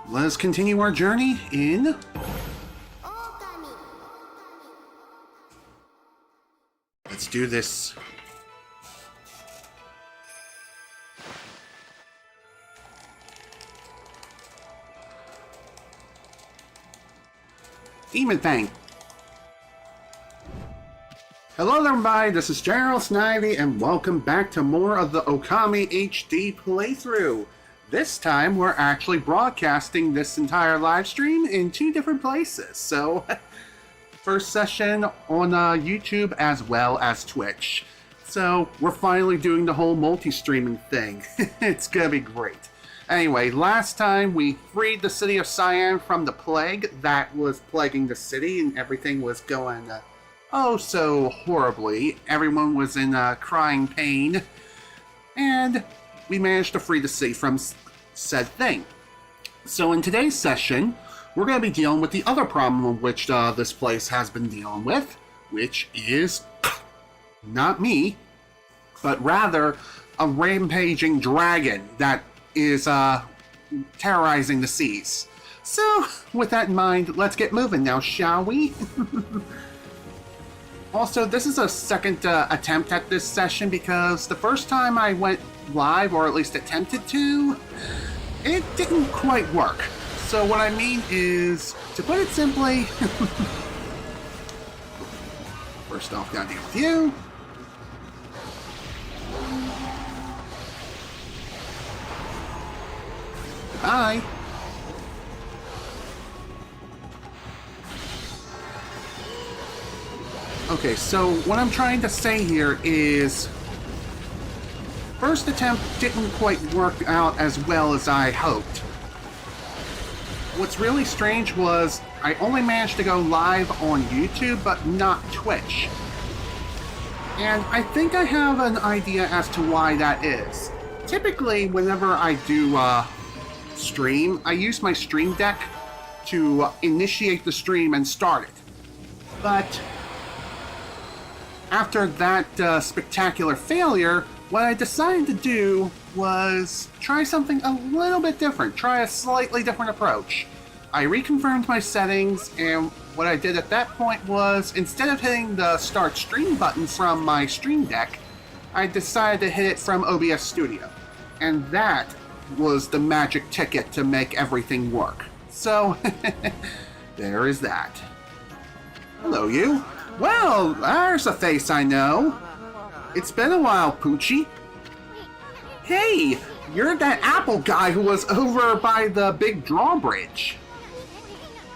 let us continue our journey in Okami. Let's do this. Demon Thing. Hello there, everybody. This is General Snivy, and welcome back to more of the Okami HD playthrough. This time, we're actually broadcasting this entire live stream in two different places. So, first session on YouTube as well as Twitch. So, we're finally doing the whole multi-streaming thing. It's gonna be great. Anyway, last time we freed the city of Sei'an from the plague that was plaguing the city, and everything was going oh so horribly. Everyone was in crying pain, and we managed to free the city from said thing. So in today's session, we're going to be dealing with the other problem of which this place has been dealing with, which is not me, but rather a rampaging dragon that is terrorizing the seas. So, with that in mind, let's get moving now, shall we? Also, this is a second attempt at this session because the first time I went live, or at least attempted to, it didn't quite work. So what I mean is, to put it simply, first off, gotta deal with you. Goodbye. Okay, so what I'm trying to say here is, first attempt didn't quite work out as well as I hoped. What's really strange was I only managed to go live on YouTube, but not Twitch. And I think I have an idea as to why that is. Typically, whenever I do stream, I use my stream deck to initiate the stream and start it. But after that spectacular failure, what I decided to do was try something a little bit different, try a slightly different approach. I reconfirmed my settings, and what I did at that point was, instead of hitting the start stream button from my stream deck, I decided to hit it from OBS Studio. And that was the magic ticket to make everything work. So, there is that. Hello, you. Well, there's a face I know. It's been a while, Poochie. Hey, you're that apple guy who was over by the big drawbridge.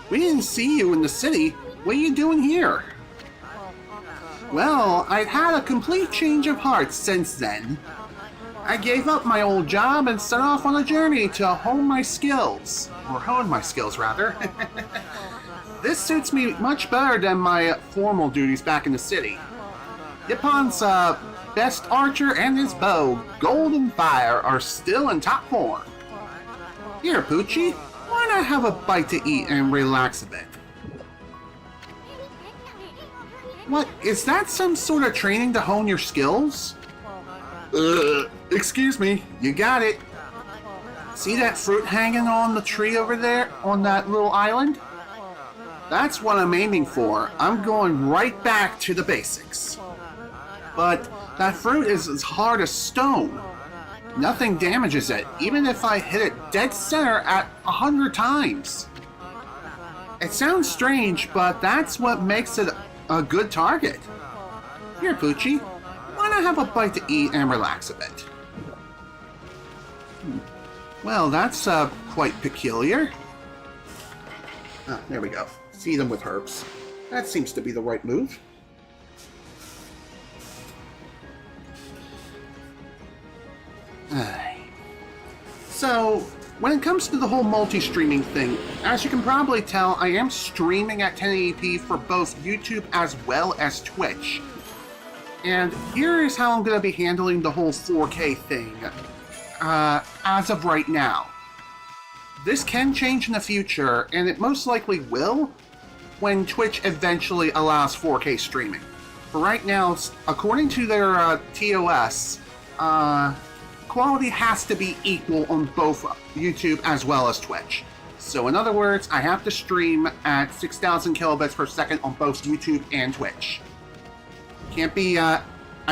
We didn't see you in the city. What are you doing here? Well, I've had a complete change of heart since then. I gave up my old job and set off on a journey to hone my skills. Or hone my skills, rather. This suits me much better than my formal duties back in the city. Yippon's best archer and his bow, Golden Fire, are still in top form. Here, Poochie, why not have a bite to eat and relax a bit? What, is that some sort of training to hone your skills? Excuse me, you got it. See that fruit hanging on the tree over there on that little island? That's what I'm aiming for. I'm going right back to the basics. But that fruit is as hard as stone. Nothing damages it, even if I hit it dead center at 100 times. It sounds strange, but that's what makes it a good target. Here, Poochie, why not have a bite to eat and relax a bit? Well, that's quite peculiar. Ah, there we go. Feed them with herbs. That seems to be the right move. So, when it comes to the whole multi-streaming thing, as you can probably tell, I am streaming at 1080p for both YouTube as well as Twitch. And here is how I'm going to be handling the whole 4K thing, as of right now. This can change in the future, and it most likely will, when Twitch eventually allows 4K streaming. For right now, according to their TOS, quality has to be equal on both YouTube as well as Twitch. So in other words, I have to stream at 6,000 kilobits per second on both YouTube and Twitch. Can't be, I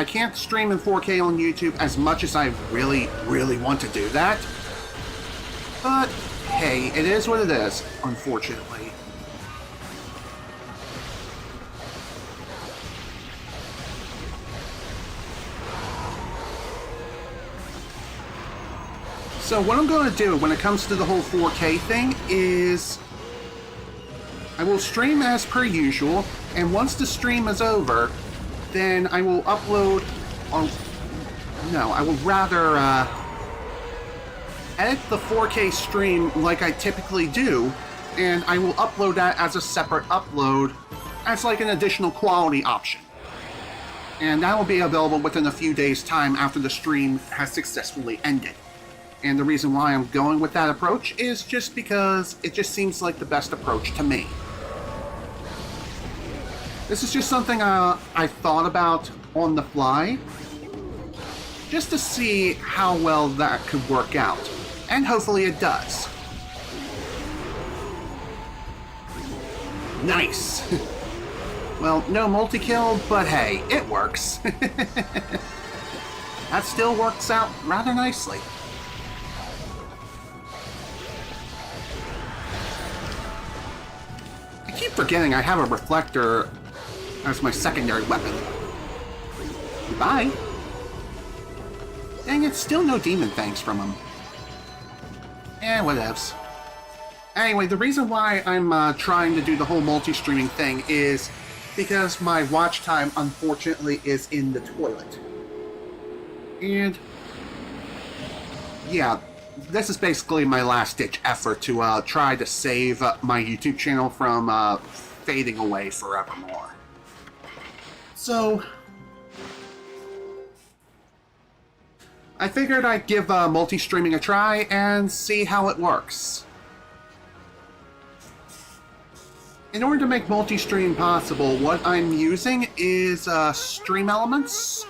can't stream in 4K on YouTube as much as I really, really want to do that. But, hey, it is what it is, unfortunately. So what I'm going to do when it comes to the whole 4K thing is I will stream as per usual, and once the stream is over, then I will upload on... No, I will rather edit the 4K stream like I typically do, and I will upload that as a separate upload as like an additional quality option. And that will be available within a few days' time after the stream has successfully ended. And the reason why I'm going with that approach is just because it just seems like the best approach to me. This is just something I thought about on the fly, just to see how well that could work out. And hopefully it does. Nice! Well, no multi-kill, but hey, it works. That still works out rather nicely. I keep forgetting I have a reflector as my secondary weapon. Goodbye. Dang it, still no demon thanks from him. Eh, whatevs. Anyway, the reason why I'm trying to do the whole multi-streaming thing is because my watch time, unfortunately, is in the toilet. And yeah, this is basically my last-ditch effort to try to save my YouTube channel from fading away forevermore. So, I figured I'd give multi-streaming a try and see how it works. In order to make multi-stream possible, what I'm using is Stream Elements,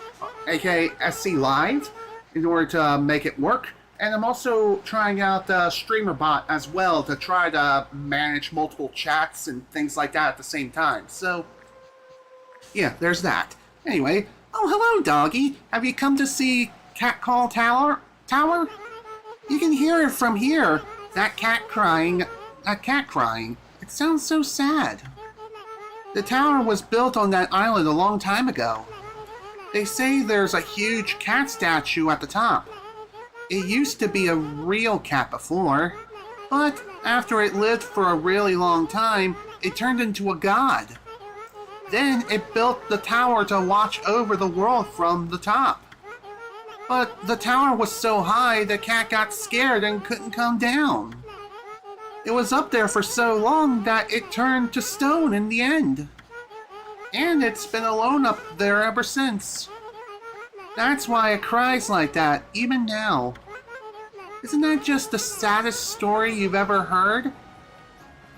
aka SC Live, in order to make it work. And I'm also trying out StreamerBot as well to try to manage multiple chats and things like that at the same time. So, yeah, there's that. Anyway, oh hello doggy, have you come to see Cat Call Tower? You can hear it from here. That cat crying. It sounds so sad. The tower was built on that island a long time ago. They say there's a huge cat statue at the top. It used to be a real cat before, but after it lived for a really long time, it turned into a god. Then it built the tower to watch over the world from the top. But the tower was so high, the cat got scared and couldn't come down. It was up there for so long that it turned to stone in the end. And it's been alone up there ever since. That's why it cries like that, even now. Isn't that just the saddest story you've ever heard?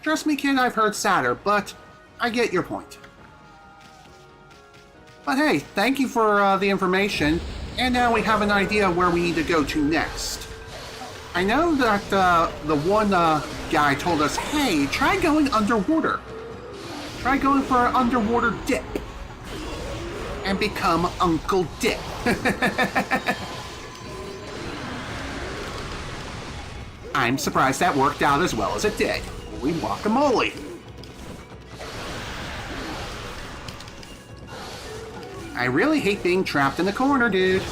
Trust me, kid, I've heard sadder, but I get your point. But hey, thank you for the information, and now we have an idea where we need to go to next. I know that the one guy told us, hey, try going underwater. Try going for an underwater dip. And become Uncle Dip. I'm surprised that worked out as well as it did. Holy guacamole. I really hate being trapped in the corner, dude.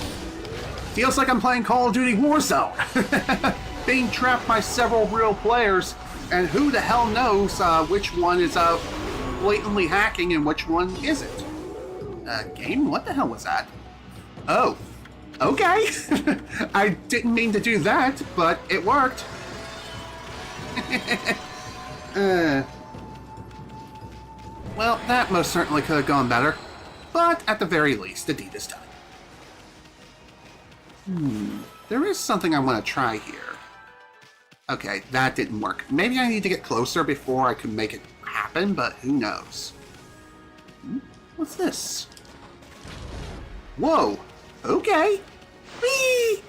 Feels like I'm playing Call of Duty Warzone. Being trapped by several real players, and who the hell knows which one is blatantly hacking and which one isn't. Game? What the hell was that? Oh. Okay. I didn't mean to do that, but it worked. Well, that most certainly could have gone better. But at the very least, the deed is done. There is something I want to try here. Okay, that didn't work. Maybe I need to get closer before I can make it happen, but who knows. What's this? Whoa! Okay! Whee!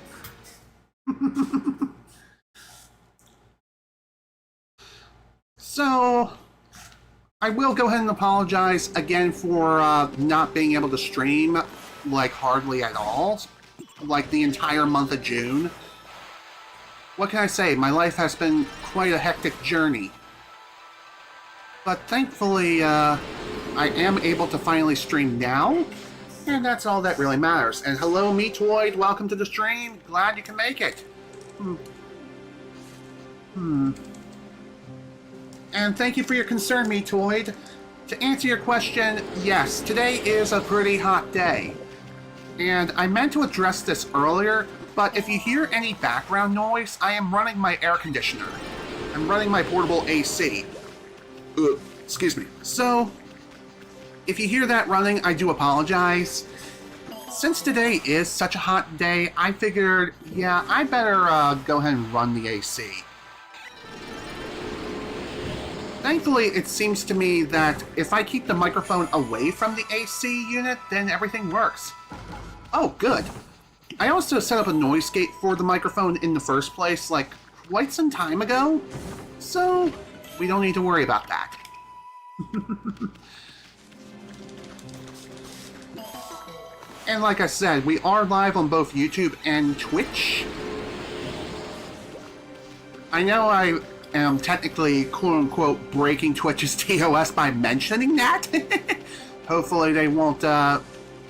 So, I will go ahead and apologize again for not being able to stream, like, hardly at all, like, the entire month of June. What can I say? My life has been quite a hectic journey. But thankfully, I am able to finally stream now, and that's all that really matters. And hello, Meatoid, welcome to the stream. Glad you can make it. And thank you for your concern, Meatoid. To answer your question, yes, today is a pretty hot day. And I meant to address this earlier, but if you hear any background noise, I am running my air conditioner. I'm running my portable AC. Excuse me. So, if you hear that running, I do apologize. Since today is such a hot day, I figured, yeah, I better go ahead and run the AC. Thankfully, it seems to me that if I keep the microphone away from the AC unit, then everything works. Oh, good. I also set up a noise gate for the microphone in the first place, like, quite some time ago, so we don't need to worry about that. And like I said, we are live on both YouTube and Twitch. I know I am technically, quote-unquote, breaking Twitch's TOS by mentioning that. Hopefully they won't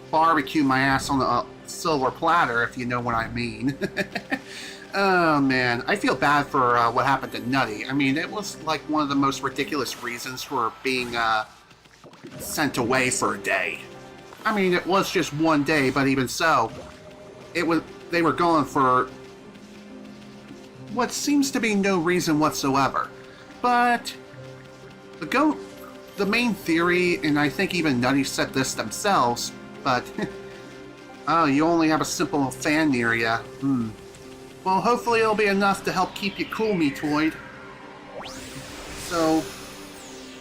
barbecue my ass on a silver platter, if you know what I mean. Oh, man. I feel bad for what happened to Nutty. I mean, it was like one of the most ridiculous reasons for being sent away for a day. I mean, it was just one day, but even so, they were gone for what seems to be no reason whatsoever. But the main theory, and I think even Nutty said this themselves, but oh, you only have a simple fan near ya. Well, hopefully it'll be enough to help keep you cool, Meatoid. So,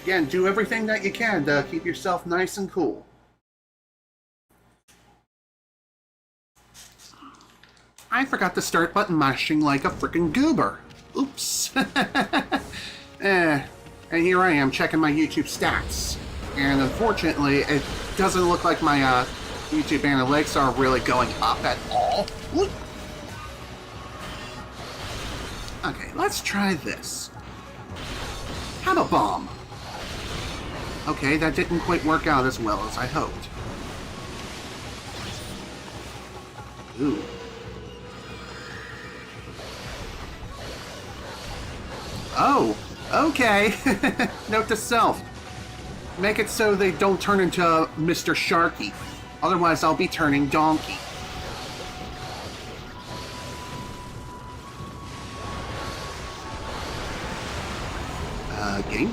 again, do everything that you can to keep yourself nice and cool. I forgot to start button mashing like a frickin' goober. Oops. And here I am checking my YouTube stats. And unfortunately, it doesn't look like my YouTube analytics are really going up at all. Whoop. Okay, let's try this. Have a bomb. Okay, that didn't quite work out as well as I hoped. Ooh. Oh, okay. Note to self. Make it so they don't turn into Mr. Sharky. Otherwise, I'll be turning Donkey. Game?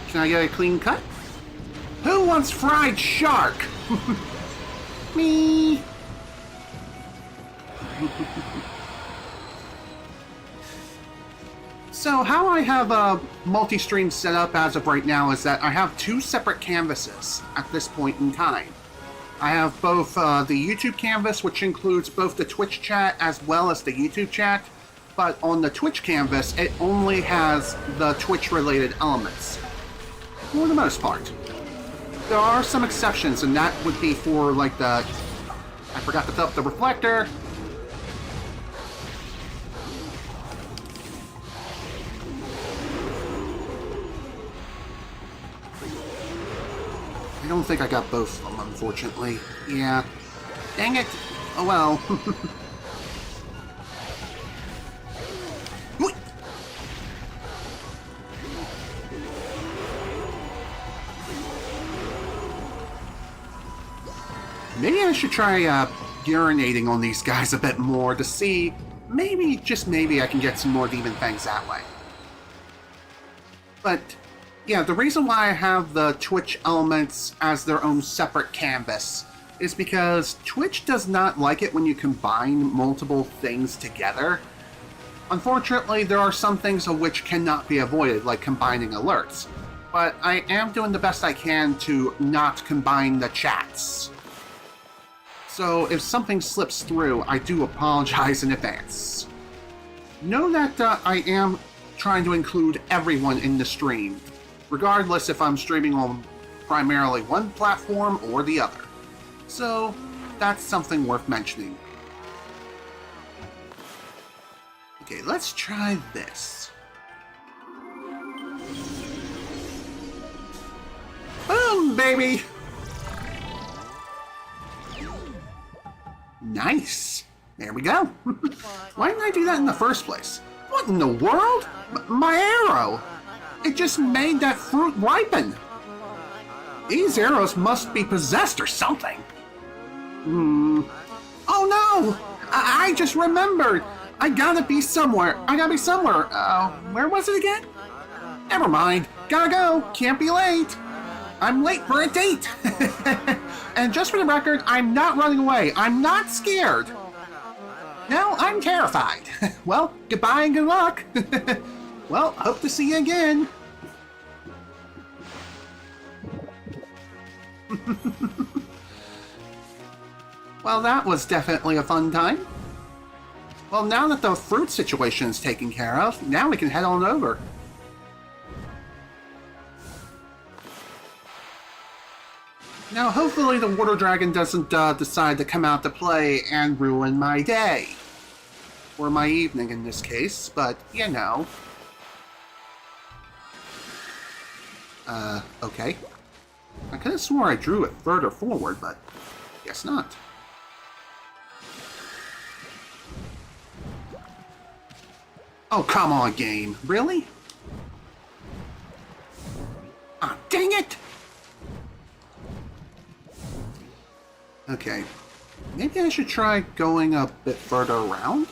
Can I get a clean cut? Who wants fried shark? Me. So how I have multi-stream set up as of right now is that I have two separate canvases at this point in time. I have both the YouTube canvas, which includes both the Twitch chat as well as the YouTube chat, but on the Twitch canvas, it only has the Twitch-related elements, for the most part. There are some exceptions, and that would be for, like, I forgot to fill up the reflector. I don't think I got both of them, unfortunately. Yeah. Dang it. Oh well. Maybe I should try urinating on these guys a bit more to see, maybe, just maybe, I can get some more demon fangs that way. But yeah, the reason why I have the Twitch elements as their own separate canvas is because Twitch does not like it when you combine multiple things together. Unfortunately, there are some things of which cannot be avoided, like combining alerts. But I am doing the best I can to not combine the chats. So if something slips through, I do apologize in advance. Know that I am trying to include everyone in the stream, regardless if I'm streaming on primarily one platform or the other. So, that's something worth mentioning. Okay, let's try this. Boom, baby! Nice. There we go. Why didn't I do that in the first place? What in the world? My arrow! It just made that fruit ripen. These arrows must be possessed or something. Oh no! I just remembered. I gotta be somewhere. Where was it again? Never mind. Gotta go. Can't be late. I'm late for a date. And just for the record, I'm not running away. I'm not scared. No, I'm terrified. Well, goodbye and good luck. Well, hope to see you again. Well, that was definitely a fun time. Well, now that the fruit situation is taken care of, now we can head on over. Now, hopefully the water dragon doesn't decide to come out to play and ruin my day. Or my evening in this case, but, you know. Okay. I could have swore I drew it further forward, but guess not. Oh, come on, game. Really? Ah, dang it! Okay. Maybe I should try going a bit further around?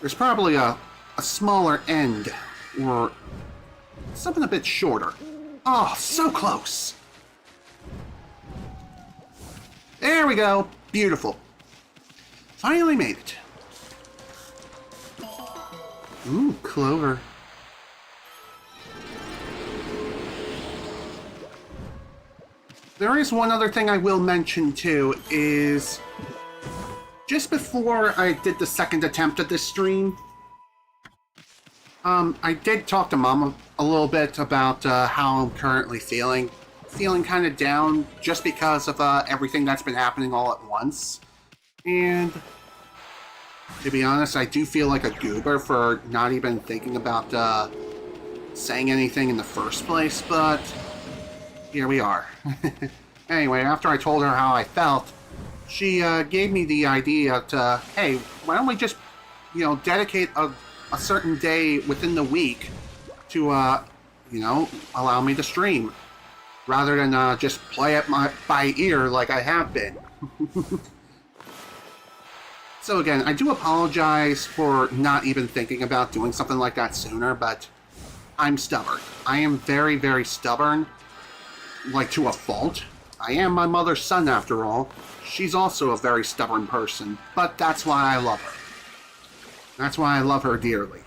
There's probably a smaller end, or something a bit shorter. Oh, so close! There we go. Beautiful. Finally made it. Ooh, clover. There is one other thing I will mention too, is just before I did the second attempt at this stream, I did talk to Mama a little bit about how I'm currently feeling. Feeling kind of down just because of everything that's been happening all at once. And to be honest, I do feel like a goober for not even thinking about saying anything in the first place, but here we are. Anyway, after I told her how I felt, she gave me the idea to, hey, why don't we just, you know, dedicate a certain day within the week to, you know, allow me to stream, rather than just play it by ear like I have been. So again, I do apologize for not even thinking about doing something like that sooner, but I'm stubborn. I am very, very stubborn, like to a fault. I am my mother's son after all. She's also a very stubborn person, but that's why I love her. That's why I love her dearly.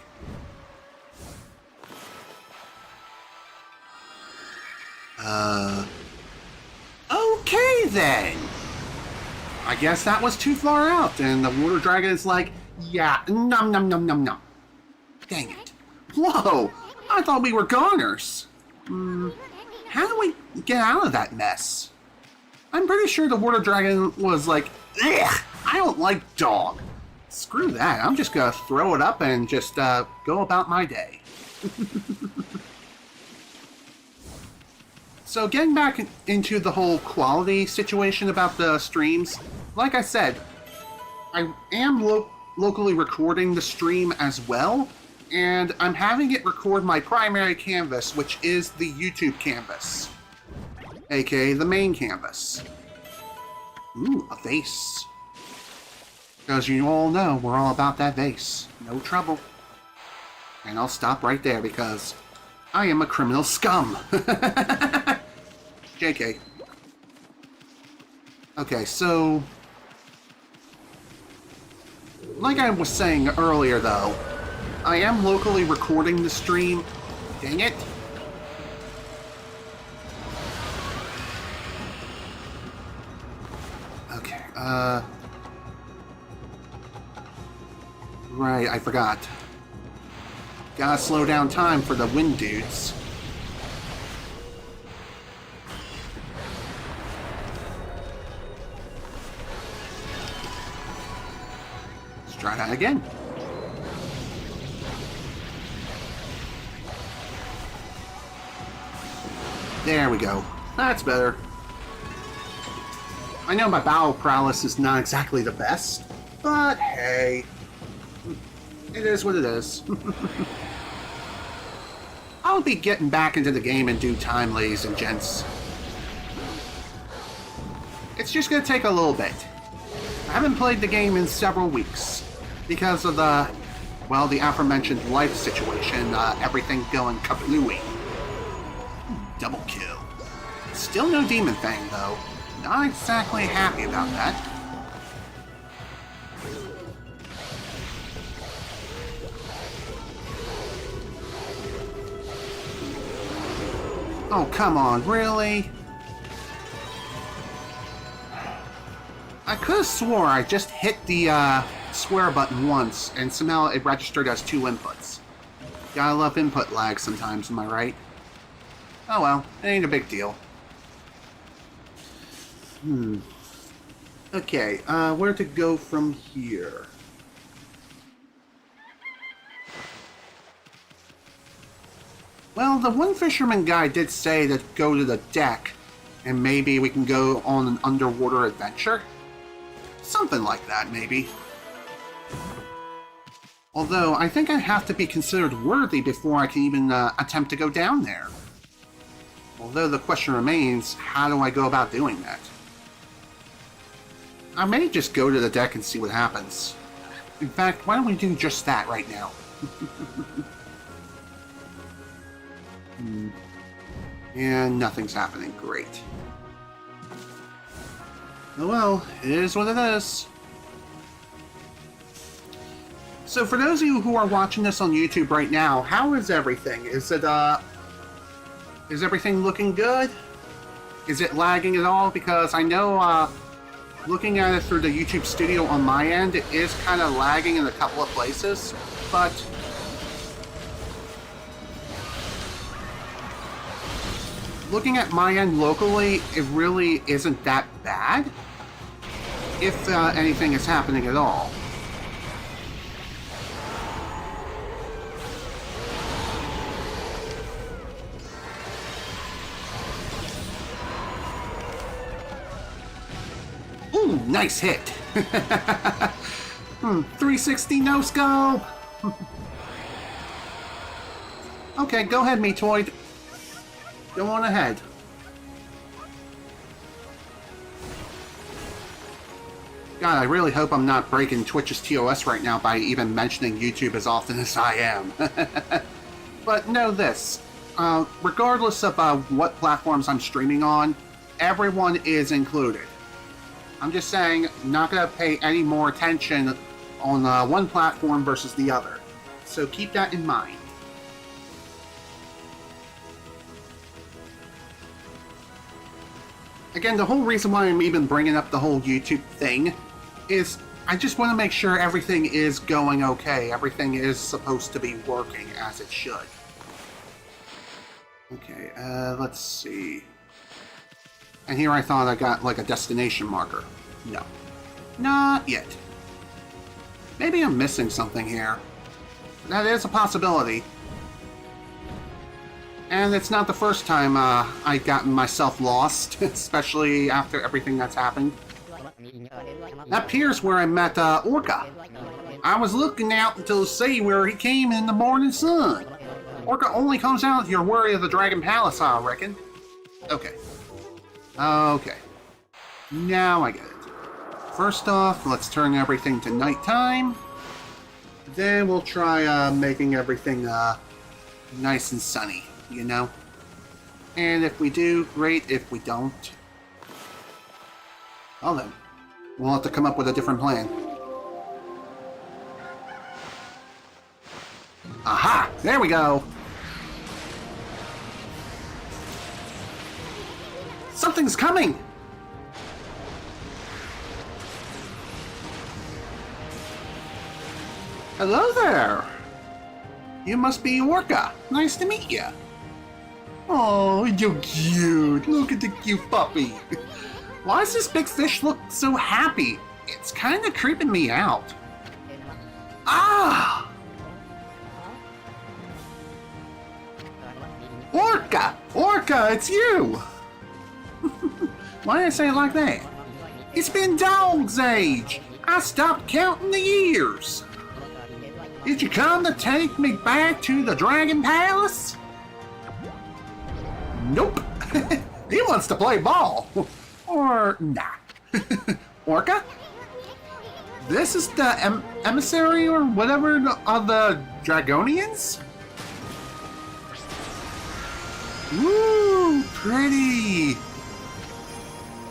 Okay then! I guess that was too far out, and the water dragon is like, yeah, num num num num num. Dang it. Whoa! I thought we were goners. How do we get out of that mess? I'm pretty sure the water dragon was like, ugh, I don't like dog. Screw that, I'm just gonna throw it up and just go about my day. So getting back into the whole quality situation about the streams, like I said, I am locally recording the stream as well, and I'm having it record my primary canvas, which is the YouTube canvas, aka the main canvas. Ooh, a vase. Because you all know we're all about that vase. No trouble. And I'll stop right there because I am a criminal scum. JK. Okay, so like I was saying earlier though, I am locally recording the stream. Dang it. Okay, Right, I forgot. Gotta slow down time for the wind dudes. Let's try that again. There we go. That's better. I know my battle prowess is not exactly the best, but hey. It is what it is. I'll be getting back into the game in due time, ladies and gents. It's just gonna take a little bit. I haven't played the game in several weeks because of the aforementioned life situation, everything going kablooey. Double kill. Still no demon thing, though. Not exactly happy about that. Oh, come on, really? I could have swore I just hit the square button once, and somehow it registered as 2 inputs. Gotta love input lag sometimes, am I right? Oh well, it ain't a big deal. Okay, where to go from here? Well, the one fisherman guy did say to go to the deck, and maybe we can go on an underwater adventure? Something like that, maybe. Although, I think I have to be considered worthy before I can even attempt to go down there. Although the question remains, how do I go about doing that? I may just go to the deck and see what happens. In fact, why don't we do just that right now? And nothing's happening. Great. Oh well, it is what it is. So for those of you who are watching this on YouTube right now, how is everything? Is everything looking good? Is it lagging at all? Because I know, looking at it through the YouTube studio on my end, it is kind of lagging in a couple of places, but looking at my end locally, it really isn't that bad, if anything is happening at all. Ooh, nice hit! 360 no scope! Okay, go ahead, Meatoid. Go on ahead. God, I really hope I'm not breaking Twitch's TOS right now by even mentioning YouTube as often as I am. But know this, regardless of what platforms I'm streaming on, everyone is included. I'm just saying, not going to pay any more attention on one platform versus the other. So keep that in mind. Again, the whole reason why I'm even bringing up the whole YouTube thing is I just want to make sure everything is going okay. Everything is supposed to be working as it should. Okay, let's see. And here I thought I got like a destination marker. No. Not yet. Maybe I'm missing something here. That is a possibility. And it's not the first time I've gotten myself lost, especially after everything that's happened. That appears where I met Orca. I was looking out to see where he came in the morning sun. Orca only comes out if you're worried of the Dragon Palace, I reckon. Okay. Okay. Now I get it. First off, let's turn everything to nighttime. Then we'll try making everything nice and sunny, you know? And if we do, great. If we don't, well then, we'll have to come up with a different plan. Aha! There we go! Something's coming! Hello there! You must be Orca. Nice to meet you. Oh, you're cute. Look at the cute puppy. Why does this big fish look so happy? It's kind of creeping me out. Ah! Orca! Orca, it's you! Why did I say it like that? It's been dog's age! I stopped counting the years! Did you come to take me back to the Dragon Palace? Nope! He wants to play ball! Or nah. Orca? This is the emissary or whatever of the Dragonians? Woo! Pretty!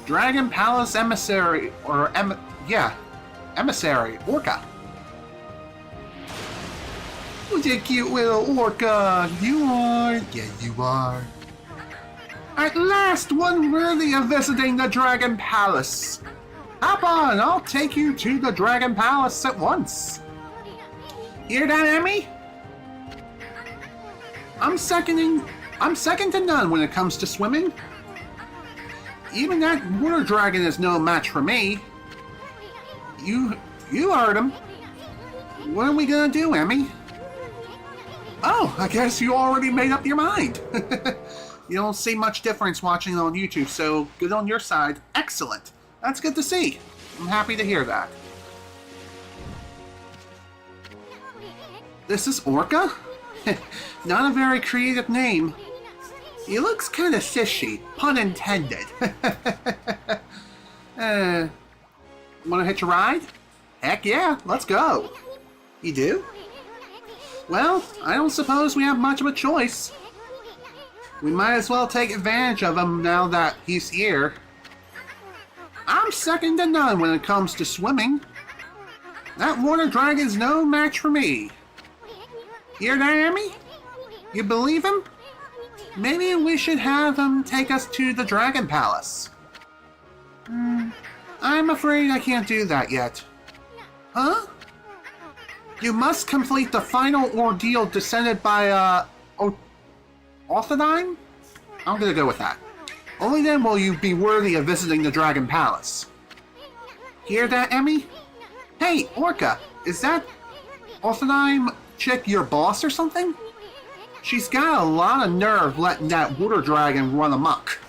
Dragon Palace emissary, or emissary, Orca. Who's a cute little Orca? You are. Yeah, you are. At last, one worthy of visiting the Dragon Palace. Hop on, I'll take you to the Dragon Palace at once. Hear that, Ammy? I'm second to none when it comes to swimming. Even that water dragon is no match for me. You heard him. What are we gonna do, Ammy? Oh, I guess you already made up your mind. You don't see much difference watching it on YouTube, so good on your side. Excellent. That's good to see. I'm happy to hear that. This is Orca? Not a very creative name. He looks kind of fishy, pun intended. Wanna hitch a ride? Heck yeah, let's go. You do? Well, I don't suppose we have much of a choice. We might as well take advantage of him now that he's here. I'm second to none when it comes to swimming. That water dragon's no match for me. Hear that, Ammy? You believe him? Maybe we should have him take us to the Dragon Palace. I'm afraid I can't do that yet. Huh? You must complete the final ordeal descended by, Orthodime? I'm gonna go with that. Only then will you be worthy of visiting the Dragon Palace. Hear that, Ammy? Hey, Orca, is that Orthodime chick your boss or something? She's got a lot of nerve letting that water dragon run amok.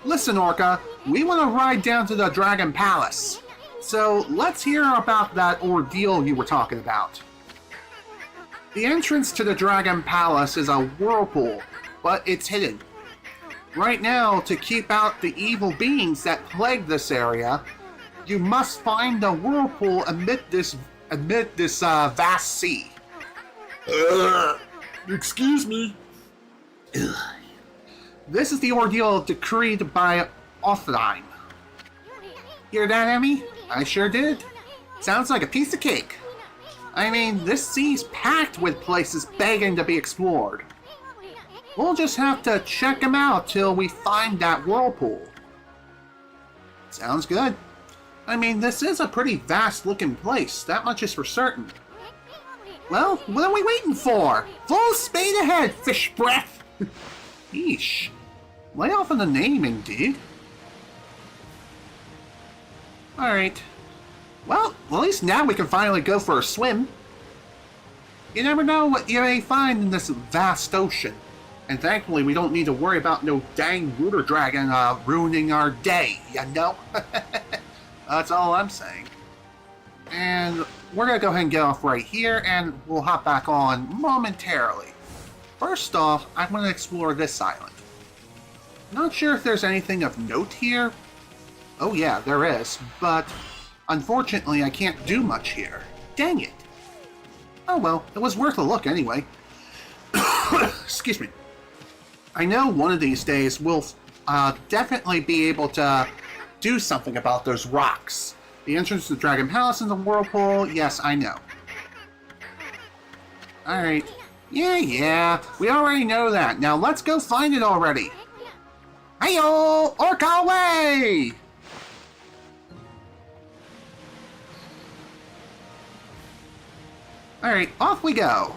Listen, Orca, we want to ride down to the Dragon Palace. So let's hear about that ordeal you were talking about. The entrance to the Dragon Palace is a whirlpool, but it's hidden. Right now, to keep out the evil beings that plague this area, you must find the whirlpool amid this vast sea. Excuse me. This is the ordeal decreed by Orthodime. Hear that, Ammy? I sure did. Sounds like a piece of cake. I mean, this sea's packed with places begging to be explored. We'll just have to check them out till we find that whirlpool. Sounds good. I mean, this is a pretty vast-looking place, that much is for certain. Well, what are we waiting for? Full speed ahead, fish breath! Yeesh. Lay off on the name, indeed. Alright. Well, at least now we can finally go for a swim. You never know what you may find in this vast ocean. And thankfully, we don't need to worry about no dang water dragon ruining our day, you know? That's all I'm saying. And we're gonna go ahead and get off right here, and we'll hop back on momentarily. First off, I'm gonna explore this island. Not sure if there's anything of note here. Oh yeah, there is, but unfortunately I can't do much here. Dang it. Oh well, it was worth a look anyway. Excuse me. I know one of these days we'll definitely be able to do something about those rocks. The entrance to the Dragon Palace and the whirlpool, yes, I know. Alright. Yeah, we already know that. Now let's go find it already. Hey-o! Orca away! Alright, off we go.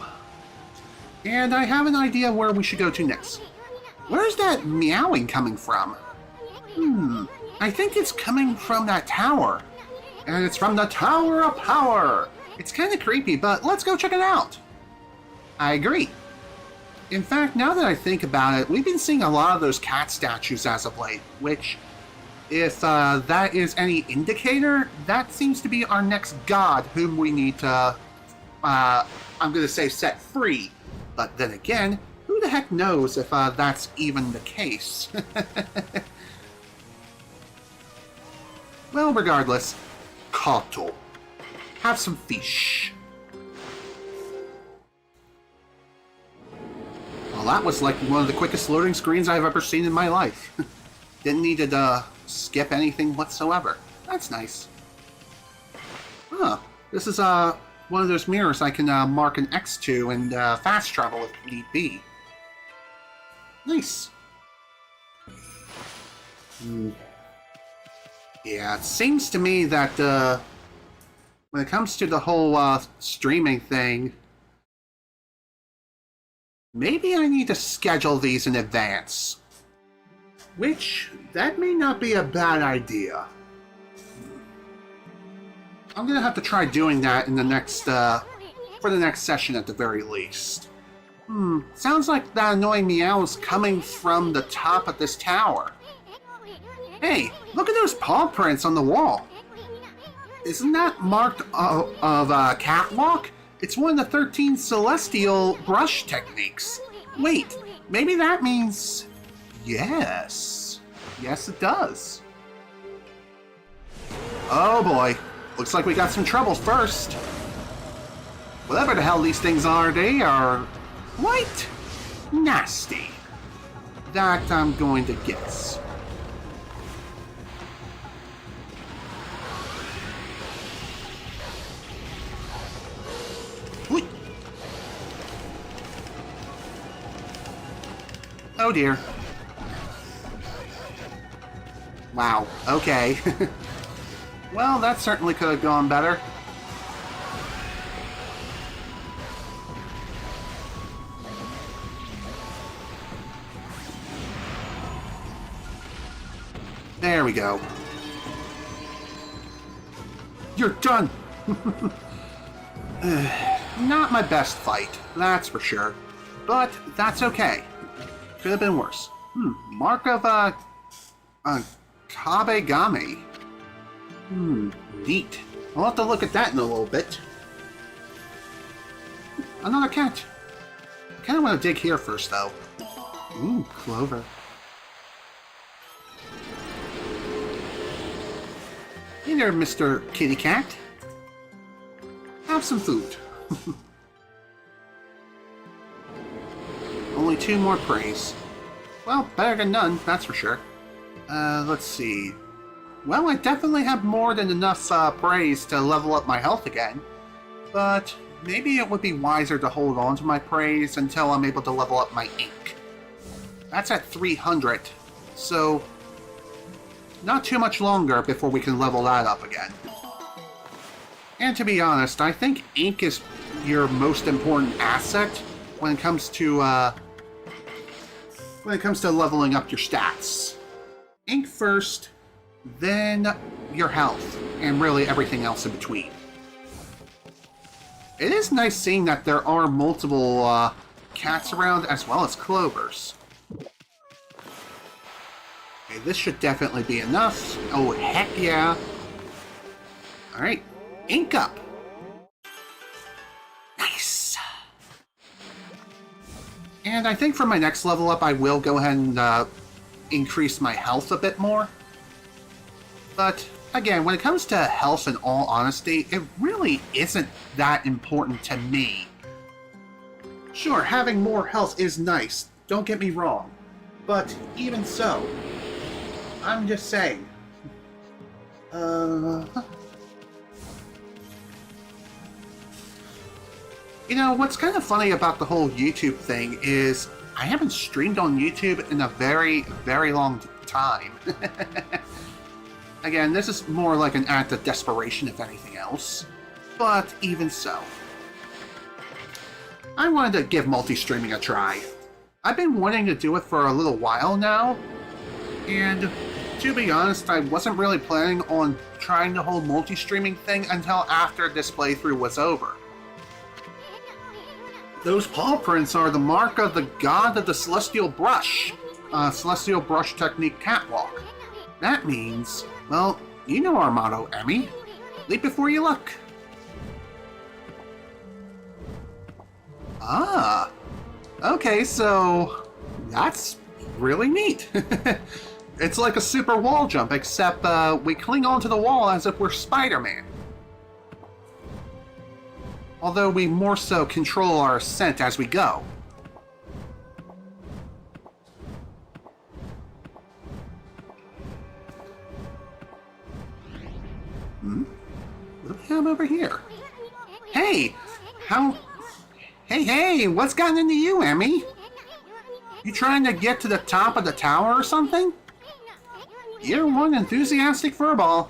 And I have an idea where we should go to next. Where's that meowing coming from? I think it's coming from that tower. And it's from the Tower of Power. It's kind of creepy, but let's go check it out. I agree. In fact, now that I think about it, we've been seeing a lot of those cat statues as of late, which, if that is any indicator, that seems to be our next god whom we need to, I'm going to say set free. But then again, who the heck knows if that's even the case? Well, regardless, Koto. Have some fish. Well, that was like one of the quickest loading screens I've ever seen in my life. Didn't need to skip anything whatsoever. That's nice. Huh. This is one of those mirrors I can mark an X to and fast travel if need be. Nice. Yeah, it seems to me that when it comes to the whole streaming thing, maybe I need to schedule these in advance. Which, that may not be a bad idea. I'm gonna have to try doing that in the next, for the next session at the very least. Sounds like that annoying meow's coming from the top of this tower. Hey, look at those paw prints on the wall. Isn't that marked of a catwalk? It's one of the 13 celestial brush techniques. Wait, maybe that means... Yes. Yes, it does. Oh boy. Looks like we got some trouble first. Whatever the hell these things are, they are quite nasty. That I'm going to guess. Whee! Oh dear. Wow, okay. Well, that certainly could have gone better. There we go. You're done! Not my best fight, that's for sure. But that's okay. Could have been worse. Mark of, Kabegami. Neat. I'll have to look at that in a little bit. Another cat. I kind of want to dig here first, though. Ooh, clover. Hey there, Mr. Kitty Cat. Have some food. Only 2 more praise. Well, better than none, that's for sure. Let's see. Well, I definitely have more than enough praise to level up my health again. But maybe it would be wiser to hold on to my praise until I'm able to level up my ink. That's at 300, so not too much longer before we can level that up again. And to be honest, I think ink is your most important asset when it comes to leveling up your stats. Ink first, then your health, and really everything else in between. It is nice seeing that there are multiple cats around as well as clovers. Okay, this should definitely be enough. Oh, heck yeah. Alright, ink up. Nice. And I think for my next level up, I will go ahead and increase my health a bit more. But again, when it comes to health, in all honesty, it really isn't that important to me. Sure, having more health is nice, don't get me wrong. But even so, I'm just saying. You know, what's kind of funny about the whole YouTube thing is I haven't streamed on YouTube in a very, very long time. Again, this is more like an act of desperation, if anything else. But even so. I wanted to give multi-streaming a try. I've been wanting to do it for a little while now, and to be honest, I wasn't really planning on trying the whole multi-streaming thing until after this playthrough was over. Those paw prints are the mark of the god of the Celestial Brush, Celestial Brush Technique Catwalk. That means, well, you know our motto, Emmy. Leap before you look. Ah, okay, so that's really neat. It's like a super wall jump, except we cling onto the wall as if we're Spiderman. Although we more so control our ascent as we go. What do we have over here? Hey! Hey, what's gotten into you, Emmy? You trying to get to the top of the tower or something? You're one enthusiastic furball.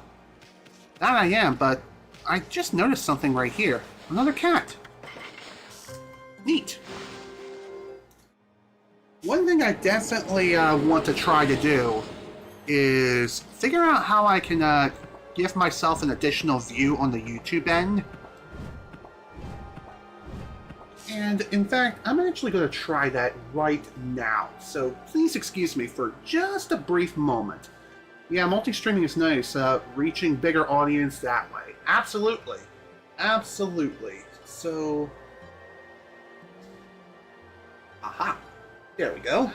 That I am, but I just noticed something right here. Another cat. Neat. One thing I definitely want to try to do is figure out how I can give myself an additional view on the YouTube end. And in fact, I'm actually going to try that right now. So please excuse me for just a brief moment. Yeah, multi-streaming is nice. Reaching bigger audience that way. Absolutely. Absolutely. So... aha. There we go.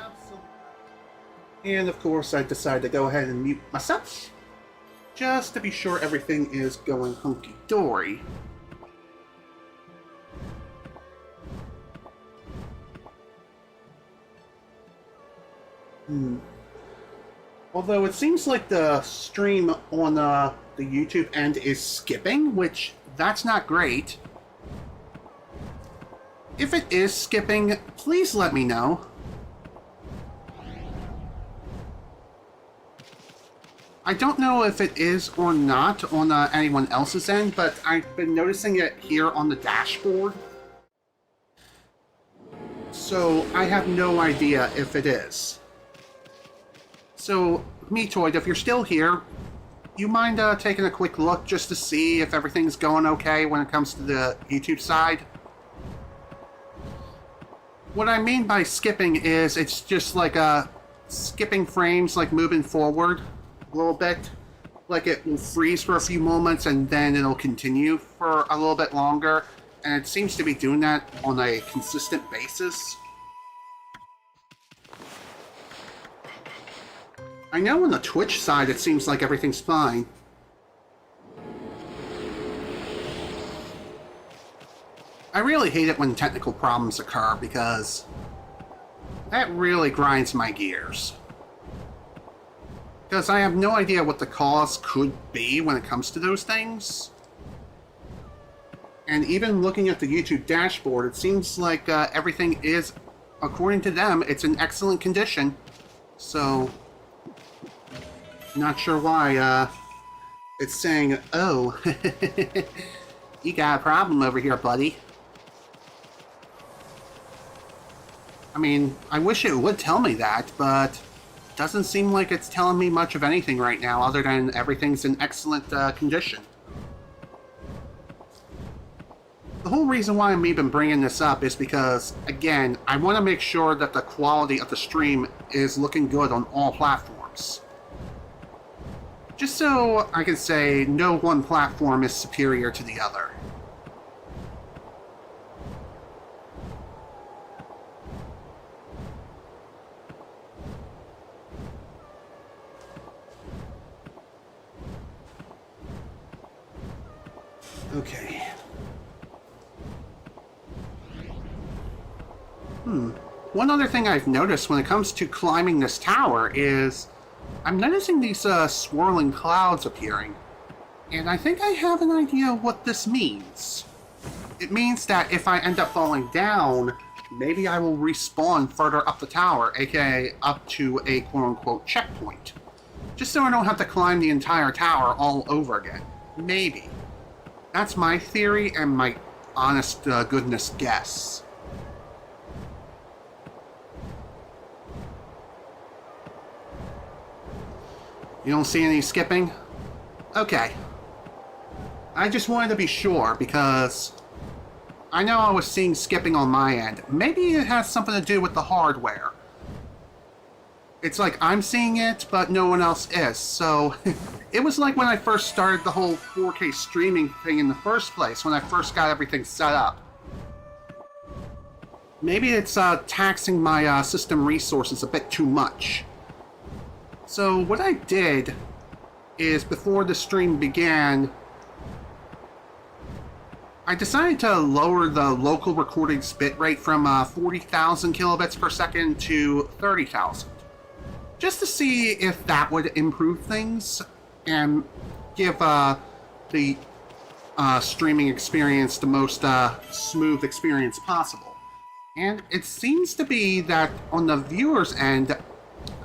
And of course, I decided to go ahead and mute myself. Just to be sure everything is going hunky-dory. Although it seems like the stream on the YouTube end is skipping, which that's not great. If it is skipping, please let me know. I don't know if it is or not on anyone else's end, but I've been noticing it here on the dashboard. So I have no idea if it is. So, Metoid, if you're still here, you mind taking a quick look just to see if everything's going okay when it comes to the YouTube side? What I mean by skipping is it's just like skipping frames, like moving forward a little bit. Like it will freeze for a few moments and then it'll continue for a little bit longer. And it seems to be doing that on a consistent basis. I know on the Twitch side it seems like everything's fine. I really hate it when technical problems occur because that really grinds my gears. Because I have no idea what the cause could be when it comes to those things. And even looking at the YouTube dashboard, it seems like everything is, according to them, it's in excellent condition. So... not sure why, it's saying, oh, you got a problem over here, buddy. I mean, I wish it would tell me that, but it doesn't seem like it's telling me much of anything right now, other than everything's in excellent condition. The whole reason why I'm even bringing this up is because, again, I want to make sure that the quality of the stream is looking good on all platforms. Just so I can say no one platform is superior to the other. Okay. One other thing I've noticed when it comes to climbing this tower is I'm noticing these swirling clouds appearing, and I think I have an idea what this means. It means that if I end up falling down, maybe I will respawn further up the tower, aka up to a quote-unquote checkpoint. Just so I don't have to climb the entire tower all over again. Maybe. That's my theory and my honest goodness guess. You don't see any skipping? Okay. I just wanted to be sure because I know I was seeing skipping on my end. Maybe it has something to do with the hardware. It's like I'm seeing it, but no one else is. So it was like when I first started the whole 4K streaming thing in the first place, when I first got everything set up. Maybe it's taxing my system resources a bit too much. So what I did is, before the stream began, I decided to lower the local recording's bitrate from 40,000 kilobits per second to 30,000. Just to see if that would improve things and give the streaming experience the most smooth experience possible. And it seems to be that on the viewer's end,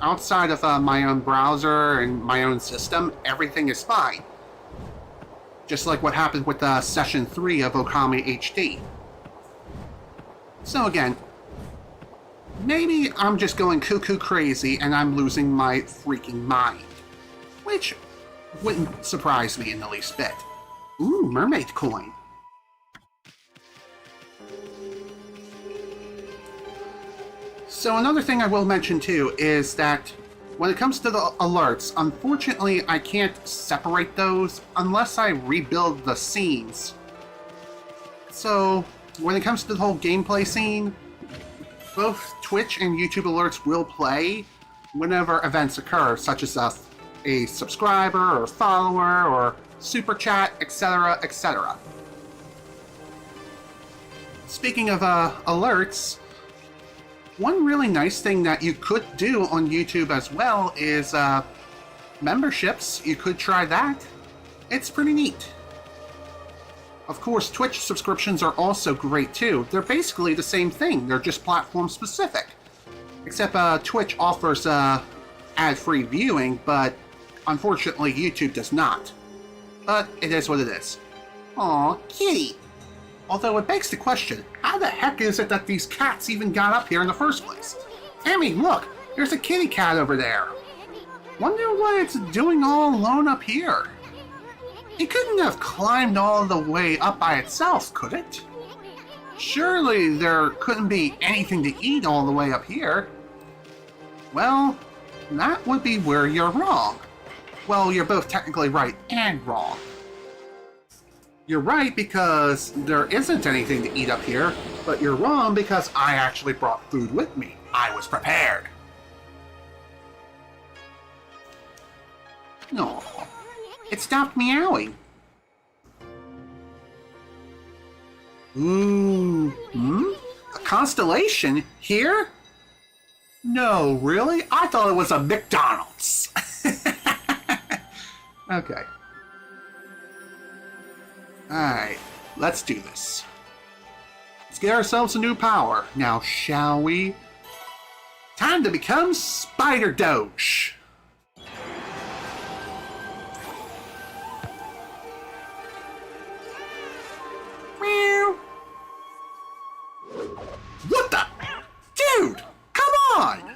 outside of my own browser and my own system, everything is fine. Just like what happened with Session 3 of Okami HD. So again, maybe I'm just going cuckoo crazy and I'm losing my freaking mind. Which wouldn't surprise me in the least bit. Ooh, mermaid coin. So another thing I will mention too is that when it comes to the alerts, unfortunately I can't separate those unless I rebuild the scenes. So when it comes to the whole gameplay scene, both Twitch and YouTube alerts will play whenever events occur, such as a subscriber or follower or super chat, etc., etc. Speaking of alerts, one really nice thing that you could do on YouTube as well is memberships. You could try that. It's pretty neat. Of course, Twitch subscriptions are also great too. They're basically the same thing. They're just platform specific. Except Twitch offers ad-free viewing, but unfortunately YouTube does not. But it is what it is. Aw, kitty! Although it begs the question, how the heck is it that these cats even got up here in the first place? Ammy, look! There's a kitty cat over there! Wonder what it's doing all alone up here? It couldn't have climbed all the way up by itself, could it? Surely there couldn't be anything to eat all the way up here. Well, that would be where you're wrong. Well, you're both technically right and wrong. You're right because there isn't anything to eat up here, but you're wrong because I actually brought food with me. I was prepared. No, it stopped meowing. Ooh, a constellation here? No, really? I thought it was a McDonald's. Okay. Alright, let's do this. Let's get ourselves a new power. Now, shall we? Time to become Spider Doge. Meow. What the? Dude, come on!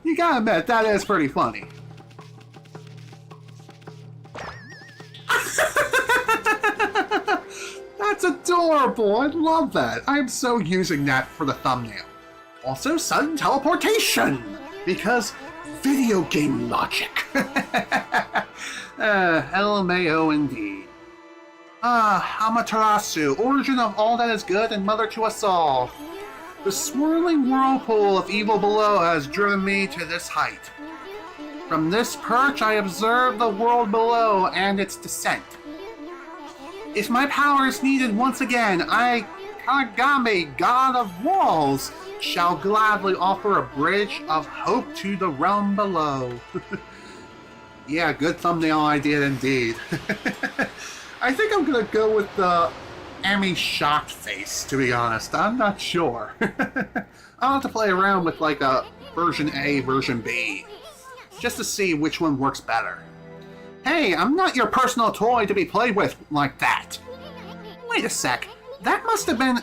You gotta admit, that is pretty funny. That's adorable. I love that. I'm so using that for the thumbnail. Also, sudden teleportation! Because video game logic. LMAO indeed. Amaterasu, origin of all that is good and mother to us all. The swirling whirlpool of evil below has driven me to this height. From this perch I observe the world below and its descent. If my power is needed once again, I, Kagami, god of walls, shall gladly offer a bridge of hope to the realm below. Yeah, good thumbnail idea indeed. I think I'm gonna go with the Ammy shocked face, to be honest. I'm not sure. I'll have to play around with like a version A, version B, just to see which one works better. Hey, I'm not your personal toy to be played with like that. Wait a sec. That must have been,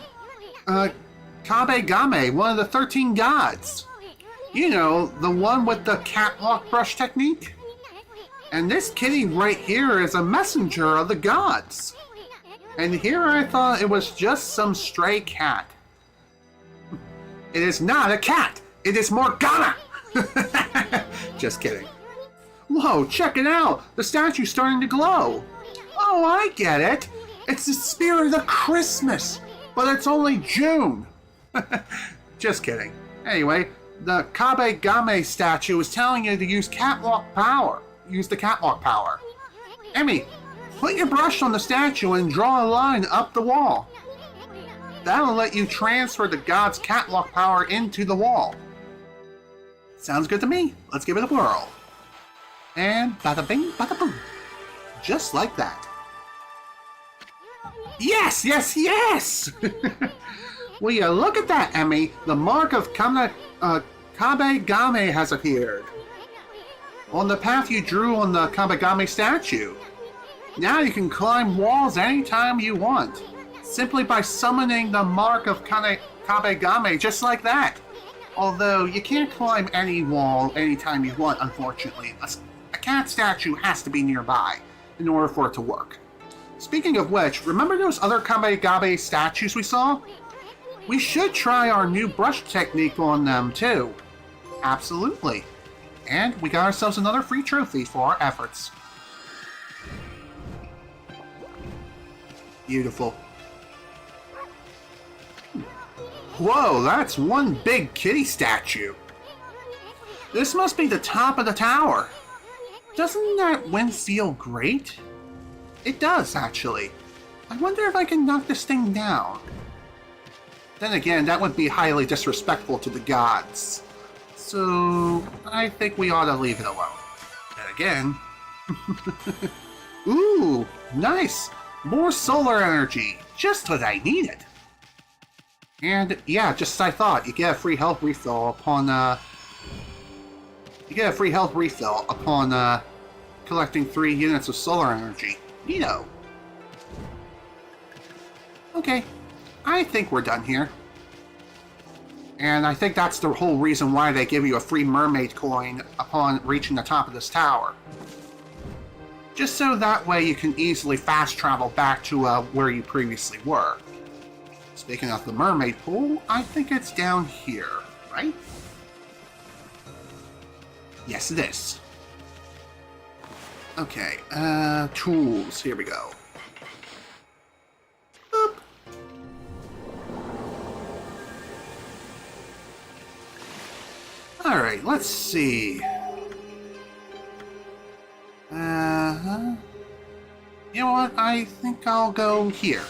Kabegame, one of the 13 gods. You know, the one with the catwalk brush technique. And this kitty right here is a messenger of the gods. And here I thought it was just some stray cat. It is not a cat! It is Morgana! Just kidding. Whoa, check it out! The statue's starting to glow! Oh, I get it! It's the spirit of Christmas! But it's only June! Just kidding. Anyway, the Kabegame statue is telling you to use catwalk power. Use the catwalk power. Ammy, put your brush on the statue and draw a line up the wall. That'll let you transfer the god's catwalk power into the wall. Sounds good to me. Let's give it a whirl. And bada bing, bada boom. Just like that. Yes, yes, yes! Will you look at that, Ammy? The mark of Kabegame has appeared. On the path you drew on the Kabegame statue. Now you can climb walls anytime you want. Simply by summoning the mark of Kabegame just like that. Although, you can't climb any wall anytime you want, unfortunately. A cat statue has to be nearby in order for it to work. Speaking of which, remember those other Kabegame statues we saw? We should try our new brush technique on them too. Absolutely. And we got ourselves another free trophy for our efforts. Beautiful. Whoa, that's one big kitty statue. This must be the top of the tower. Doesn't that wind feel great? It does, actually. I wonder if I can knock this thing down. Then again, that would be highly disrespectful to the gods. So, I think we ought to leave it alone. And again... Ooh, nice! More solar energy! Just what I needed! And, yeah, just as I thought, you get a free health refill upon, collecting 3 units of solar energy. Neato. Okay, I think we're done here. And I think that's the whole reason why they give you a free mermaid coin upon reaching the top of this tower. Just so that way you can easily fast travel back to where you previously were. Speaking of the mermaid pool, I think it's down here, right? Yes, it is. Okay, tools, here we go. Boop. Alright, let's see. You know what, I think I'll go here.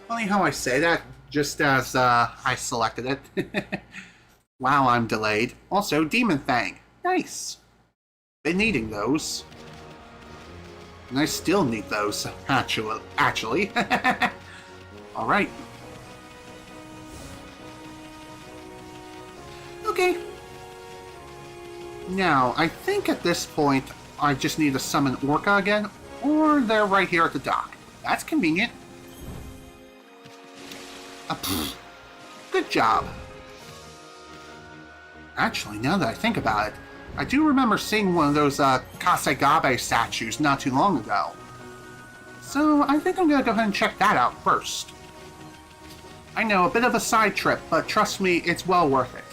Funny how I say that, just as I selected it. Wow, I'm delayed. Also, Demon Fang. Nice. Been needing those. And I still need those, actually. Alright. Okay. Now, I think at this point, I just need to summon Orca again, or they're right here at the dock. That's convenient. Good job. Actually, now that I think about it, I do remember seeing one of those Kasegabe statues not too long ago. So I think I'm going to go ahead and check that out first. I know, a bit of a side trip, but trust me, it's well worth it.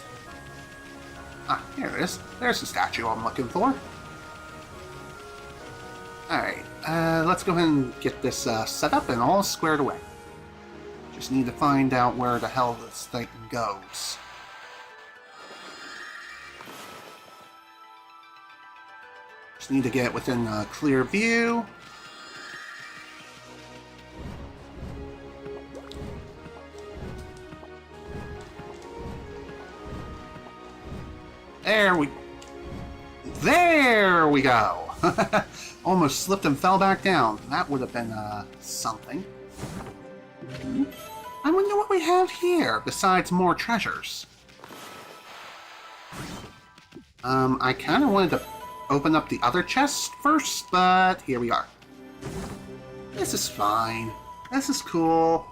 Ah, here it is. There's the statue I'm looking for. Alright, let's go ahead and get this set up and all squared away. Just need to find out where the hell this thing goes. Just need to get it within a clear view. There we go! Almost slipped and fell back down. That would have been, something. I wonder what we have here, besides more treasures. I kind of wanted to open up the other chest first, but here we are. This is fine. This is cool.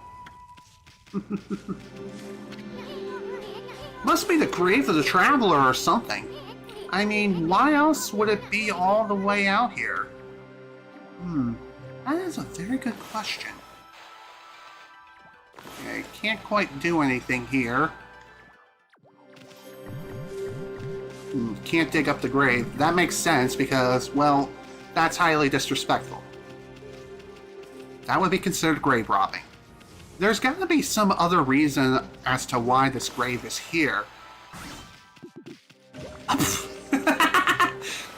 Must be the grave of the traveler or something. I mean, why else would it be all the way out here? That is a very good question. Okay, can't quite do anything here. Can't dig up the grave. That makes sense because, well, that's highly disrespectful. That would be considered grave robbing. There's got to be some other reason as to why this grave is here.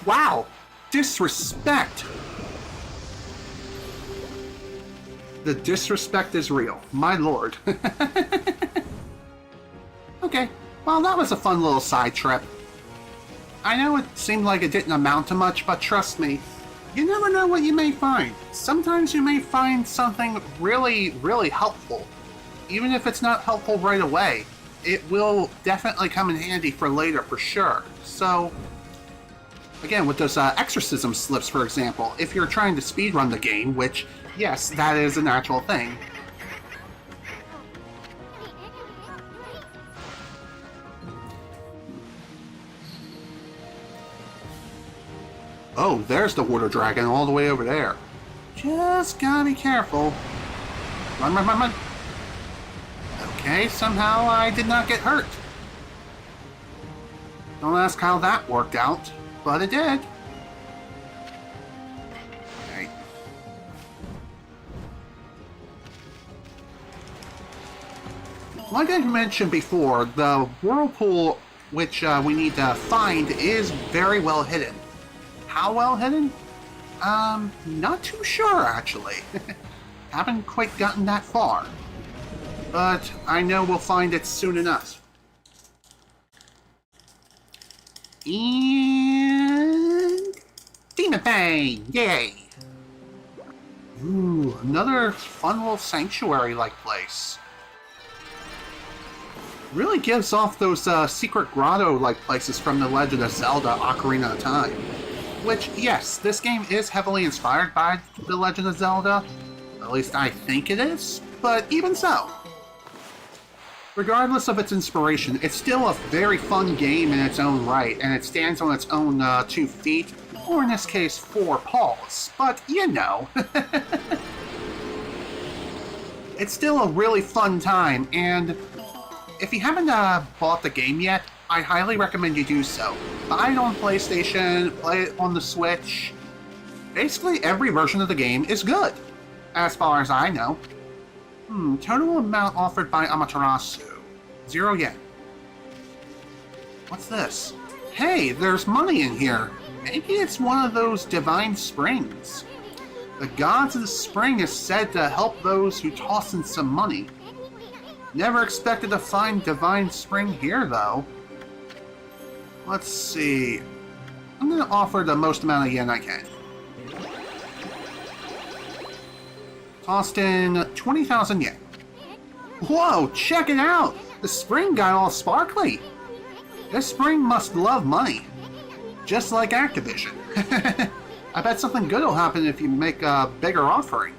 Wow! Disrespect! The disrespect is real. My lord. Okay, well that was a fun little side trip. I know it seemed like it didn't amount to much, but trust me, you never know what you may find. Sometimes you may find something really, really helpful. Even if it's not helpful right away, it will definitely come in handy for later for sure. So, again, with those exorcism slips, for example, if you're trying to speedrun the game, which, yes, that is a natural thing. Oh, there's the water dragon all the way over there. Just gotta be careful. Run, run, run, run. Okay, somehow I did not get hurt. Don't ask how that worked out, but it did. Okay. Like I mentioned before, the whirlpool which we need to find is very well hidden. How well hidden? Not too sure actually. Haven't quite gotten that far. But I know we'll find it soon enough. And... Demon Fang! Yay! Ooh, another fun little sanctuary-like place. Really gives off those secret grotto-like places from The Legend of Zelda Ocarina of Time. Which, yes, this game is heavily inspired by The Legend of Zelda. At least I think it is, but even so. Regardless of its inspiration, it's still a very fun game in its own right, and it stands on its own 2 feet, or in this case, 4 paws. But, you know. It's still a really fun time, and if you haven't bought the game yet, I highly recommend you do so. Buy it on PlayStation, play it on the Switch. Basically, every version of the game is good, as far as I know. Total amount offered by Amaterasu. 0 yen. What's this? Hey, there's money in here. Maybe it's one of those divine springs. The gods of the spring is said to help those who toss in some money. Never expected to find divine spring here, though. Let's see. I'm going to offer the most amount of yen I can. Tossed in 20,000 yen. Whoa, check it out! The spring got all sparkly. This spring must love money. Just like Activision. I bet something good will happen if you make a bigger offering.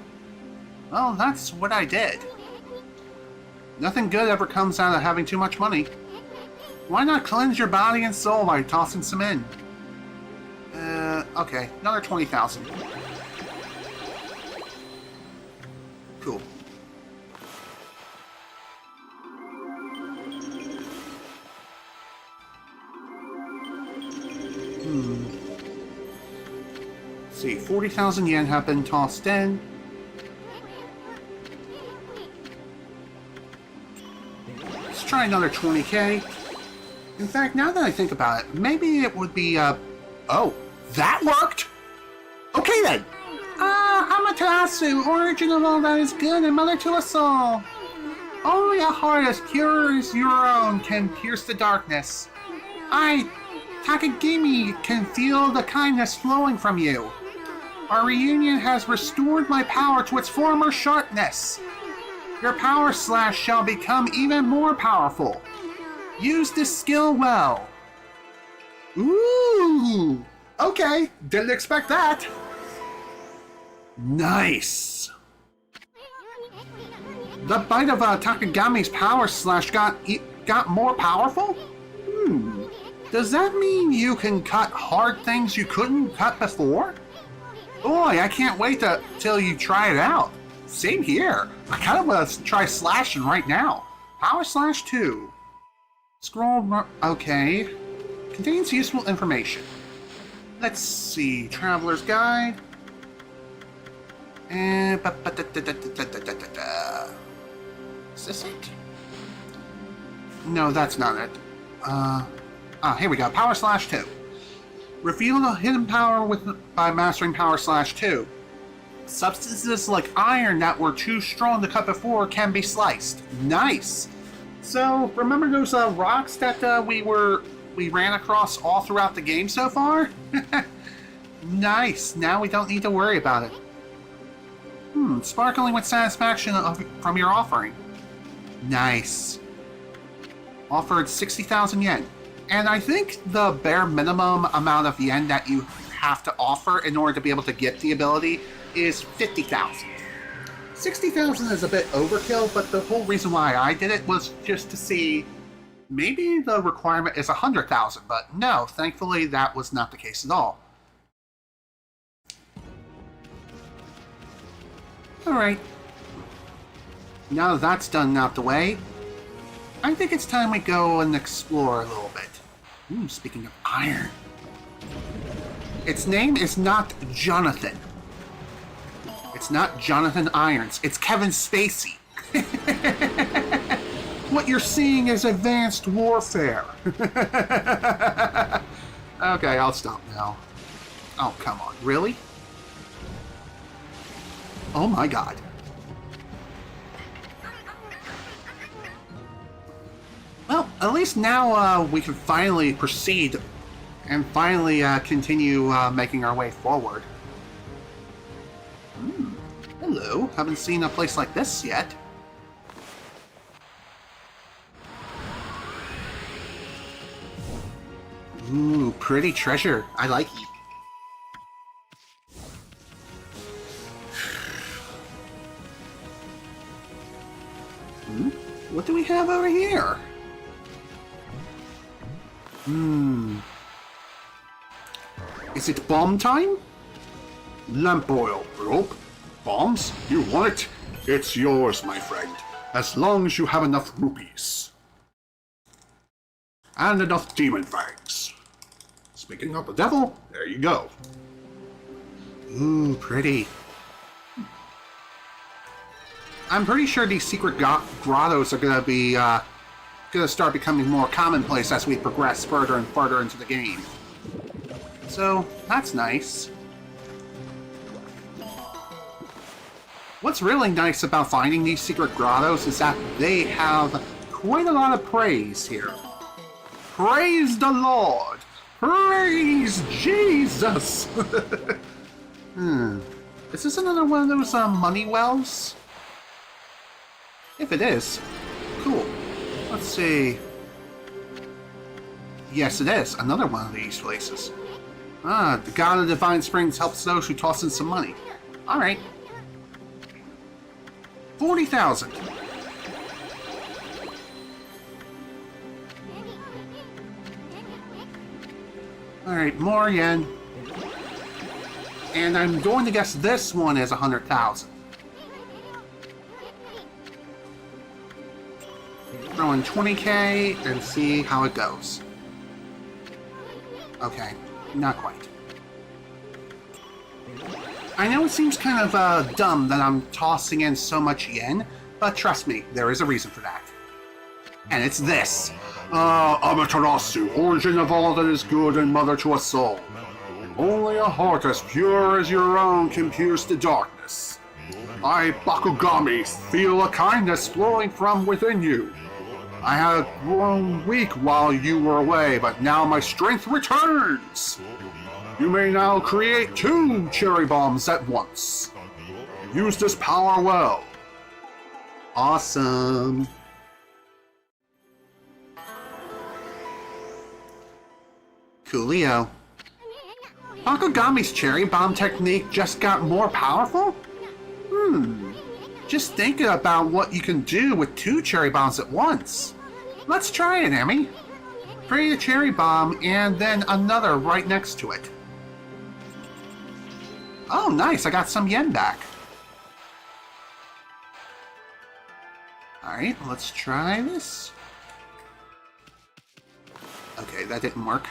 Well, that's what I did. Nothing good ever comes out of having too much money. Why not cleanse your body and soul by tossing some in? Okay, another 20,000. Cool. Let's see, 40,000 yen have been tossed in. Let's try another 20k. In fact, now that I think about it, maybe it would be, oh, that worked? Okay then! Amaterasu, origin of all that is good and mother to us all. Only a heart as pure as your own can pierce the darkness. I, Takagami, can feel the kindness flowing from you. Our reunion has restored my power to its former sharpness. Your power slash shall become even more powerful. Use this skill well. Ooh! Okay, didn't expect that. The bite of Takagami's power slash got more powerful? Does that mean you can cut hard things you couldn't cut before? Boy, I can't wait till you try it out. Same here. I kind of want to try slashing right now. Power slash 2. Scroll. Okay. Contains useful information. Let's see. Traveler's Guide. And. Is this it? No, that's not it. Here we go. Power slash 2. Reveal a hidden power by mastering power slash 2. Substances like iron that were too strong to cut before can be sliced. Nice. So remember those rocks that we ran across all throughout the game so far? Nice. Now we don't need to worry about it. Sparkling with satisfaction from your offering. Nice. Offered 60,000 yen. And I think the bare minimum amount of yen that you have to offer in order to be able to get the ability is 50,000. 60,000 is a bit overkill, but the whole reason why I did it was just to see maybe the requirement is 100,000, but no, thankfully that was not the case at all. Alright. Now that that's done out the way, I think it's time we go and explore a little bit. Speaking of iron. Its name is not Jonathan. It's not Jonathan Irons. It's Kevin Spacey. What you're seeing is advanced warfare. Okay, I'll stop now. Oh, come on. Really? Oh my god. Well, at least now we can finally proceed and finally continue making our way forward. Hello. Haven't seen a place like this yet. Ooh, pretty treasure. I like it. What do we have over here? Is it bomb time? Lamp oil, rope, bombs? You want it? It's yours, my friend, as long as you have enough rupees. And enough demon fangs. Speaking of the devil, there you go. Ooh, pretty. I'm pretty sure these secret grottos are gonna start becoming more commonplace as we progress further and further into the game. So, that's nice. What's really nice about finding these secret grottos is that they have quite a lot of praise here. Praise the Lord! Praise Jesus! Is this another one of those money wells? If it is, cool. Let's see. Yes, it is. Another one of these places. The God of Divine Springs helps those who toss in some money. Alright. 40,000. Alright, more yen. And I'm going to guess this one is 100,000. Throw in 20k and see how it goes. Okay, not quite. I know it seems kind of dumb that I'm tossing in so much yen, but trust me, there is a reason for that. And it's this. Amaterasu, origin of all that is good and mother to us all. Only a heart as pure as your own can pierce the darkness. I, Bakugami, feel a kindness flowing from within you. I had grown weak while you were away, but now my strength returns. You may now create 2 cherry bombs at once. Use this power well. Awesome. Coolio. Bakugami's cherry bomb technique just got more powerful? Just thinking about what you can do with 2 cherry bombs at once. Let's try it, Ammy. Create a cherry bomb and then another right next to it. Oh, nice. I got some yen back. Alright, let's try this. Okay, that didn't work.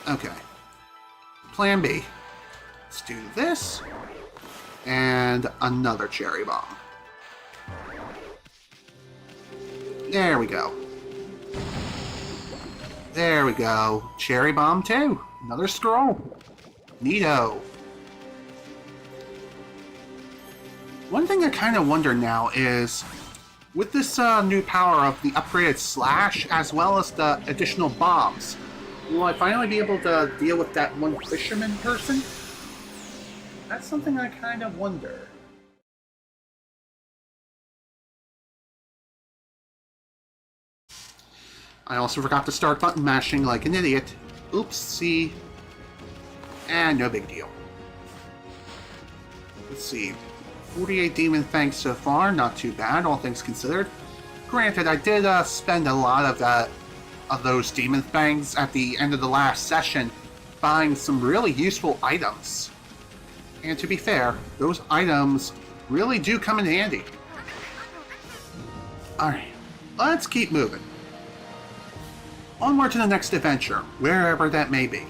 Okay. Plan B. Let's do this. And another cherry bomb. There we go. There we go. Cherry bomb 2. Another scroll. Neato. One thing I kind of wonder now is, with this new power of the upgraded slash, as well as the additional bombs, will I finally be able to deal with that one fisherman person? That's something I kind of wonder. I also forgot to start button mashing like an idiot. Oopsie. And no big deal. Let's see. 48 Demon Fangs so far, not too bad, all things considered. Granted, I did spend a lot of those Demon Fangs at the end of the last session buying some really useful items. And to be fair, those items really do come in handy. Alright, let's keep moving. Onward to the next adventure, wherever that may be.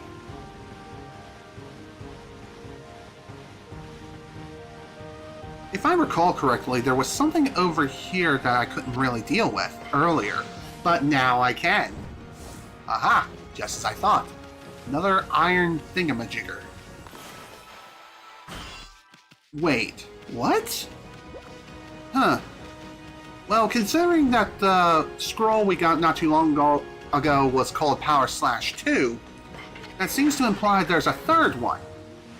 If I recall correctly, there was something over here that I couldn't really deal with earlier, but now I can. Aha, just as I thought. Another iron thingamajigger. Wait, what? Huh. Well, considering that the scroll we got not too long ago was called Power Slash 2, that seems to imply there's a third one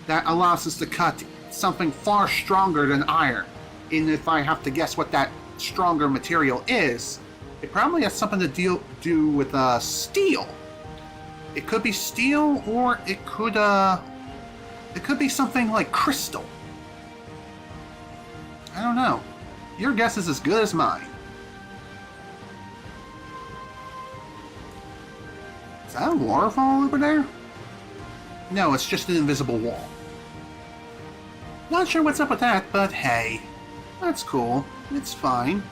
that allows us to cut something far stronger than iron. And if I have to guess what that stronger material is, it probably has something to do with steel. It could be steel, or it could be something like crystal. I don't know. Your guess is as good as mine. Is that a waterfall over there? No, it's just an invisible wall. Not sure what's up with that, but hey. That's cool. It's fine.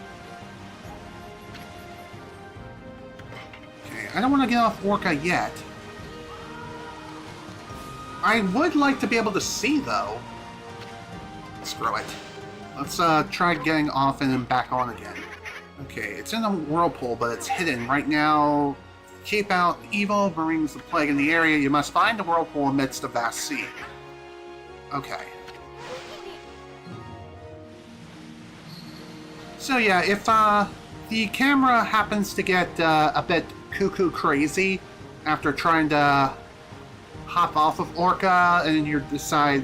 Okay, I don't want to get off Orca yet. I would like to be able to see, though. Screw it. Let's try getting off and then back on again. Okay, it's in a whirlpool, but it's hidden. Right now, keep out evil brings the plague in the area. You must find the whirlpool amidst the vast sea. Okay. So yeah, if the camera happens to get a bit cuckoo crazy after trying to hop off of Orca, and you decide,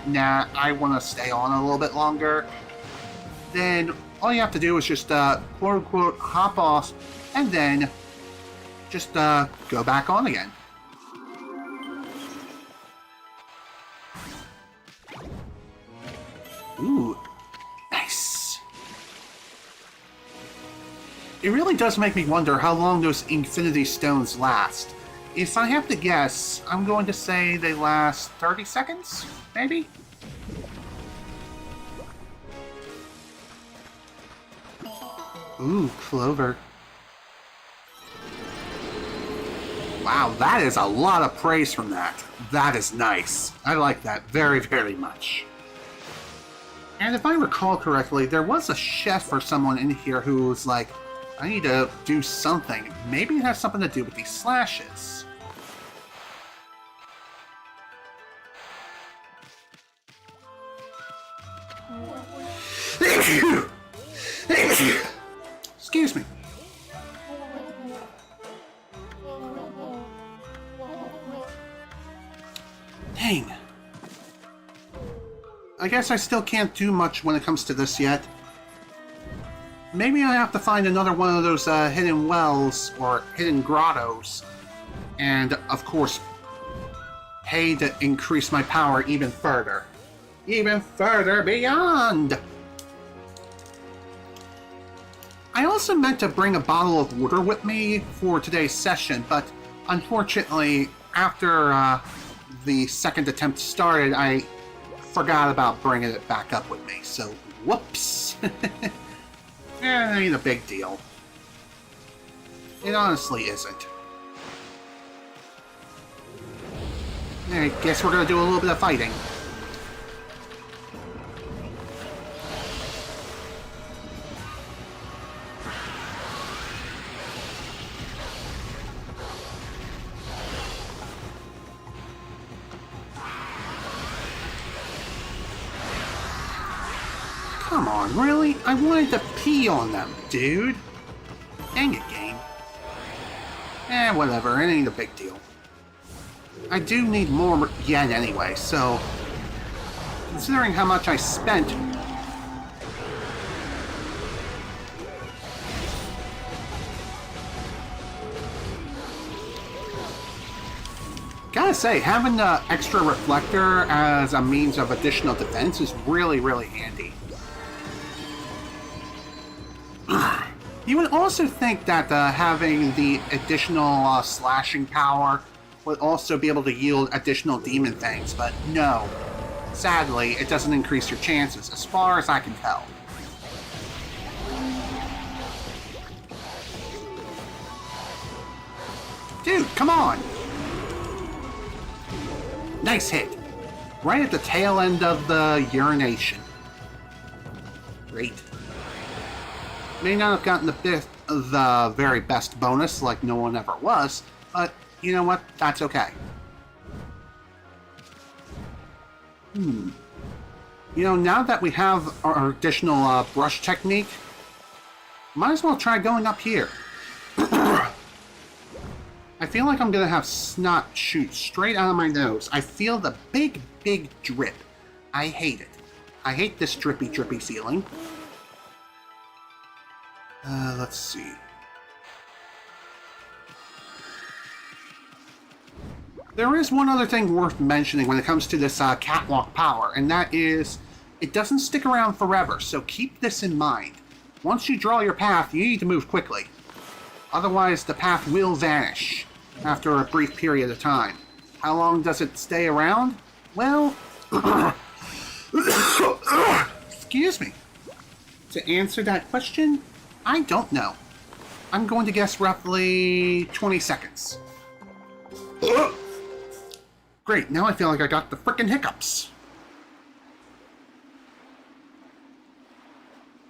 nah, I want to stay on a little bit longer, then all you have to do is just quote-unquote hop off, and then just go back on again. Ooh, nice. It really does make me wonder how long those Infinity Stones last. If I have to guess, I'm going to say they last 30 seconds, maybe? Ooh, clover. Wow, that is a lot of praise from that. That is nice. I like that very, very much. And if I recall correctly, there was a chef or someone in here who was like, I need to do something. Maybe it has something to do with these slashes. Excuse me. Dang. I guess I still can't do much when it comes to this yet. Maybe I have to find another one of those hidden wells or hidden grottos. And, of course, pay to increase my power even further. Even further beyond! I also meant to bring a bottle of water with me for today's session, but unfortunately, after the second attempt started, I forgot about bringing it back up with me, so whoops. Ain't a big deal. It honestly isn't. I guess we're gonna do a little bit of fighting. Come on, really? I wanted to pee on them, dude. Dang it, game. Whatever, it ain't a big deal. I do need more yen anyway, so... considering how much I spent... gotta say, having an extra reflector as a means of additional defense is really, really handy. You would also think that having the additional slashing power would also be able to yield additional demon things, but no. Sadly, it doesn't increase your chances, as far as I can tell. Dude, come on! Nice hit. Right at the tail end of the urination. Great. May not have gotten the very best bonus like no one ever was, but you know what? That's okay. You know, now that we have our additional brush technique, might as well try going up here. I feel like I'm gonna have snot shoot straight out of my nose. I feel the big, big drip. I hate it. I hate this drippy, drippy ceiling. Let's see. There is one other thing worth mentioning when it comes to this catwalk power, and that is, it doesn't stick around forever, so keep this in mind. Once you draw your path, you need to move quickly. Otherwise, the path will vanish after a brief period of time. How long does it stay around? Well... excuse me. To answer that question, I don't know. I'm going to guess roughly 20 seconds. Great, now I feel like I got the frickin' hiccups.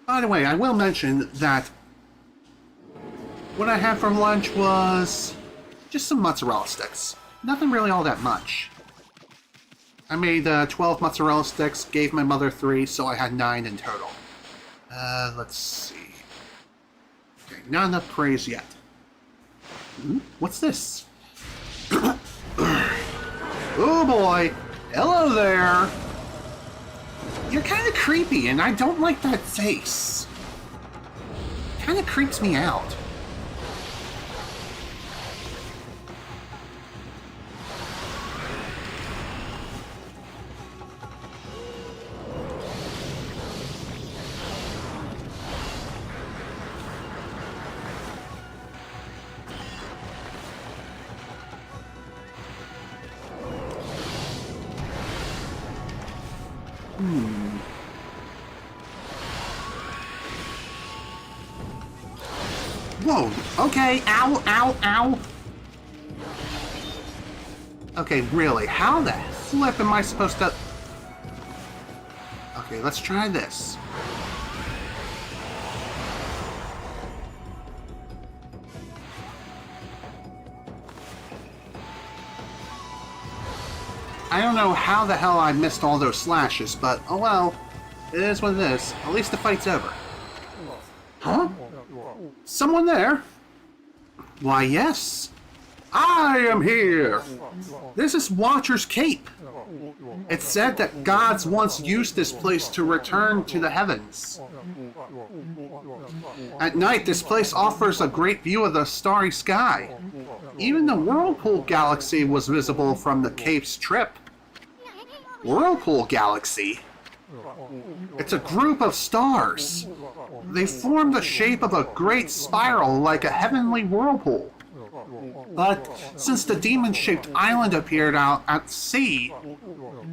By the way, I will mention that what I had for lunch was just some mozzarella sticks. Nothing really all that much. I made 12 mozzarella sticks, gave my mother 3, so I had 9 in total. Let's see. Okay, not enough praise yet. What's this? Oh boy! Hello there! You're kind of creepy, and I don't like that face. Kind of creeps me out. Whoa, okay, ow, ow, ow. Okay, really, how the flip am I supposed to... Okay, let's try this. I don't know how the hell I missed all those slashes, but oh well. It is what it is. At least the fight's over. Huh? Someone there? Why, yes. I am here. This is Watcher's Cape. It's said that gods once used this place to return to the heavens. At night, this place offers a great view of the starry sky. Even the Whirlpool Galaxy was visible from the Cape Strip. Whirlpool Galaxy? It's a group of stars. They form the shape of a great spiral like a heavenly whirlpool. But since the demon-shaped island appeared out at sea,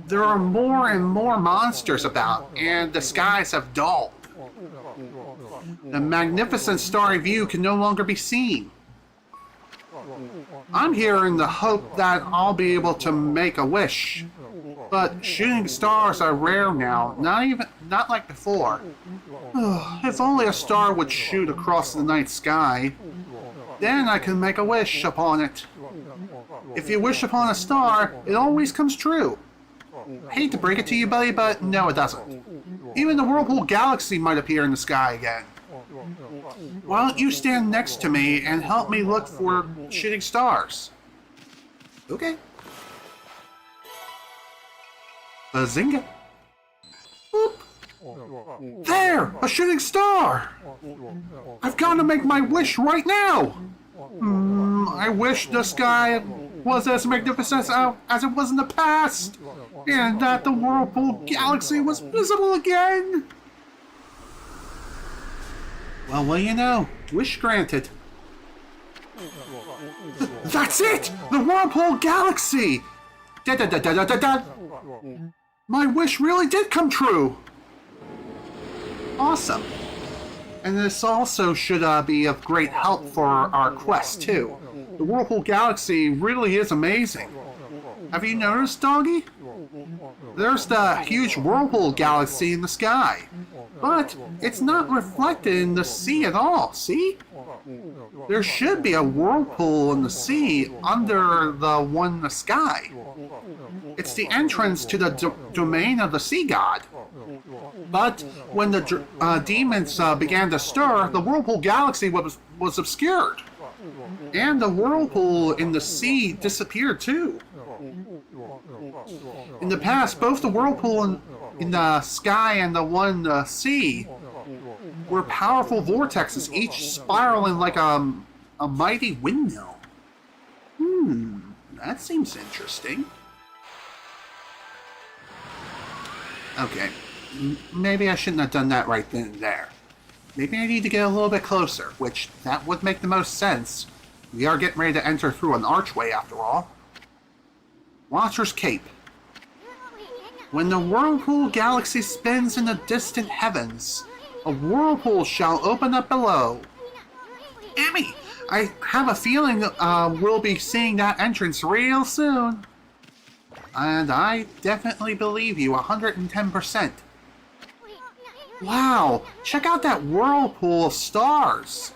there are more and more monsters about, and the skies have dulled. The magnificent starry view can no longer be seen. I'm here in the hope that I'll be able to make a wish. But shooting stars are rare now, not like before. If only a star would shoot across the night sky, then I can make a wish upon it. If you wish upon a star, it always comes true. Hate to break it to you, buddy, but no, it doesn't. Even the Whirlpool Galaxy might appear in the sky again. Why don't you stand next to me and help me look for shooting stars? Okay. Bazinga. Boop. There! A shooting star! I've got to make my wish right now! I wish the sky was as magnificent as it was in the past, and that the Whirlpool Galaxy was visible again! Well, what do you know? Wish granted. That's it! The Whirlpool Galaxy! Da-da-da-da-da-da-da! My wish really did come true! Awesome. And this also should be of great help for our quest, too. The Whirlpool Galaxy really is amazing. Have you noticed, Doggy? There's the huge Whirlpool Galaxy in the sky. But it's not reflected in the sea at all, see? There should be a whirlpool in the sea under the one in the sky. It's the entrance to the domain of the sea god. But when the demons began to stir, the Whirlpool Galaxy was obscured. And the whirlpool in the sea disappeared too. In the past, both the whirlpool in the sky and the one in the sea were powerful vortexes, each spiraling like a mighty windmill. That seems interesting. Okay, maybe I shouldn't have done that right then and there. Maybe I need to get a little bit closer, which that would make the most sense. We are getting ready to enter through an archway after all. Watcher's Cape. When the Whirlpool Galaxy spins in the distant heavens, a whirlpool shall open up below. Ammy, I have a feeling we'll be seeing that entrance real soon. And I definitely believe you 110%. Wow, check out that whirlpool of stars.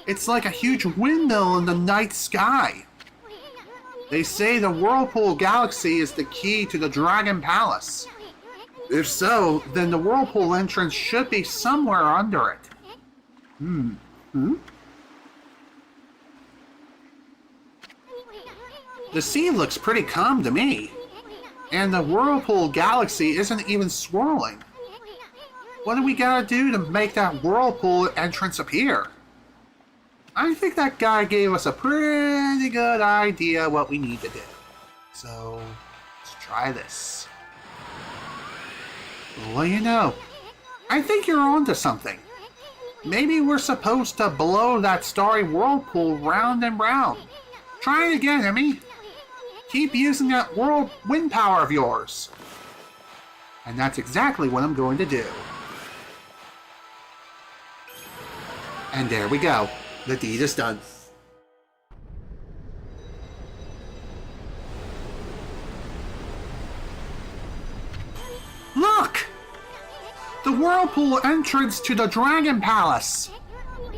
It's like a huge windmill in the night sky. They say the Whirlpool Galaxy is the key to the Dragon Palace. If so, then the whirlpool entrance should be somewhere under it. The sea looks pretty calm to me. And the Whirlpool Galaxy isn't even swirling. What do we gotta do to make that whirlpool entrance appear? I think that guy gave us a pretty good idea what we need to do. So, let's try this. Well, you know, I think you're onto something. Maybe we're supposed to blow that starry whirlpool round and round. Try it again, Emmy. Keep using that wind power of yours. And that's exactly what I'm going to do. And there we go. The deed is done. Look! The whirlpool entrance to the Dragon Palace.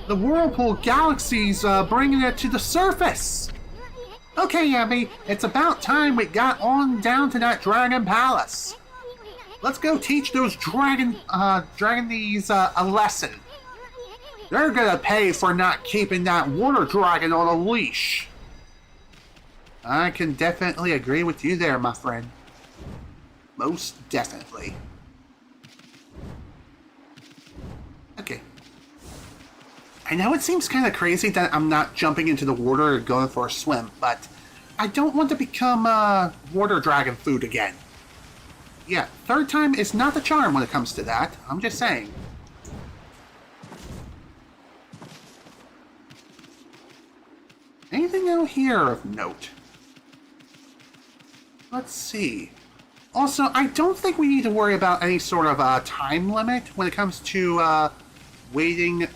The Whirlpool Galaxy's bringing it to the surface. Okay, Ammy, it's about time we got on down to that Dragon Palace. Let's go teach those dragonees a lesson. They're gonna pay for not keeping that water dragon on a leash. I can definitely agree with you there, my friend. Most definitely. Okay. I know it seems kind of crazy that I'm not jumping into the water or going for a swim, but I don't want to become water dragon food again. Yeah, third time is not the charm when it comes to that. I'm just saying. Anything out here of note? Let's see. Also, I don't think we need to worry about any sort of time limit when it comes to waiting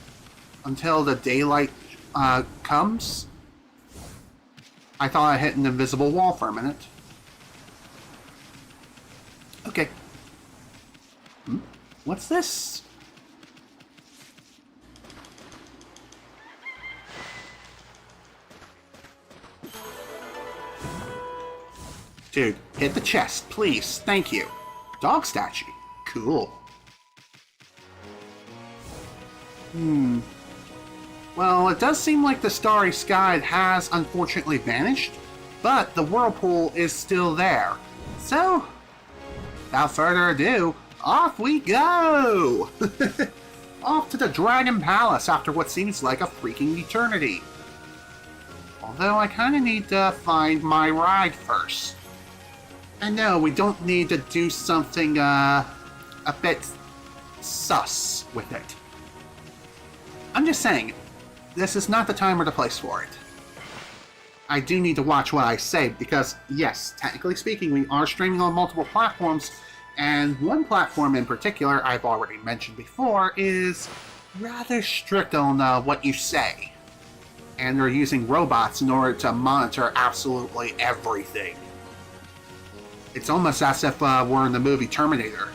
until the daylight comes. I thought I hit an invisible wall for a minute. Okay. What's this? Dude, hit the chest, please. Thank you. Dog statue. Cool. Well, it does seem like the starry sky has unfortunately vanished, but the whirlpool is still there. So, without further ado, off we go! Off to the Dragon Palace after what seems like a freaking eternity. Although I kinda need to find my ride first. I know, we don't need to do something, a bit sus with it. I'm just saying, this is not the time or the place for it. I do need to watch what I say, because, yes, technically speaking, we are streaming on multiple platforms, and one platform in particular, I've already mentioned before, is rather strict on what you say. And they're using robots in order to monitor absolutely everything. It's almost as if we're in the movie Terminator.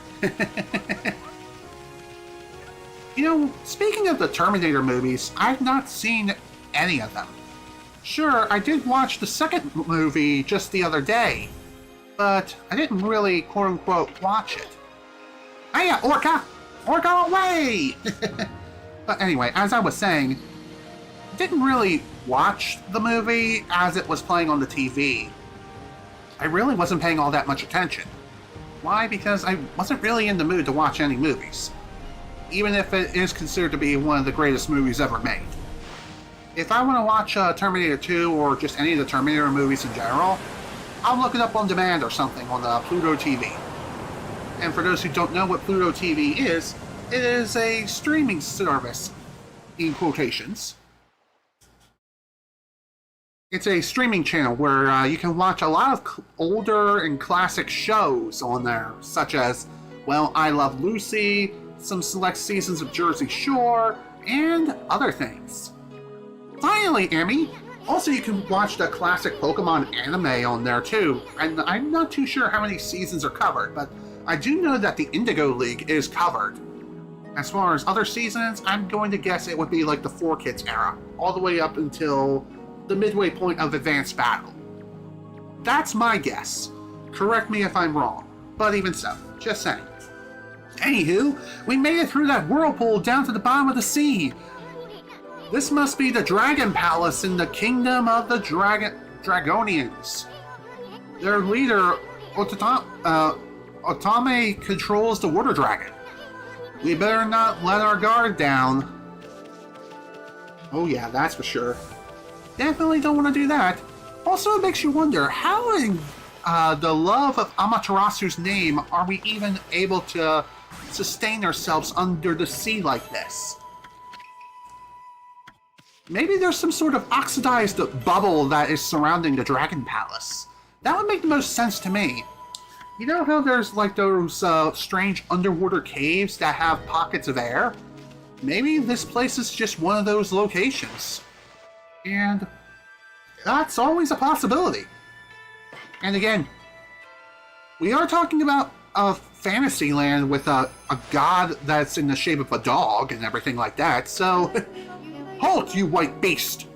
You know, speaking of the Terminator movies, I've not seen any of them. Sure, I did watch the second movie just the other day, but I didn't really, quote-unquote, watch it. Hiya, Orca! Orca away! But anyway, as I was saying, I didn't really watch the movie as it was playing on the TV. I really wasn't paying all that much attention. Why? Because I wasn't really in the mood to watch any movies. Even if it is considered to be one of the greatest movies ever made. If I want to watch Terminator 2 or just any of the Terminator movies in general, I'll look it up on demand or something on Pluto TV. And for those who don't know what Pluto TV is, it is a streaming service, in quotations. It's a streaming channel where you can watch a lot of older and classic shows on there, such as, well, I Love Lucy, some select seasons of Jersey Shore, and other things. Finally, Ammy! Also, you can watch the classic Pokemon anime on there too, and I'm not too sure how many seasons are covered, but I do know that the Indigo League is covered. As far as other seasons, I'm going to guess it would be like the 4Kids era, all the way up until the midway point of Advanced Battle. That's my guess. Correct me if I'm wrong, but even so, just saying. Anywho, we made it through that whirlpool down to the bottom of the sea. This must be the Dragon Palace in the Kingdom of the Dragonians. Their leader, Okami, controls the Water Dragon. We better not let our guard down. Oh yeah, that's for sure. Definitely don't want to do that. Also, it makes you wonder, how in the love of Amaterasu's name are we even able to sustain ourselves under the sea like this? Maybe there's some sort of oxidized bubble that is surrounding the Dragon Palace. That would make the most sense to me. You know how there's like those strange underwater caves that have pockets of air? Maybe this place is just one of those locations. And that's always a possibility. And again, we are talking about a fantasy land with a god that's in the shape of a dog and everything like that, so halt, you white beast!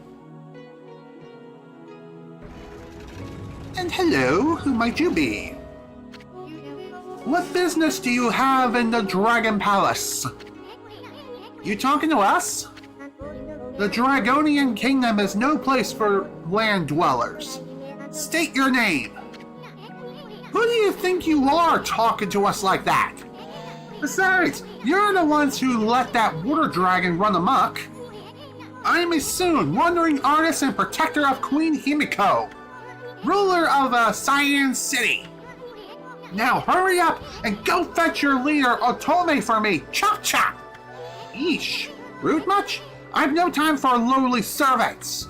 And hello, who might you be? What business do you have in the Dragon Palace? You talking to us? The Dragonian Kingdom is no place for land dwellers. State your name. Who do you think you are talking to us like that? Besides, you're the ones who let that water dragon run amok. I'm a soon wandering artist and protector of Queen Himiko, ruler of Sei'an City. Now hurry up and go fetch your leader Otome for me. Chop chop! Eesh, rude much? I've no time for lowly servants.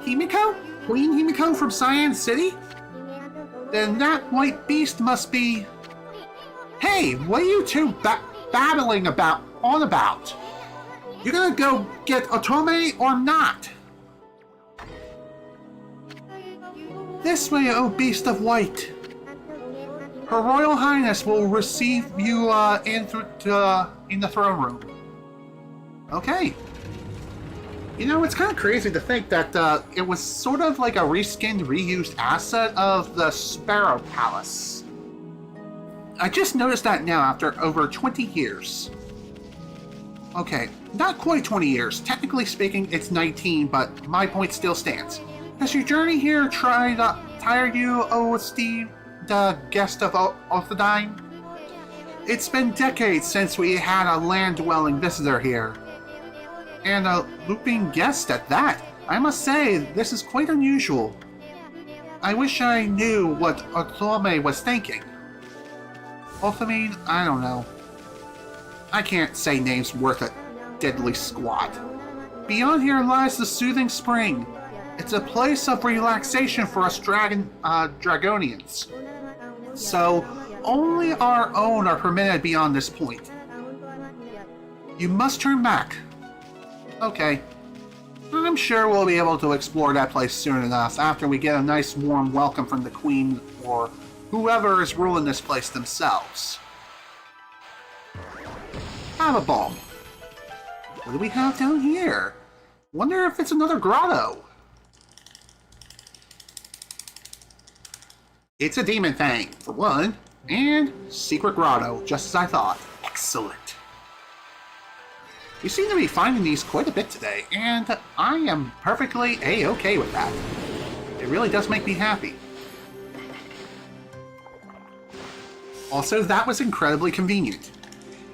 Himiko? Queen Himiko from Sei'an City? Then that white beast must be... Hey, what are you two babbling about? You gonna go get Otome or not? This way, O beast of white. Her Royal Highness will receive you in the throne room. Okay. You know, it's kind of crazy to think that it was sort of like a reskinned, reused asset of the Sparrow Palace. I just noticed that now after over 20 years. Okay, not quite 20 years. Technically speaking, it's 19, but my point still stands. Has your journey here tired you, O Steve, the guest of Orthodine? It's been decades since we had a land-dwelling visitor here. And a looping guest at that. I must say, this is quite unusual. I wish I knew what Otome was thinking. Othamine? I don't know. I can't say names worth a deadly squat. Beyond here lies the Soothing Spring. It's a place of relaxation for us Dragonians. So, only our own are permitted beyond this point. You must turn back. Okay. I'm sure we'll be able to explore that place soon enough after we get a nice warm welcome from the Queen or whoever is ruling this place themselves. Have a ball. What do we have down here? Wonder if it's another grotto. It's a demon thing, for one, and secret grotto, just as I thought. Excellent. You seem to be finding these quite a bit today, and I am perfectly A-okay with that. It really does make me happy. Also, that was incredibly convenient.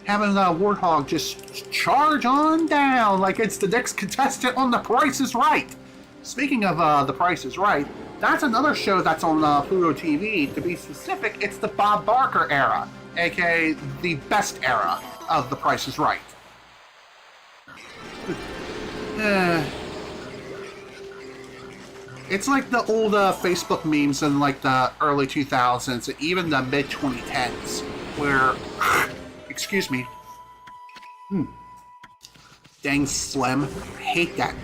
Having a Warthog just charge on down like it's the next contestant on The Price is Right. Speaking of The Price is Right, that's another show that's on Pluto TV. To be specific, it's the Bob Barker era, aka the best era of The Price is Right. It's like the old Facebook memes in like the early 2000s, and even the mid 2010s, where, excuse me, dang Slim, I hate that.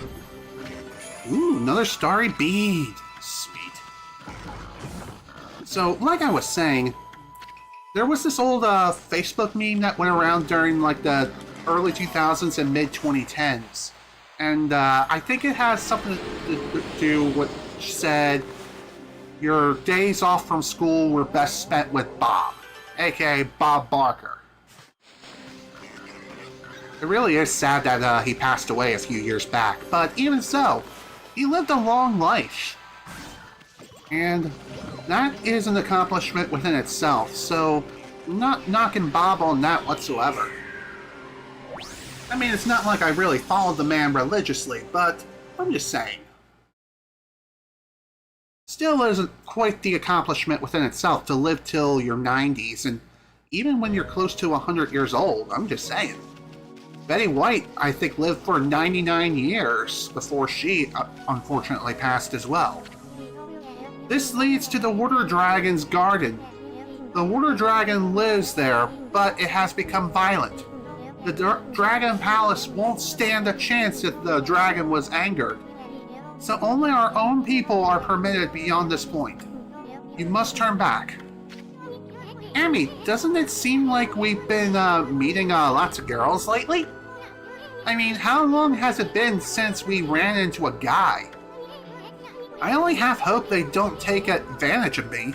Ooh, another starry bead, sweet. So, like I was saying, there was this old Facebook meme that went around during like the early 2000s and mid 2010s. And I think it has something to do with what said, your days off from school were best spent with Bob, aka Bob Barker. It really is sad that he passed away a few years back, but even so, he lived a long life. And that is an accomplishment within itself, so I'm not knocking Bob on that whatsoever. I mean, it's not like I really followed the man religiously, but I'm just saying. Still isn't quite the accomplishment within itself to live till your 90s, and even when you're close to 100 years old, I'm just saying. Betty White, I think, lived for 99 years before she, unfortunately, passed as well. This leads to the Water Dragon's garden. The Water Dragon lives there, but it has become violent. The Dragon Palace won't stand a chance if the dragon was angered. So only our own people are permitted beyond this point. You must turn back. Ammy, doesn't it seem like we've been meeting lots of girls lately? I mean, how long has it been since we ran into a guy? I only half hope they don't take advantage of me.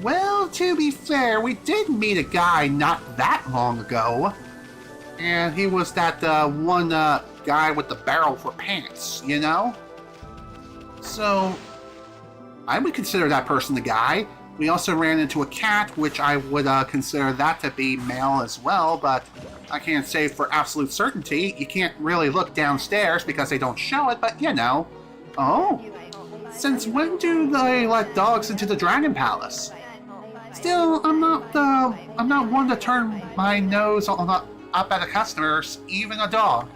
Well, to be fair, we did meet a guy not that long ago. And he was that one guy with the barrel for pants, you know? So, I would consider that person the guy. We also ran into a cat, which I would consider that to be male as well, but I can't say for absolute certainty. You can't really look downstairs because they don't show it, but you know. Oh, since when do they let dogs into the Dragon Palace? Still, I'm not one to turn my nose up at the customers, even a dog.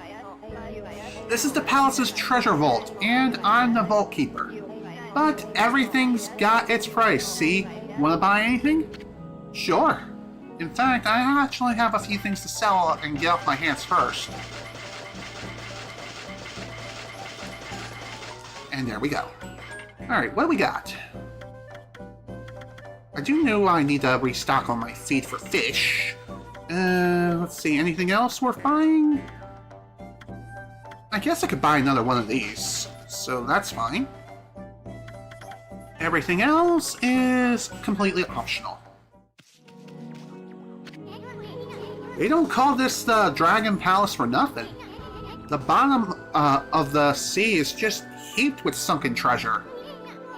This is the palace's treasure vault, and I'm the vault keeper. But everything's got its price, see? Wanna buy anything? Sure. In fact, I actually have a few things to sell and get off my hands first. And there we go. Alright, what do we got? I do know I need to restock on my feed for fish. Let's see, anything else worth buying? I guess I could buy another one of these, so that's fine. Everything else is completely optional. They don't call this the Dragon Palace for nothing. The bottom of the sea is just heaped with sunken treasure.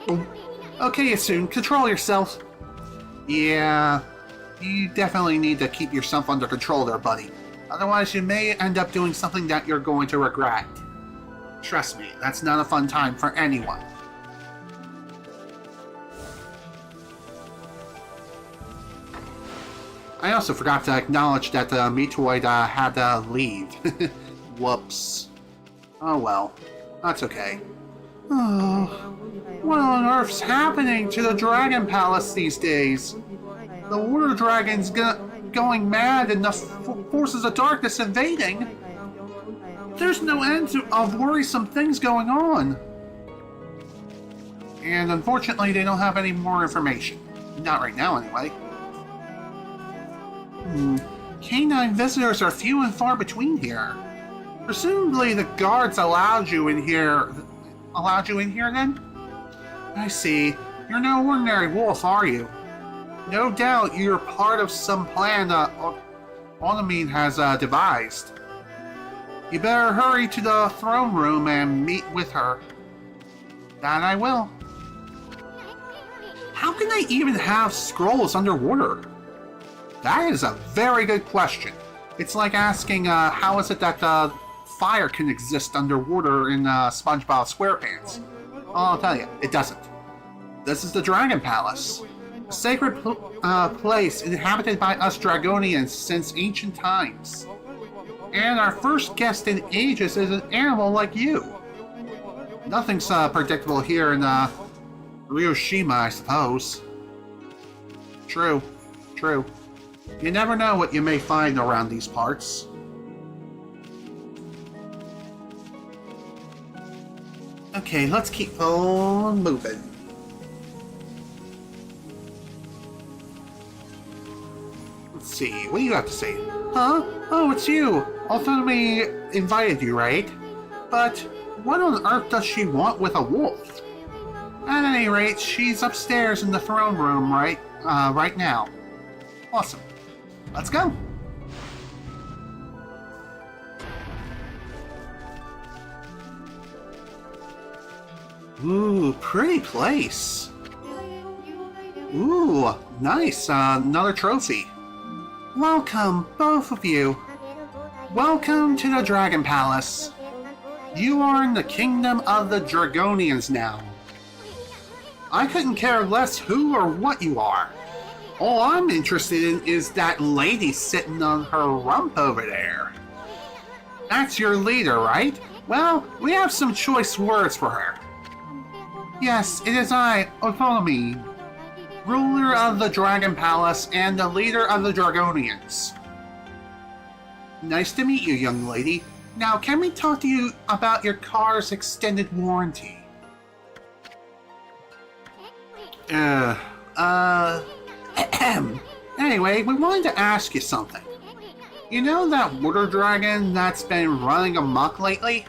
Okay, Yasun, control yourself. Yeah, you definitely need to keep yourself under control there, buddy. Otherwise, you may end up doing something that you're going to regret. Trust me, that's not a fun time for anyone. I also forgot to acknowledge that the Metroid had to leave. Whoops. Oh well, that's okay. Oh, what on earth's happening to the Dragon Palace these days? The Water Dragon's going mad and the forces of darkness invading. There's no end of worrisome things going on. And unfortunately, they don't have any more information. Not right now, anyway. Canine visitors are few and far between here. Presumably the guards allowed you in here then? I see. You're no ordinary wolf, are you? No doubt you're part of some plan Okami has devised. You better hurry to the throne room and meet with her. That I will. How can they even have scrolls underwater? That is a very good question. It's like asking, how is it that fire can exist underwater in SpongeBob SquarePants? I'll tell you, it doesn't. This is the Dragon Palace. A sacred place inhabited by us Dragonians since ancient times. And our first guest in ages is an animal like you. Nothing's predictable here in Ryoshima, I suppose. True. You never know what you may find around these parts. Okay, let's keep on moving. Let's see, what do you have to say? Huh? Oh, it's you! Okami invited you, right? But what on earth does she want with a wolf? At any rate, she's upstairs in the throne room right now. Awesome. Let's go! Ooh, pretty place. Ooh, nice. Another trophy. Welcome, both of you. Welcome to the Dragon Palace. You are in the kingdom of the Dragonians now. I couldn't care less who or what you are. All I'm interested in is that lady sitting on her rump over there. That's your leader, right? Well, we have some choice words for her. Yes, it is I, Okami, ruler of the Dragon Palace and the leader of the Dragonians. Nice to meet you, young lady. Now, can we talk to you about your car's extended warranty? Anyway, we wanted to ask you something. You know that water dragon that's been running amok lately?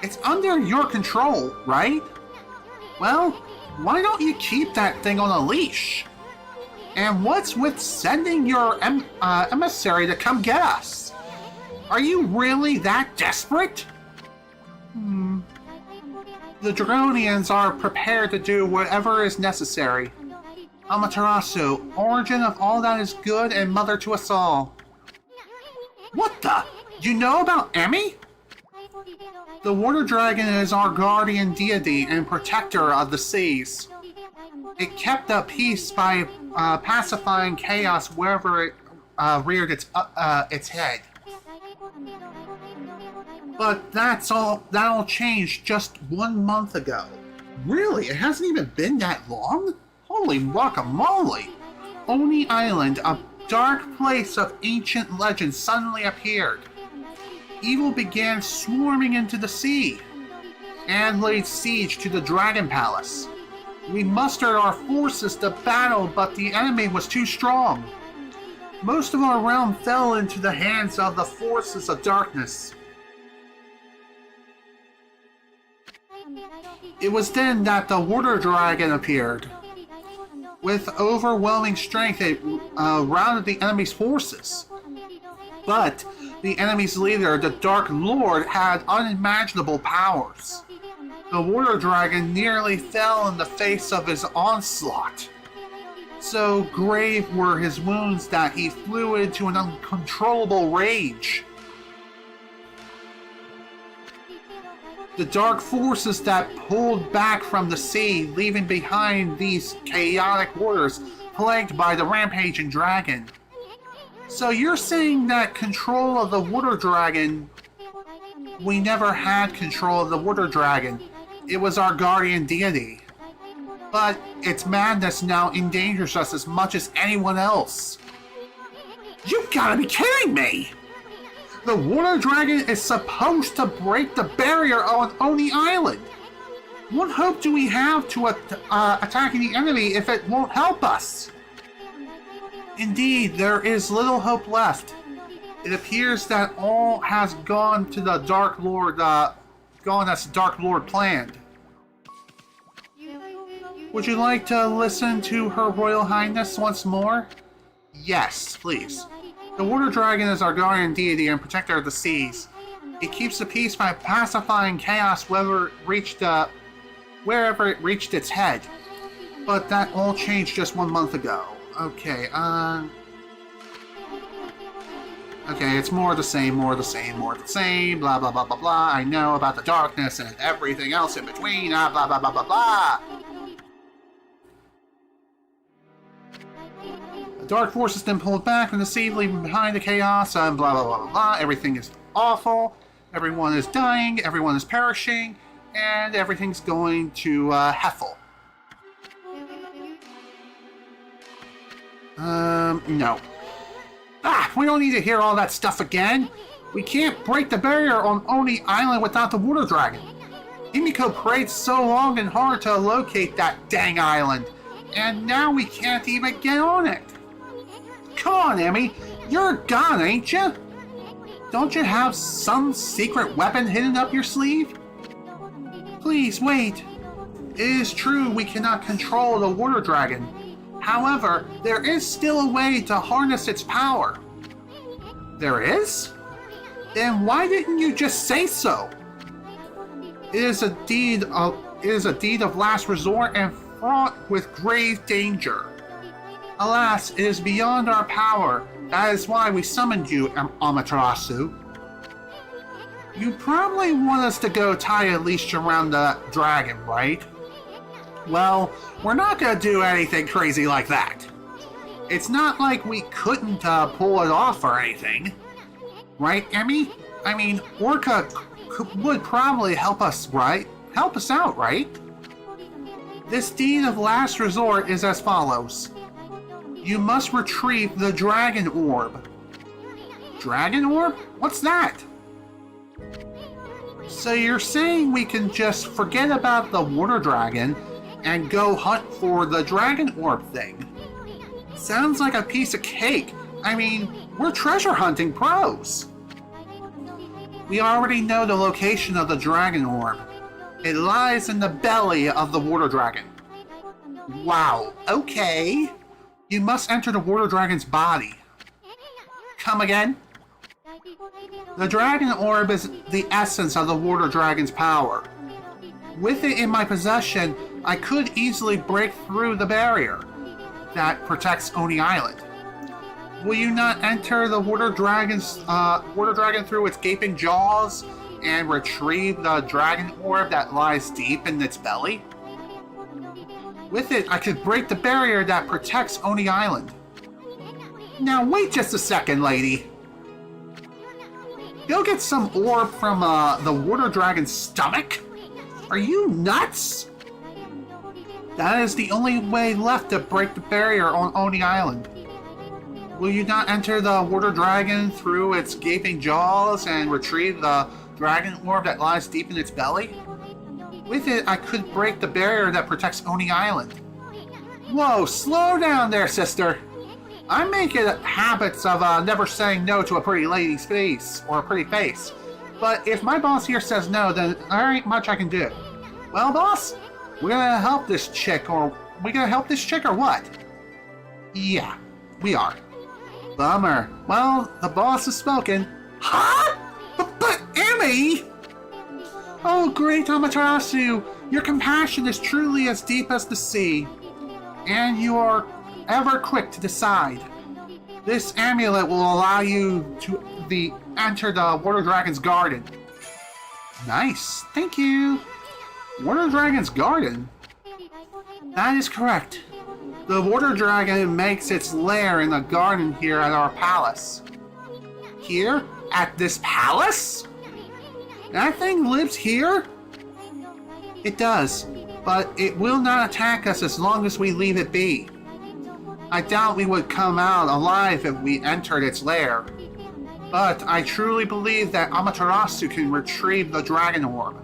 It's under your control, right? Well, why don't you keep that thing on a leash? And what's with sending your emissary to come get us? Are you really that desperate? The Dragonians are prepared to do whatever is necessary. Amaterasu, origin of all that is good and mother to us all. What the? You know about Ammy? The water dragon is our guardian deity and protector of the seas. It kept the peace by pacifying chaos wherever it reared its head. But that all changed just 1 month ago. Really? It hasn't even been that long? Holy guacamole! Oni Island, a dark place of ancient legend, suddenly appeared. Evil began swarming into the sea and laid siege to the Dragon Palace. We mustered our forces to battle, but the enemy was too strong. Most of our realm fell into the hands of the forces of darkness. It was then that the water dragon appeared. With overwhelming strength, it routed the enemy's forces. But the enemy's leader, the Dark Lord, had unimaginable powers. The water dragon nearly fell in the face of his onslaught. So grave were his wounds that he flew into an uncontrollable rage. The dark forces that pulled back from the sea, leaving behind these chaotic waters plagued by the rampaging dragon. So you're saying that control of the water dragon... We never had control of the water dragon. It was our guardian deity. But its madness now endangers us as much as anyone else. You gotta be kidding me! The water dragon is supposed to break the barrier on Oni Island. What hope do we have to attacking the enemy if it won't help us? Indeed, there is little hope left. It appears that all has gone to the Dark Lord, gone as the Dark Lord planned. Would you like to listen to Her Royal Highness once more? Yes, please. The water dragon is our guardian deity and protector of the seas. It keeps the peace by pacifying chaos wherever it reached its head. But that all changed just 1 month ago. Okay, okay, it's more of the same, more of the same, more of the same, blah blah blah blah blah. I know about the darkness and everything else in between, blah blah blah blah blah. The dark forces then pulled back from the sea, leaving behind the chaos, and blah blah blah blah blah. Everything is awful, everyone is dying, everyone is perishing, and everything's going to Heffel. No. We don't need to hear all that stuff again. We can't break the barrier on Oni Island without the water dragon. Himiko prayed so long and hard to locate that dang island, and now we can't even get on it. Come on, Ammy, you're a god, ain't you? Don't you have some secret weapon hidden up your sleeve? Please, wait. It is true we cannot control the water dragon. However, there is still a way to harness its power. There is? Then why didn't you just say so? It is a deed of last resort and fraught with grave danger. Alas, it is beyond our power. That is why we summoned you, Amaterasu. You probably want us to go tie a leash around the dragon, right? Well, we're not gonna do anything crazy like that. It's not like we couldn't pull it off or anything. Right, Ammy? I mean, Orca would probably help us, right? Help us out, right? This deed of last resort is as follows. You must retrieve the Dragon Orb. Dragon Orb? What's that? So you're saying we can just forget about the water dragon and go hunt for the Dragon Orb thing? Sounds like a piece of cake. I mean, we're treasure hunting pros. We already know the location of the Dragon Orb. It lies in the belly of the water dragon. Wow, okay. You must enter the water dragon's body. Come again? The Dragon Orb is the essence of the water dragon's power. With it in my possession, I could easily break through the barrier. that protects Oni Island. Will you not enter the water dragon through its gaping jaws and retrieve the dragon orb that lies deep in its belly? With it, I could break the barrier that protects Oni Island. Now wait just a second, lady. Go get some orb from the water dragon's stomach? Are you nuts? That is the only way left to break the barrier on Oni Island. Will you not enter the water dragon through its gaping jaws and retrieve the dragon orb that lies deep in its belly? With it, I could break the barrier that protects Oni Island. Whoa, slow down there, sister. I make it habits of never saying no to a pretty lady's face or a pretty face. But if my boss here says no, then there ain't much I can do. Well, boss, we're gonna help this chick, or we gonna help this chick or what? Yeah, we are. Bummer. Well, the boss has spoken. Huh? But Ammy! Oh, great Amaterasu! Your compassion is truly as deep as the sea, and you are ever quick to decide. This amulet will allow you to enter the Water Dragon's garden. Nice, thank you. Water Dragon's garden? That is correct. The Water Dragon makes its lair in the garden here at our palace. Here? At this palace? That thing lives here? It does, but it will not attack us as long as we leave it be. I doubt we would come out alive if we entered its lair. But I truly believe that Amaterasu can retrieve the dragon orb.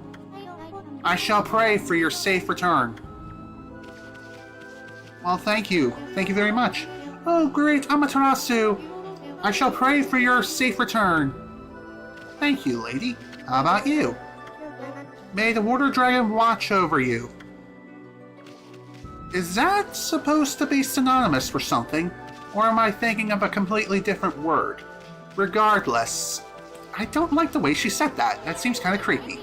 I shall pray for your safe return. Well, thank you. Thank you very much. Oh, great Amaterasu! I shall pray for your safe return. Thank you, lady. How about you? May the Water Dragon watch over you. Is that supposed to be synonymous for something? Or am I thinking of a completely different word? Regardless, I don't like the way she said that. That seems kind of creepy.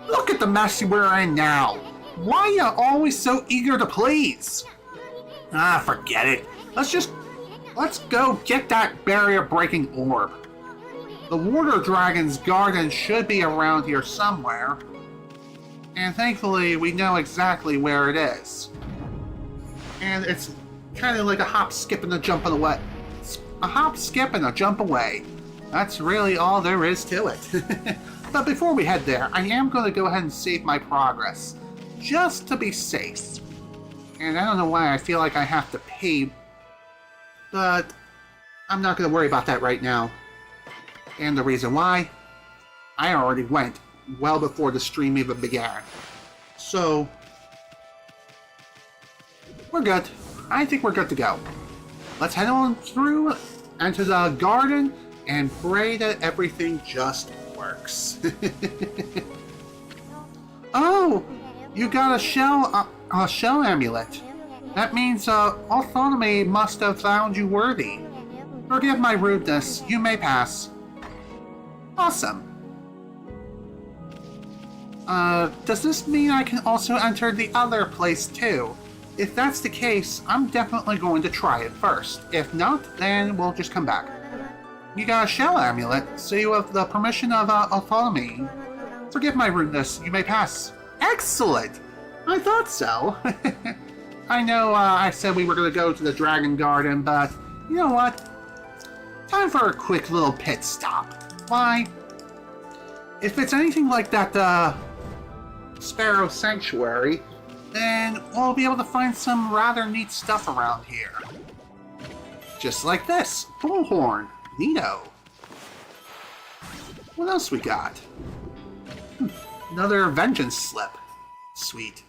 Look at the mess we're in now. Why are you always so eager to please? Ah, forget it. Let's go get that barrier-breaking orb. The Water Dragon's garden should be around here somewhere. And thankfully, we know exactly where it is. And it's kind of like a hop, skip, and a jump away. A hop, skip, and a jump away. That's really all there is to it. But before we head there, I am going to go ahead and save my progress. Just to be safe. And I don't know why I feel like I have to pay. But I'm not going to worry about that right now. And the reason why? I already went well before the stream even began. So we're good. I think we're good to go. Let's head on through, enter the garden, and pray that everything just works. Oh, you got a shell amulet. That means Okami must have found you worthy. Forgive my rudeness. You may pass. Awesome. Does this mean I can also enter the other place too? If that's the case, I'm definitely going to try it first. If not, then we'll just come back. You got a shell amulet, so you have the permission of Okami. Forgive my rudeness, you may pass. Excellent! I thought so. I know I said we were going to go to the Dragon Garden, but you know what? Time for a quick little pit stop. Why? If it's anything like that Sparrow Sanctuary, then we'll be able to find some rather neat stuff around here. Just like this. Bullhorn. Neato. What else we got? Another vengeance slip. Sweet.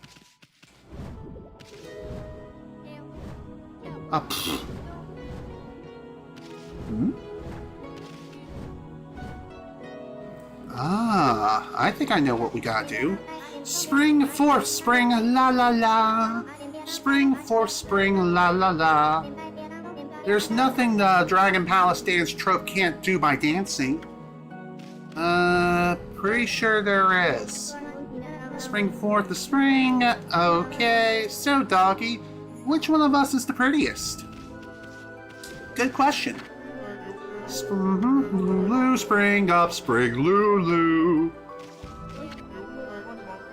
Ah, I think I know what we gotta do. Spring, forth, spring, la la la. Spring, forth, spring, la la la. There's nothing the Dragon Palace dance trope can't do by dancing. Pretty sure there is. Spring forth the spring. Okay, so doggy, Which one of us is the prettiest? Good question. Lulu, spring up, spring Lulu.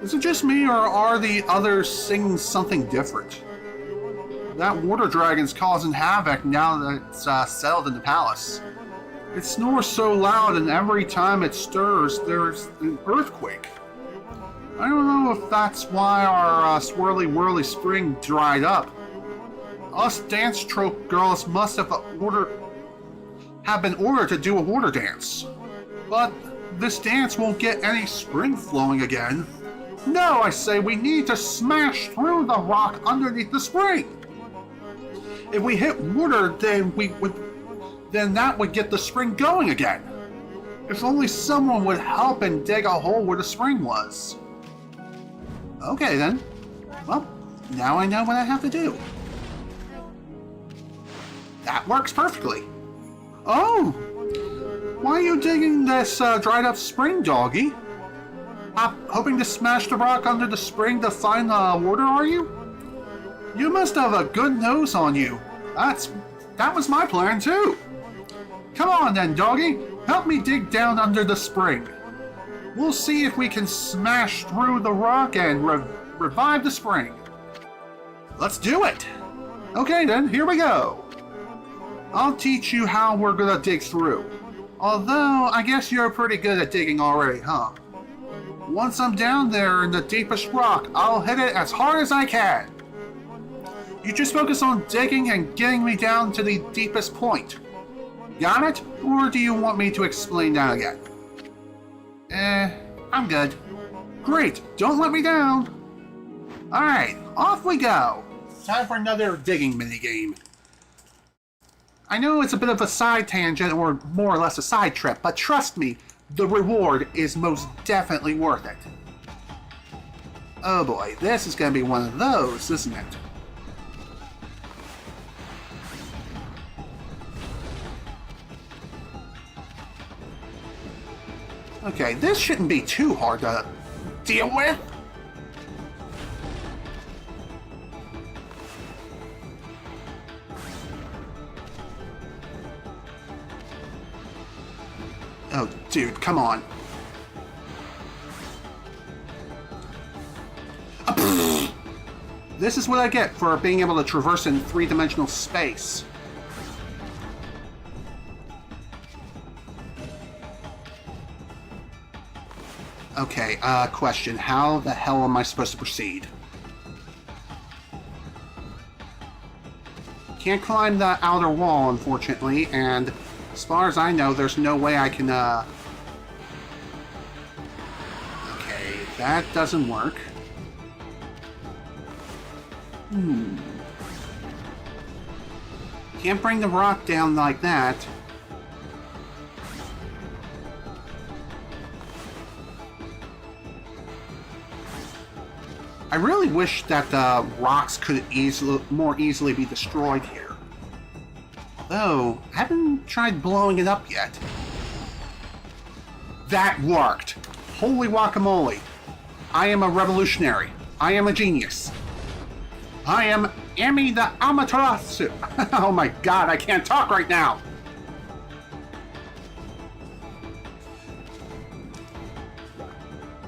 Is it just me, or are the others singing something different? That water dragon's causing havoc now that it's settled in the palace. It snores so loud, and every time it stirs, there's an earthquake. I don't know if that's why our swirly whirly spring dried up. Us dance trope girls must have been ordered to do a water dance. But this dance won't get any spring flowing again. No, I say we need to smash through the rock underneath the spring. If we hit water, then that would get the spring going again. If only someone would help and dig a hole where the spring was. Okay then. Well, now I know what I have to do. That works perfectly. Oh! Why are you digging this dried up spring, doggy? Hoping to smash the rock under the spring to find water, are you? You must have a good nose on you. That was my plan too. Come on then, doggy. Help me dig down under the spring. We'll see if we can smash through the rock and revive the spring. Let's do it. Okay then, here we go. I'll teach you how we're gonna dig through. Although, I guess you're pretty good at digging already, huh? Once I'm down there in the deepest rock, I'll hit it as hard as I can. You just focus on digging and getting me down to the deepest point. Got it? Or do you want me to explain that again? I'm good. Great, don't let me down. Alright, off we go. Time for another digging minigame. I know it's a bit of a side tangent, or more or less a side trip, but trust me, the reward is most definitely worth it. Oh boy, this is going to be one of those, isn't it? Okay, this shouldn't be too hard to deal with. Oh, dude, come on. This is what I get for being able to traverse in three-dimensional space. Okay, question. How the hell am I supposed to proceed? Can't climb the outer wall, unfortunately, and as far as I know, there's no way I can, Okay, that doesn't work. Can't bring the rock down like that. I really wish that the rocks could more easily be destroyed here. Though, I haven't tried blowing it up yet. That worked! Holy guacamole! I am a revolutionary. I am a genius. I am Ammy the Amaterasu. Oh my god, I can't talk right now!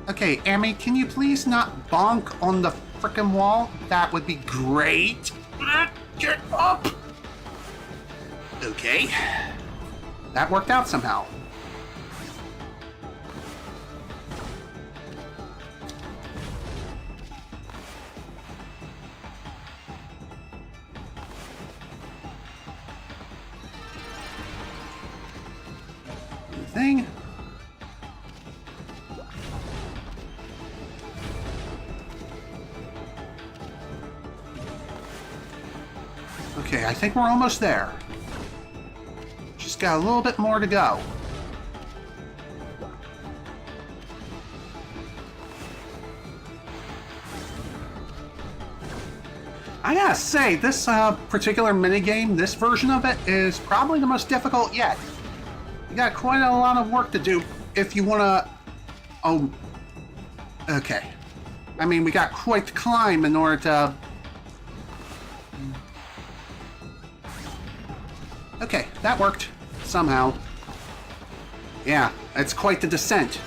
Okay, Ammy, can you please not bonk on the frickin' wall? That would be great. Get up! Okay. That worked out somehow. Thing. Okay, I think we're almost there. Just got a little bit more to go. I gotta say, this particular minigame, this version of it, is probably the most difficult yet. You got quite a lot of work to do if you wanna... Oh... Okay. I mean, we got quite to climb in order to Okay, that worked. Somehow. Yeah, it's quite the descent.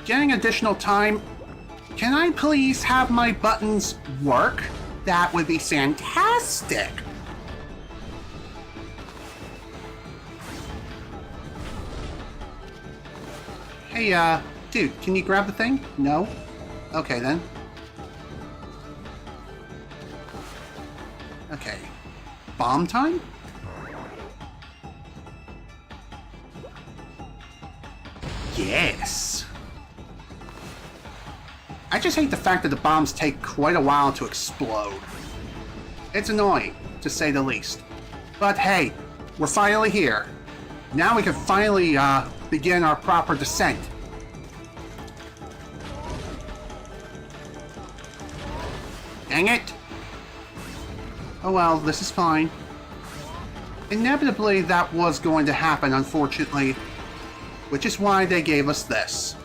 Getting additional time. Can I please have my buttons work? That would be fantastic. Hey, dude, can you grab the thing? No? Okay, then. Okay. Bomb time? Yes! I just hate the fact that the bombs take quite a while to explode. It's annoying, to say the least. But hey, we're finally here. Now we can finally, begin our proper descent. Dang it! Oh well, this is fine. Inevitably, that was going to happen, unfortunately, which is why they gave us this.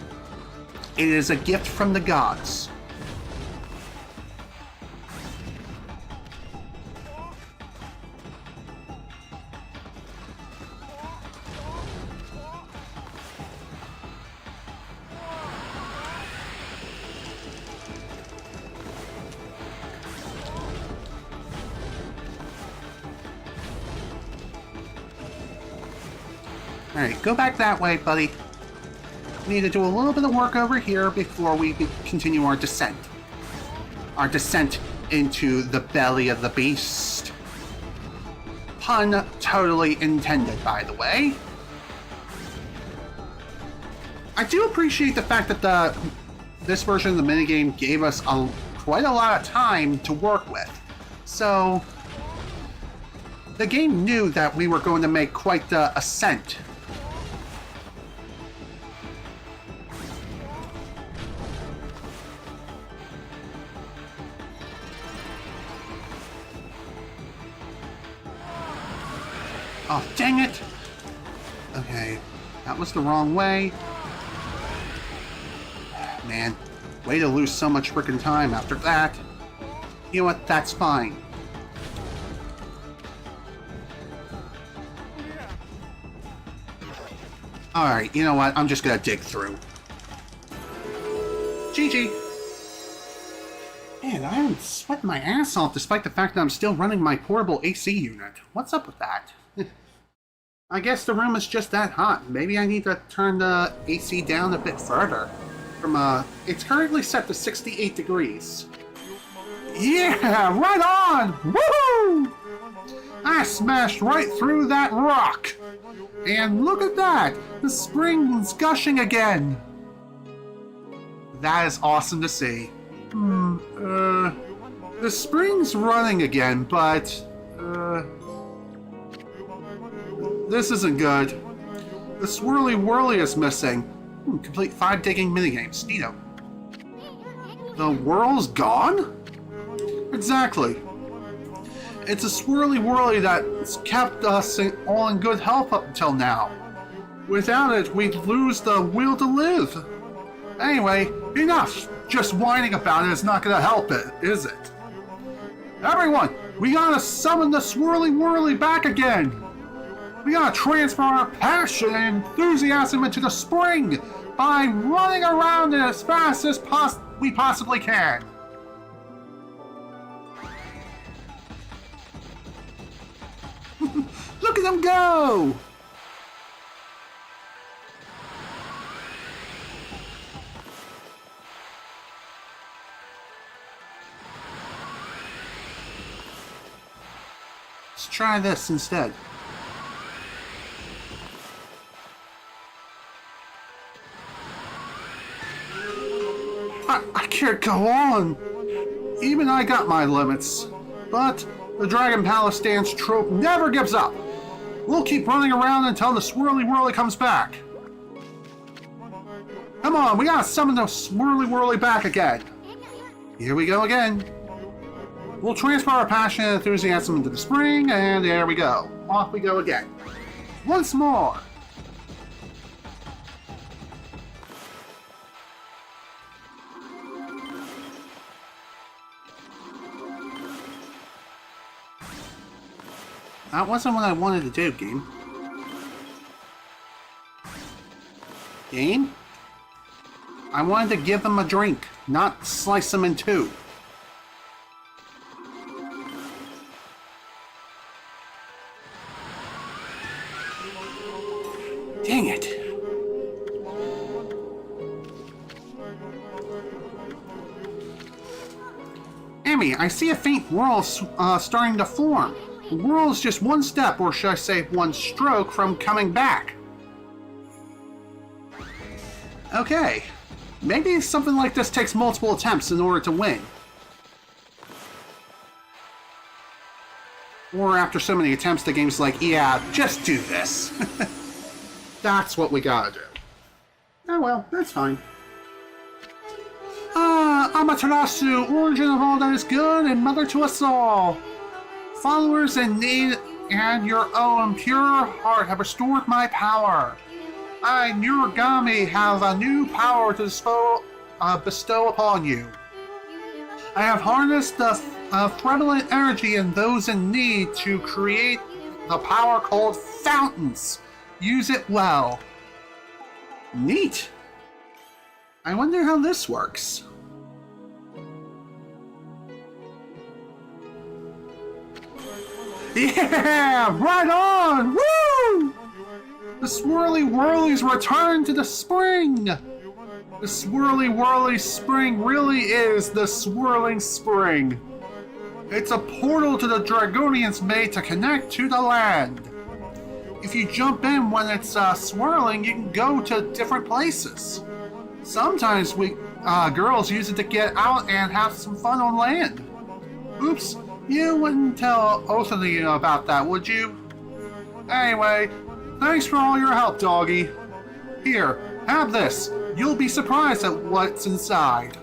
It is a gift from the gods. Alright, go back that way, buddy. We need to do a little bit of work over here before we continue our descent. Our descent into the belly of the beast. Pun totally intended, by the way. I do appreciate the fact that this version of the minigame gave us quite a lot of time to work with. So, the game knew that we were going to make quite the ascent. Oh, dang it! Okay, that was the wrong way. Man, way to lose so much frickin' time after that. You know what? That's fine. Alright, you know what? I'm just gonna dig through. GG! Man, I'm sweating my ass off despite the fact that I'm still running my portable AC unit. What's up with that? I guess the room is just that hot. Maybe I need to turn the AC down a bit further. It's currently set to 68 degrees. Yeah, right on! Woohoo! I smashed right through that rock! And look at that! The spring's gushing again! That is awesome to see. The spring's running again, but, this isn't good. The swirly whirly is missing. Complete 5 digging minigames. Neato. The whirl's gone? Exactly. It's a swirly whirly that's kept us all in good health up until now. Without it, we'd lose the will to live. Anyway, enough. Just whining about it is not gonna help it, is it? Everyone, we gotta summon the swirly whirly back again. We gotta transfer our passion and enthusiasm into the spring by running around it as fast as we possibly can. Look at them go! Let's try this instead. I can't go on. Even I got my limits. But the Dragon Palace dance trope never gives up. We'll keep running around until the swirly whirly comes back. Come on, we gotta summon the swirly whirly back again. Here we go again. We'll transfer our passion and enthusiasm into the spring, and there we go. Off we go again. Once more. That wasn't what I wanted to do, game. Game? I wanted to give them a drink, not slice them in two. Dang it. Ammy, I see a faint whirl starting to form. The whirl is just one step, or should I say one stroke, from coming back. Okay. Maybe something like this takes multiple attempts in order to win. Or after so many attempts, the game's like, yeah, just do this. That's what we gotta do. Oh well, that's fine. Amaterasu, origin of all that is good and mother to us all. Followers in need and your own pure heart have restored my power. I, Okami, have a new power to bestow upon you. I have harnessed the prevalent energy in those in need to create the power called fountains. Use it well. Neat. I wonder how this works. Yeah, right on! Woo! The swirly whirlies return to the spring! The swirly whirly spring really is the swirling spring. It's a portal to the Dragonians made to connect to the land. If you jump in when it's swirling, you can go to different places. Sometimes we girls use it to get out and have some fun on land. Oops, you wouldn't tell Othony about that, would you? Anyway, thanks for all your help, doggy. Here, have this. You'll be surprised at what's inside.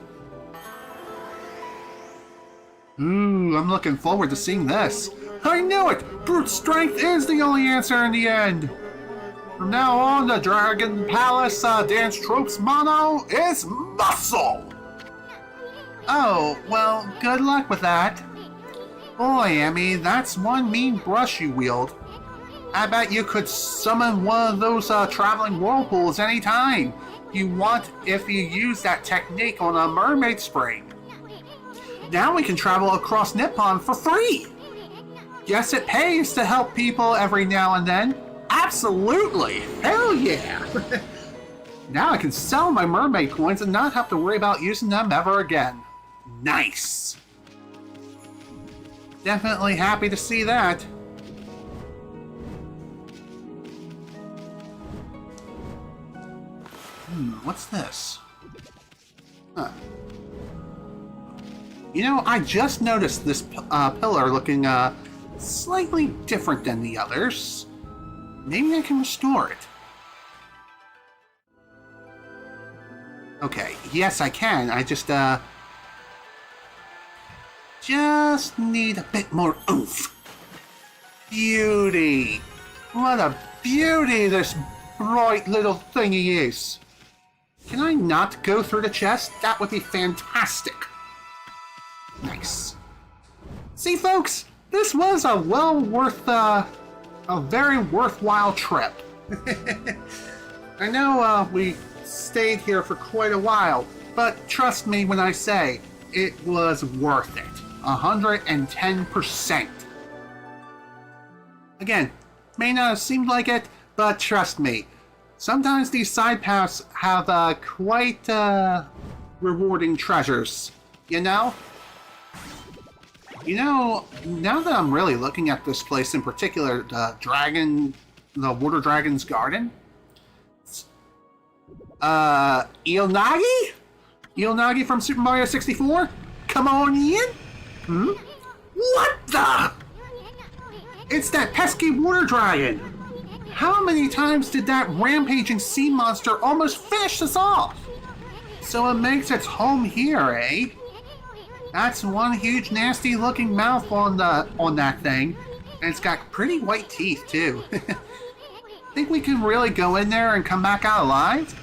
Ooh, I'm looking forward to seeing this. I knew it! Brute strength is the only answer in the end! From now on, the Dragon Palace dance trope's motto is muscle! Oh, well, good luck with that. Boy, Ammy, that's one mean brush you wield. I bet you could summon one of those traveling whirlpools anytime you want if you use that technique on a mermaid spring. Now we can travel across Nippon for free! Guess it pays to help people every now and then. Absolutely! Hell yeah! Now I can sell my mermaid coins and not have to worry about using them ever again. Nice! Definitely happy to see that. What's this? Huh. You know, I just noticed this pillar looking slightly different than the others. Maybe I can restore it. Okay, yes I can. I just need a bit more oomph. Beauty! What a beauty this bright little thingy is. Can I not go through the chest? That would be fantastic. Nice. See, folks, this was a very worthwhile trip. I know we stayed here for quite a while, but trust me when I say it was worth it. 110%. Again, may not have seemed like it, but trust me, sometimes these side paths have quite rewarding treasures, you know? You know, now that I'm really looking at this place in particular, the Water Dragon's Garden, Ionagi? Ionagi from Super Mario 64? Come on in? What the? It's that pesky water dragon! How many times did that rampaging sea monster almost finish us off? So it makes its home here, eh? That's one huge nasty looking mouth on that thing. And it's got pretty white teeth too. Think we can really go in there and come back out alive?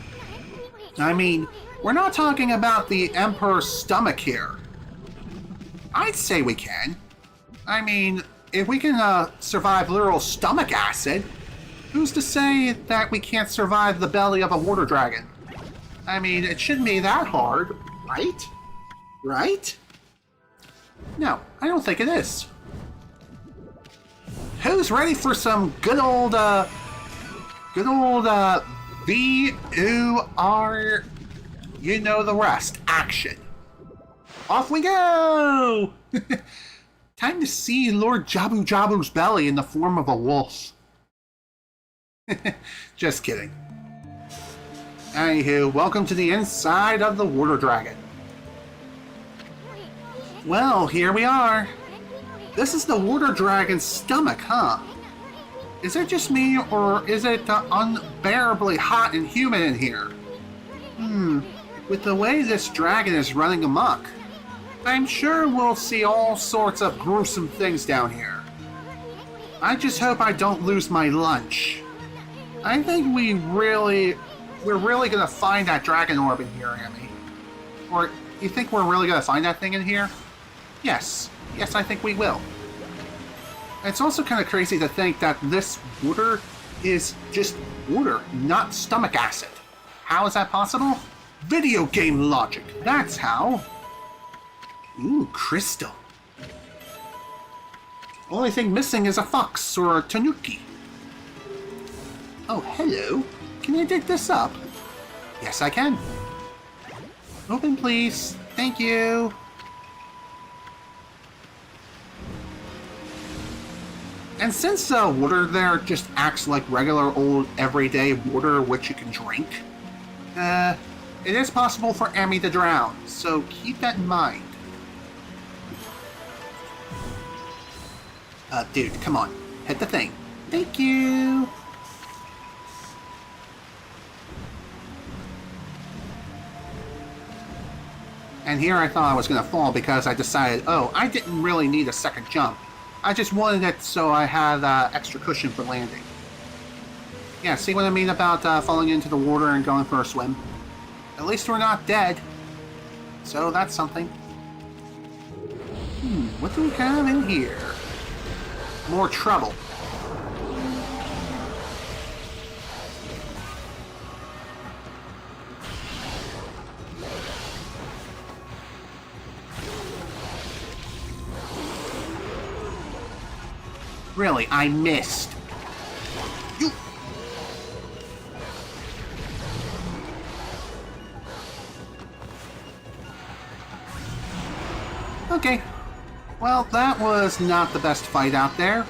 I mean, we're not talking about the Emperor's stomach here. I'd say we can. I mean, if we can survive literal stomach acid, who's to say that we can't survive the belly of a water dragon? I mean, it shouldn't be that hard, right? Right? No, I don't think it is. Who's ready for some good old V-U-R, you know the rest, action. Off we go! Time to see Lord Jabu Jabu's belly in the form of a wolf. Just kidding. Anywho, welcome to the inside of the water dragon. Well, here we are. This is the water dragon's stomach, huh? Is it just me, or is it unbearably hot and humid in here? With the way this dragon is running amok, I'm sure we'll see all sorts of gruesome things down here. I just hope I don't lose my lunch. I think we're really gonna find that dragon orb in here, Ammy. Or, you think we're really gonna find that thing in here? Yes. Yes, I think we will. It's also kind of crazy to think that this water is just water, not stomach acid. How is that possible? Video game logic, that's how. Ooh, crystal. Only thing missing is a fox or a tanuki. Oh, hello. Can I dig this up? Yes, I can. Open, please. Thank you. And since water there just acts like regular old everyday water which you can drink, it is possible for Ammy to drown, so keep that in mind. Dude, come on. Hit the thing. Thank you! And here I thought I was gonna fall because I decided, oh, I didn't really need a second jump. I just wanted it so I had extra cushion for landing. Yeah, see what I mean about falling into the water and going for a swim? At least we're not dead. So that's something. What do we have in here? More trouble. Really, I missed. You. Okay. Well, that was not the best fight out there.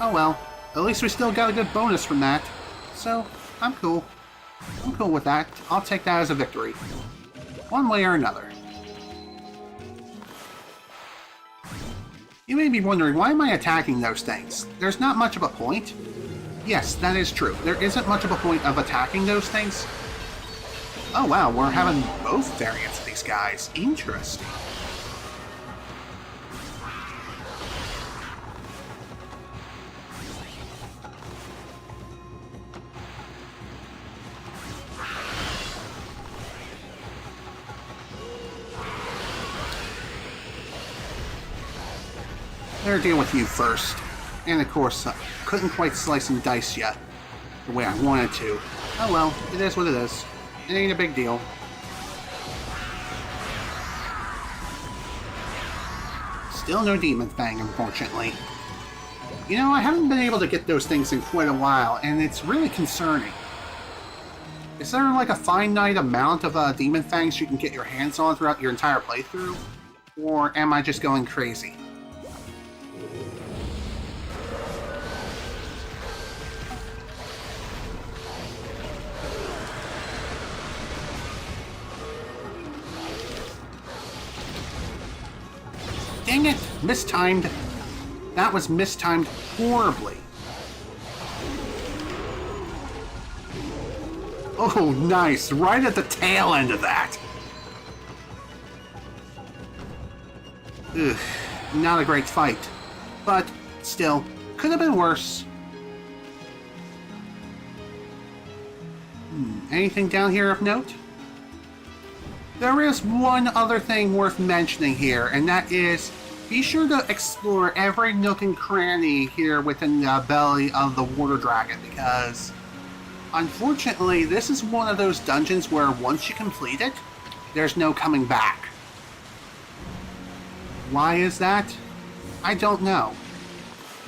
Oh well. At least we still got a good bonus from that. So, I'm cool. I'm cool with that. I'll take that as a victory. One way or another. You may be wondering, why am I attacking those things? There's not much of a point. Yes, that is true. There isn't much of a point of attacking those things. Oh wow, we're having both variants of these guys. Interesting. Better deal with you first. And of course, couldn't quite slice and dice yet the way I wanted to. Oh well, it is what it is. It ain't a big deal. Still no Demon Fang, unfortunately. You know, I haven't been able to get those things in quite a while, and it's really concerning. Is there like a finite amount of Demon Fangs you can get your hands on throughout your entire playthrough? Or am I just going crazy? Dang it! Mistimed. That was mistimed horribly. Oh, nice. Right at the tail end of that. Ugh. Not a great fight. But, still, could have been worse. Anything down here of note? There is one other thing worth mentioning here, and that is be sure to explore every nook and cranny here within the belly of the water dragon, because unfortunately this is one of those dungeons where once you complete it, there's no coming back. Why is that? I don't know.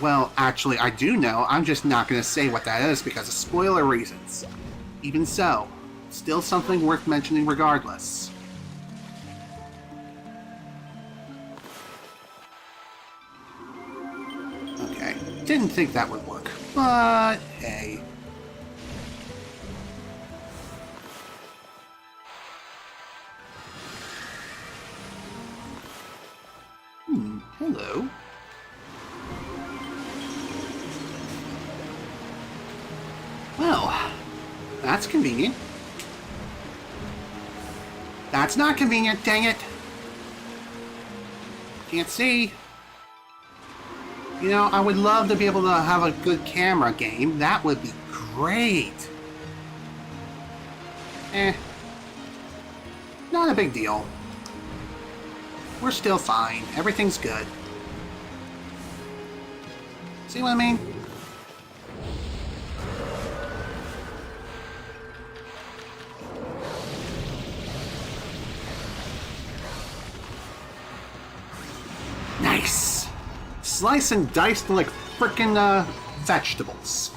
Well, actually I do know, I'm just not going to say what that is because of spoiler reasons. Even so, still something worth mentioning regardless. Okay, didn't think that would work, but hey. Hello. Well, that's convenient. That's not convenient, dang it. Can't see. You know, I would love to be able to have a good camera game. That would be great. Not a big deal. We're still fine. Everything's good. See what I mean? Nice! Slice and dice like frickin' vegetables.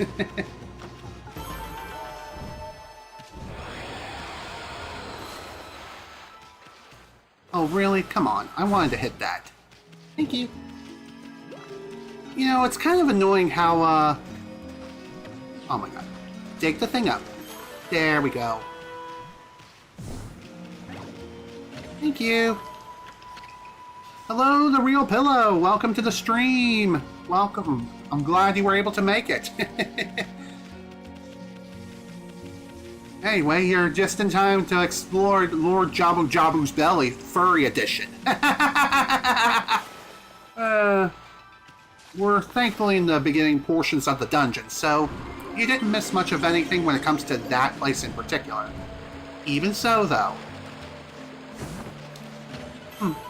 Oh, really? Come on. I wanted to hit that. Thank you. You know, it's kind of annoying how, oh my god. Dig the thing up. There we go. Thank you. Hello, The Real Pillow. Welcome to the stream. Welcome. I'm glad you were able to make it. Anyway, you're just in time to explore Lord Jabu Jabu's belly, furry edition. We're thankfully in the beginning portions of the dungeon, so you didn't miss much of anything when it comes to that place in particular. Even so, though.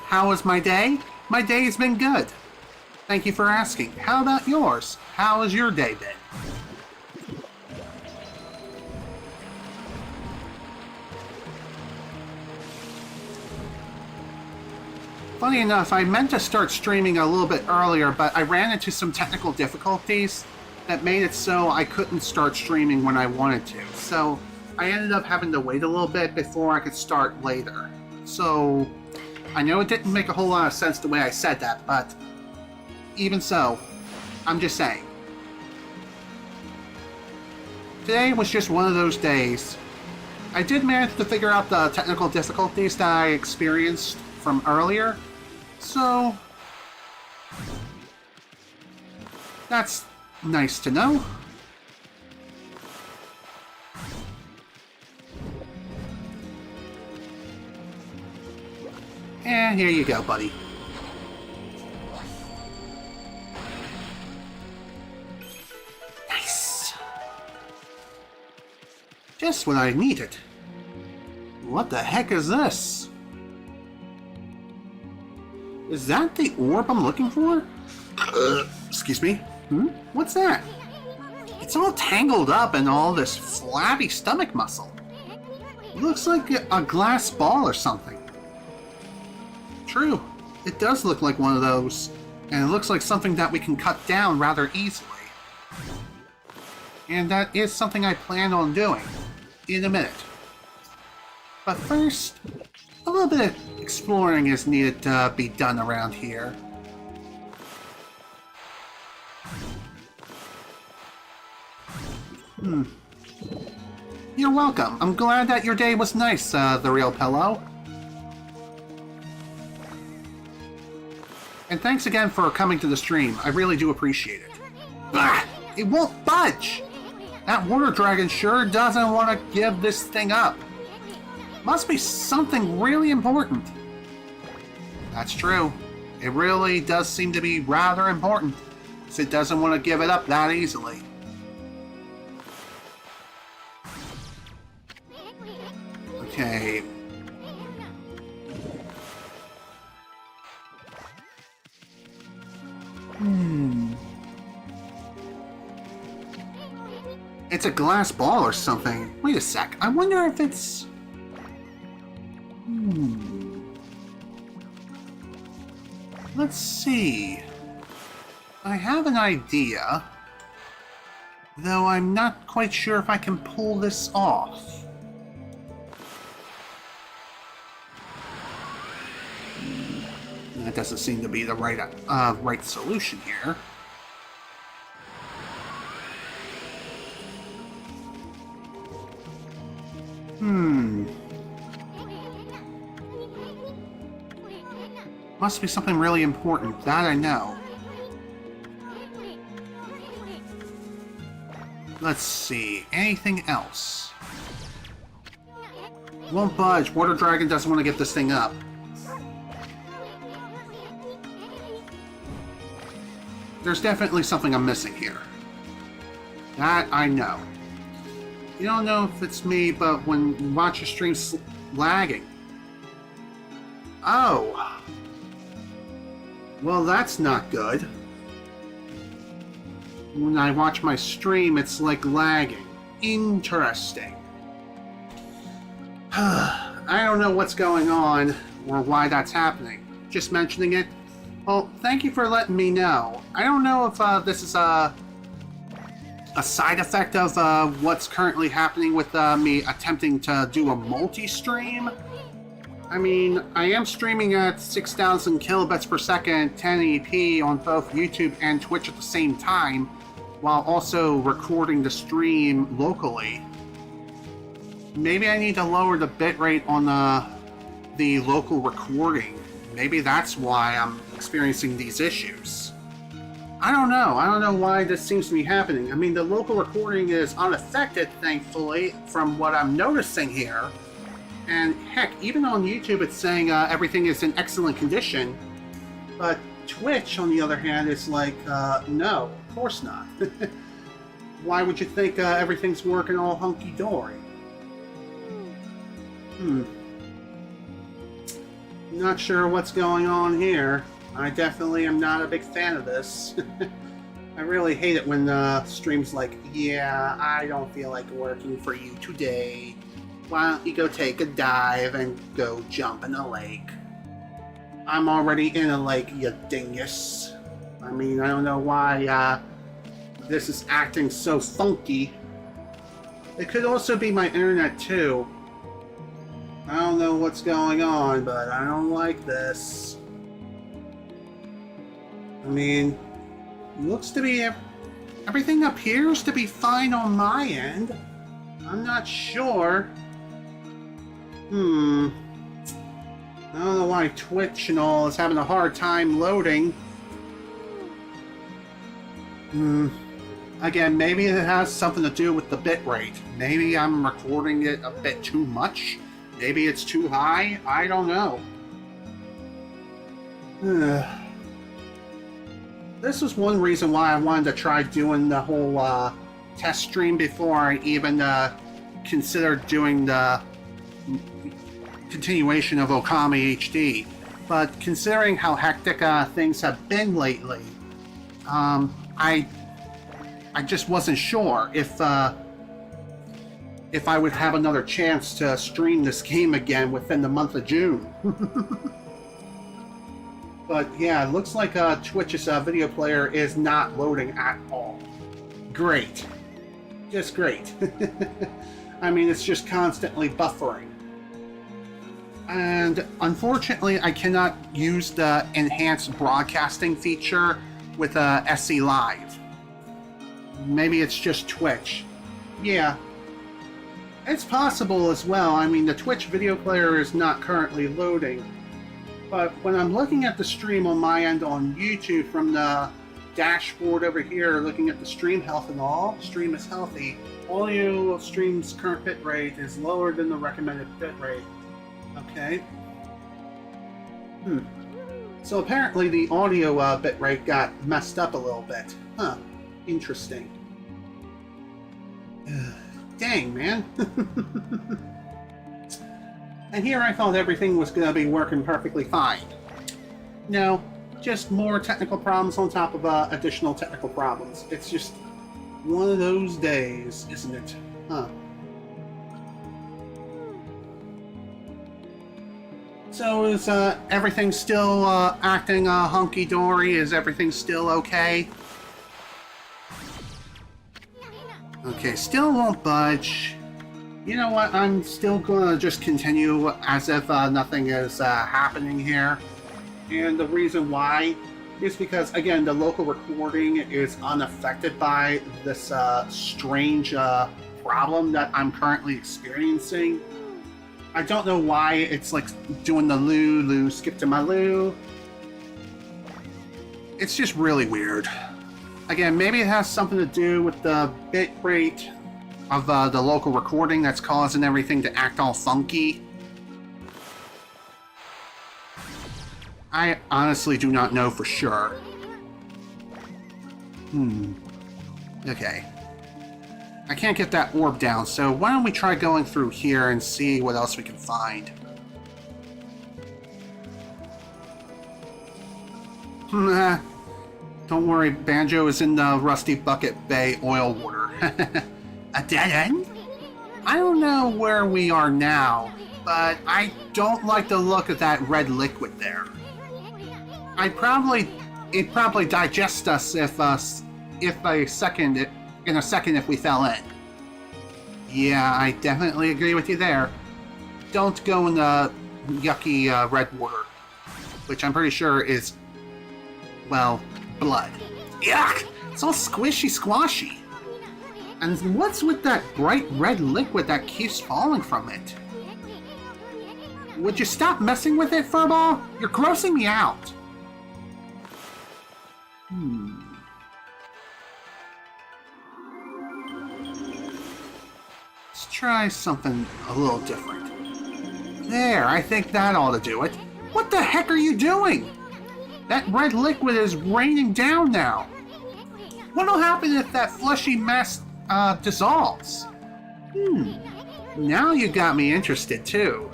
How was my day? My day's been good. Thank you for asking. How about yours? How has your day been? Funny enough, I meant to start streaming a little bit earlier, but I ran into some technical difficulties that made it so I couldn't start streaming when I wanted to. So I ended up having to wait a little bit before I could start later. So I know it didn't make a whole lot of sense the way I said that, but even so, I'm just saying. Today was just one of those days. I did manage to figure out the technical difficulties that I experienced from earlier, so that's nice to know. And here you go, buddy. Nice. Just what I needed. What the heck is this? Is that the orb I'm looking for? Excuse me? What's that? It's all tangled up in all this flabby stomach muscle. Looks like a glass ball or something. True, it does look like one of those, and it looks like something that we can cut down rather easily. And that is something I plan on doing in a minute. But first, a little bit of exploring is needed to be done around here. You're welcome. I'm glad that your day was nice, The Real Pillow. And thanks again for coming to the stream. I really do appreciate it. Ah, it won't budge! That water dragon sure doesn't want to give this thing up. Must be something really important. That's true. It really does seem to be rather important, since it doesn't want to give it up that easily. Okay. It's a glass ball or something. Wait a sec. I wonder if it's... Let's see. I have an idea, though I'm not quite sure if I can pull this off. That doesn't seem to be the right solution here. Must be something really important, that I know. Let's see, anything else? Won't budge. Water Dragon doesn't want to get this thing up. There's definitely something I'm missing here. That I know. You don't know if it's me, but when you watch your stream lagging. Oh. Well, that's not good. When I watch my stream, it's like lagging. Interesting. I don't know what's going on or why that's happening. Just mentioning it. Well, thank you for letting me know. I don't know if this is a side effect of what's currently happening with me attempting to do a multi-stream. I mean, I am streaming at 6,000 kilobits per second, 1080p on both YouTube and Twitch at the same time, while also recording the stream locally. Maybe I need to lower the bitrate on the local recording. Maybe that's why I'm experiencing these issues. I don't know. I don't know why this seems to be happening. I mean, the local recording is unaffected, thankfully, from what I'm noticing here. And heck, even on YouTube it's saying everything is in excellent condition. But Twitch, on the other hand, is like, no, of course not. Why would you think everything's working all hunky-dory? Not sure what's going on here. I definitely am not a big fan of this. I really hate it when streams like, yeah, I don't feel like working for you today. Why don't you go take a dive and go jump in a lake? I'm already in a lake, you dingus. I mean, I don't know why this is acting so funky. It could also be my internet too. I don't know what's going on, but I don't like this. I mean, looks to be... everything appears to be fine on my end. I'm not sure. I don't know why Twitch and all is having a hard time loading. Again, maybe it has something to do with the bitrate. Maybe I'm recording it a bit too much. Maybe it's too high. I don't know. This was one reason why I wanted to try doing the whole test stream before I even considered doing the continuation of Okami HD. But considering how hectic things have been lately, I just wasn't sure if I would have another chance to stream this game again within the month of June. But yeah, it looks like Twitch's video player is not loading at all. Great. Just great. I mean, it's just constantly buffering. And unfortunately, I cannot use the enhanced broadcasting feature with SE Live. Maybe it's just Twitch. Yeah. It's possible as well. I mean, the Twitch video player is not currently loading. But when I'm looking at the stream on my end on YouTube from the dashboard over here, looking at the stream health and all, stream is healthy. Audio stream's current bitrate is lower than the recommended bitrate. Okay. So apparently the audio bitrate got messed up a little bit. Huh. Interesting. Dang, man. And here I thought everything was going to be working perfectly fine. No, just more technical problems on top of additional technical problems. It's just One of those days, isn't it? Huh. So is everything still acting hunky-dory? Is everything still okay? Okay, still won't budge. You know what? I'm still gonna just continue as if nothing is happening here. And the reason why is because, again, the local recording is unaffected by this strange problem that I'm currently experiencing. I don't know why it's like doing the loo, skip to my loo. It's just really weird. Again, maybe it has something to do with the bit rate of the local recording that's causing everything to act all funky. I honestly do not know for sure. Okay. I can't get that orb down, so why don't we try going through here and see what else we can find. Don't worry, Banjo is in the Rusty Bucket Bay oil water. A dead end? I don't know where we are now, but I don't like the look of that red liquid there. It'd probably digest us in a second if we fell in. Yeah, I definitely agree with you there. Don't go in the yucky red water, which I'm pretty sure is, well, blood. Yuck! It's all squishy squashy. And what's with that bright red liquid that keeps falling from it? Would you stop messing with it, Furball? You're grossing me out. Let's try something a little different. There, I think that ought to do it. What the heck are you doing? That red liquid is raining down now. What'll happen if that fleshy mess dissolves? Now you got me interested too.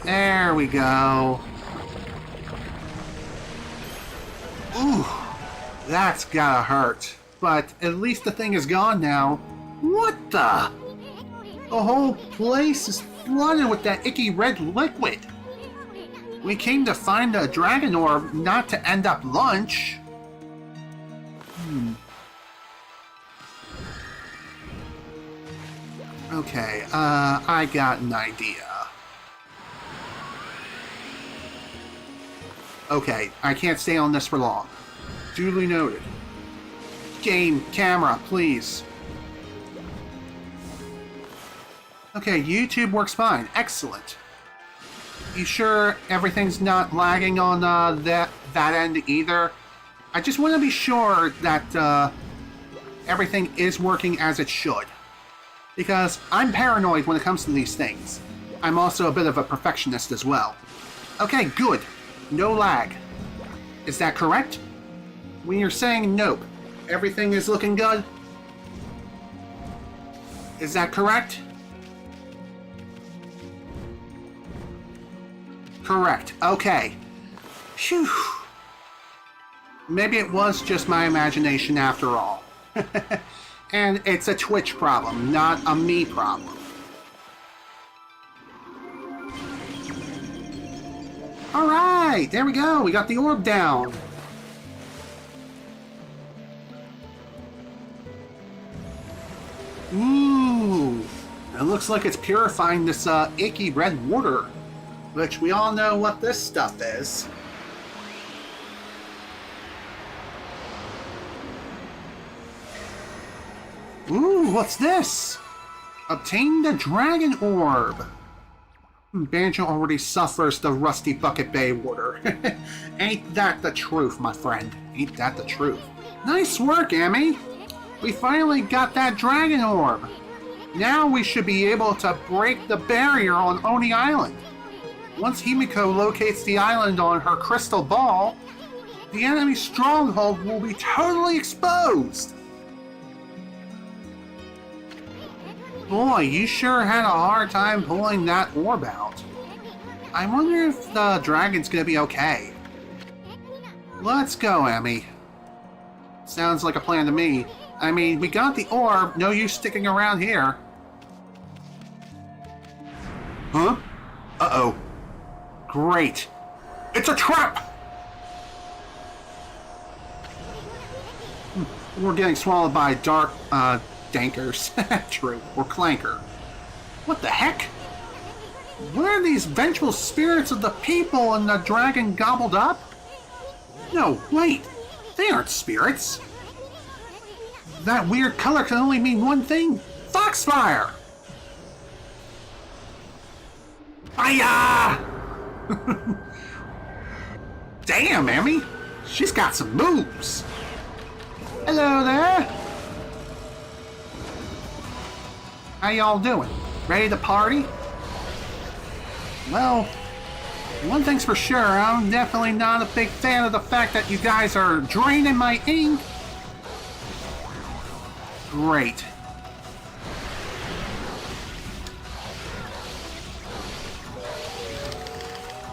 There we go. Ooh, that's gotta hurt. But at least the thing is gone now. What the? The whole place is flooded with that icky red liquid. We came to find a dragon orb, not to end up lunch. Okay, I got an idea. Okay, I can't stay on this for long. Duly noted. Game, camera, please. Okay, YouTube works fine. Excellent. You sure everything's not lagging on that end either? I just want to be sure that everything is working as it should. Because I'm paranoid when it comes to these things. I'm also a bit of a perfectionist as well. Okay, good. No lag. Is that correct? When you're saying nope, everything is looking good? Is that correct? Correct. Okay. Phew. Maybe it was just my imagination after all. And it's a Twitch problem, not a me problem. Alright, there we go. We got the orb down. Ooh. It looks like it's purifying this icky red water. Which we all know what this stuff is. Ooh, what's this? Obtain the dragon orb. Banjo already suffers the Rusty Bucket Bay water. Ain't that the truth, my friend? Ain't that the truth? Nice work, Ammy. We finally got that dragon orb. Now we should be able to break the barrier on Oni Island. Once Himiko locates the island on her crystal ball, the enemy stronghold will be totally exposed. Boy, you sure had a hard time pulling that orb out. I wonder if the dragon's gonna be okay. Let's go, Ammy. Sounds like a plan to me. I mean, we got the orb, no use sticking around here. Huh? Uh-oh. Great. It's a trap! We're getting swallowed by dark, dankers. True. Or clanker. What the heck? What are these vengeful spirits of the people and the dragon gobbled up? No, wait. They aren't spirits. That weird color can only mean one thing. Foxfire! Hiya! Damn, Ammy. She's got some moves. Hello there. How y'all doing? Ready to party? Well, one thing's for sure, I'm definitely not a big fan of the fact that you guys are draining my ink. Great.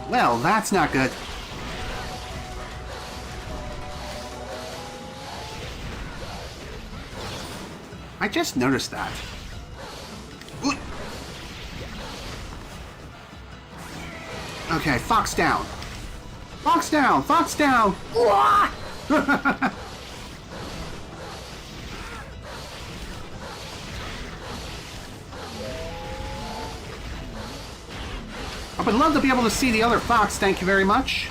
Well, that's not good. I just noticed that. Ooh. Okay, Fox down. Fox down! Fox down! I would love to be able to see the other fox, thank you very much.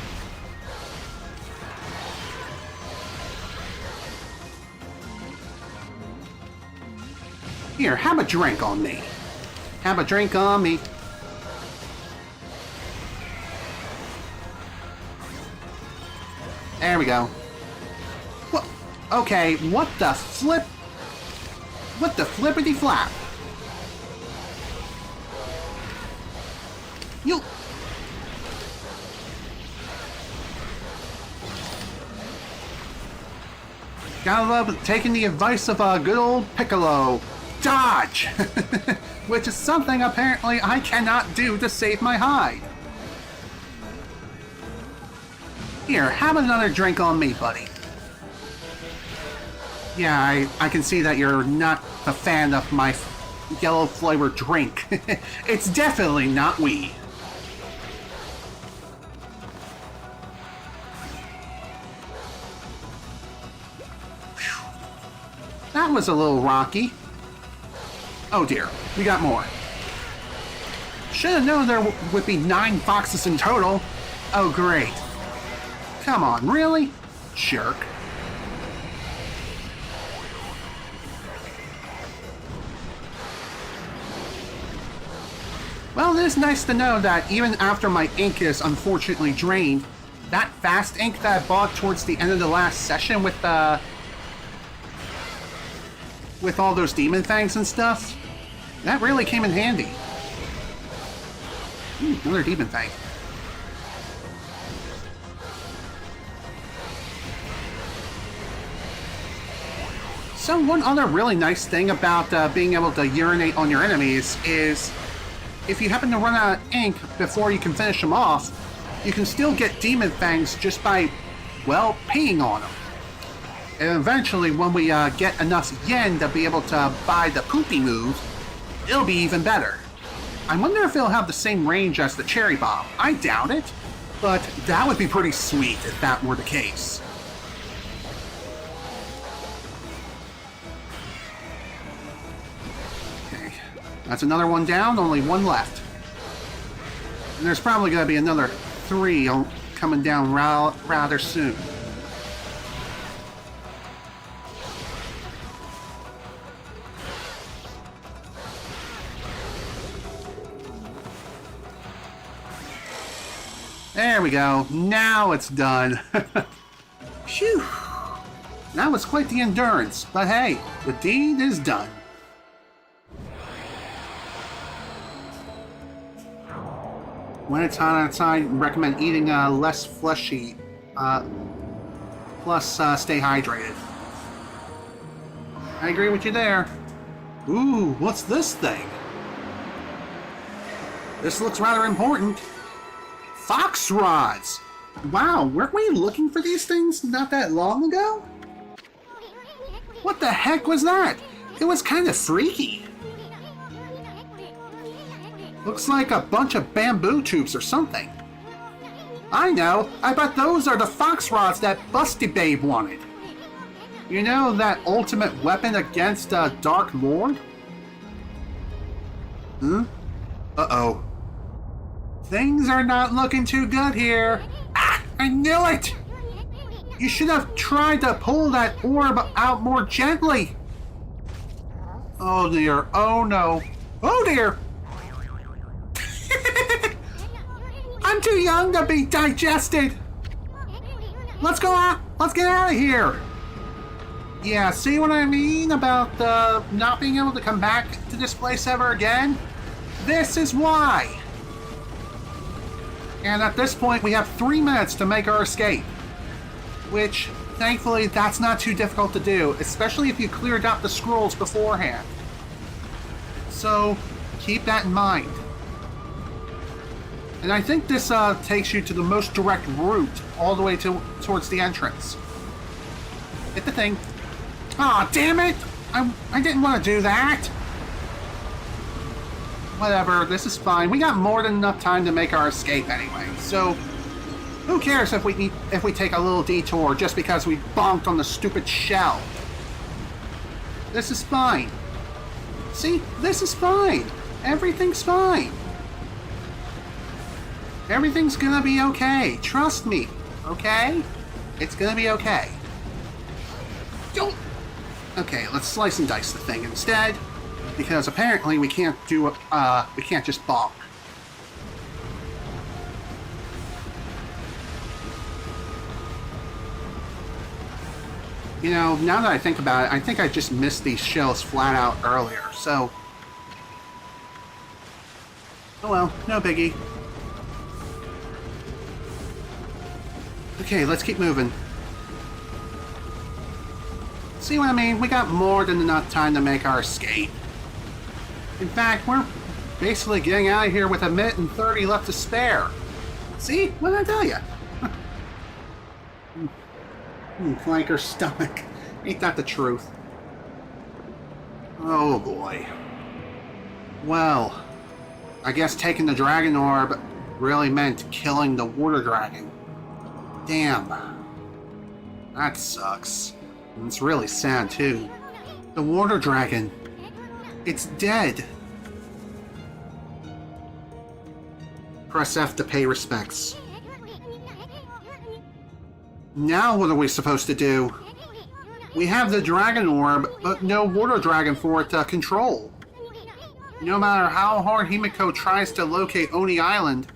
Here, have a drink on me. Have a drink on me. There we go. What? Okay, what the flip? What the flippity flap? You. Gotta love taking the advice of a good old Piccolo. Dodge! Which is something apparently I cannot do to save my hide. Here, have another drink on me, buddy. Yeah, I can see that you're not a fan of my yellow flavored drink. It's definitely not weed. That was a little rocky. Oh dear, we got more. Should have known there would be 9 foxes in total. Oh great. Come on, really? Jerk. Well, it is nice to know that even after my ink is unfortunately drained, that fast ink that I bought towards the end of the last session with all those demon fangs and stuff, that really came in handy. Another demon fang. So one other really nice thing about being able to urinate on your enemies is if you happen to run out of ink before you can finish them off, you can still get demon fangs just by, well, peeing on them. And eventually, when we get enough yen to be able to buy the poopy move, it'll be even better. I wonder if it'll have the same range as the cherry bomb. I doubt it, but that would be pretty sweet if that were the case. Okay, that's another one down, only one left. And there's probably going to be another 3 coming down rather soon. There we go. Now it's done. Phew. That was quite the endurance, but hey, the deed is done. When it's hot outside, recommend eating less fleshy, plus stay hydrated. I agree with you there. Ooh, what's this thing? This looks rather important. Fox rods! Wow, weren't we looking for these things not that long ago? What the heck was that? It was kind of freaky. Looks like a bunch of bamboo tubes or something. I know, I bet those are the fox rods that Busty Babe wanted. You know, that ultimate weapon against a Dark Lord? Uh-oh. Things are not looking too good here. Ah, I knew it! You should have tried to pull that orb out more gently. Oh dear, oh no. Oh dear! I'm too young to be digested! Let's go out, let's get out of here! Yeah, see what I mean about not being able to come back to this place ever again? This is why! And at this point, we have 3 minutes to make our escape. Which, thankfully, that's not too difficult to do, especially if you cleared out the scrolls beforehand. So, keep that in mind. And I think this takes you to the most direct route all the way towards the entrance. Hit the thing. Aw, damn it! I didn't want to do that! Whatever, this is fine. We got more than enough time to make our escape anyway, so who cares if we take a little detour just because we bonked on the stupid shell? This is fine. See, this is fine. Everything's fine. Everything's gonna be okay. Trust me, okay? It's gonna be okay. Don't. Okay, let's slice and dice the thing instead, because apparently we can't do we can't just bonk. You know, now that I think about it, I think I just missed these shells flat out earlier, so oh well, no biggie. Okay, let's keep moving. See what I mean? We got more than enough time to make our escape. In fact, we're basically getting out of here with 1:30 left to spare. See? What did I tell you? Flanker stomach. Ain't that the truth? Oh boy. Well, I guess taking the dragon orb really meant killing the water dragon. Damn. That sucks. And it's really sad too. The water dragon. It's dead. Press F to pay respects. Now what are we supposed to do? We have the dragon orb, but no water dragon for it to control. No matter how hard Himiko tries to locate Oni Island,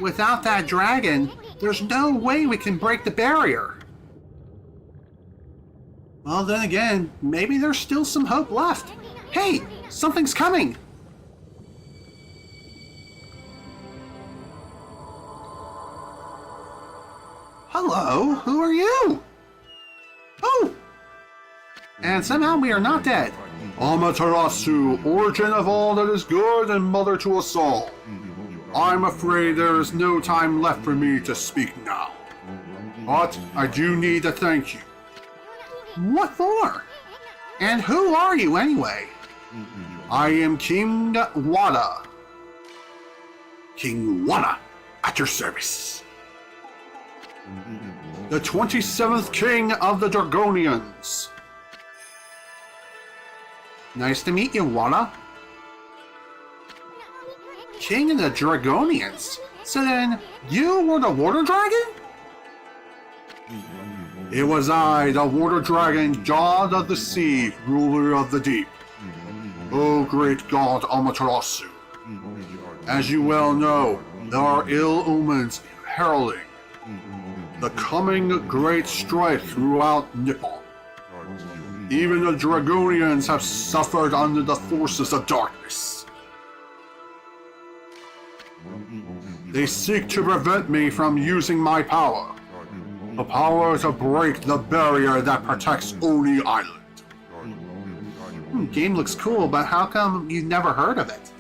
without that dragon, there's no way we can break the barrier. Well, then again, maybe there's still some hope left. Hey, something's coming! Hello, who are you? Oh! And somehow we are not dead. Amaterasu, origin of all that is good and mother to us all. I'm afraid there is no time left for me to speak now. But I do need to thank you. What for? And who are you anyway? I am King Wada. King Wada, at your service. The 27th King of the Dragonians. Nice to meet you, Wada. King of the Dragonians? So then, you were the water dragon? It was I, the water dragon, god of the sea, ruler of the deep. O great god Amaterasu. As you well know, there are ill omens heralding the coming great strife throughout Nippon. Even the Dragonians have suffered under the forces of darkness. They seek to prevent me from using my power. The power to break the barrier that protects Oni Island. game looks cool, but how come you never heard of it?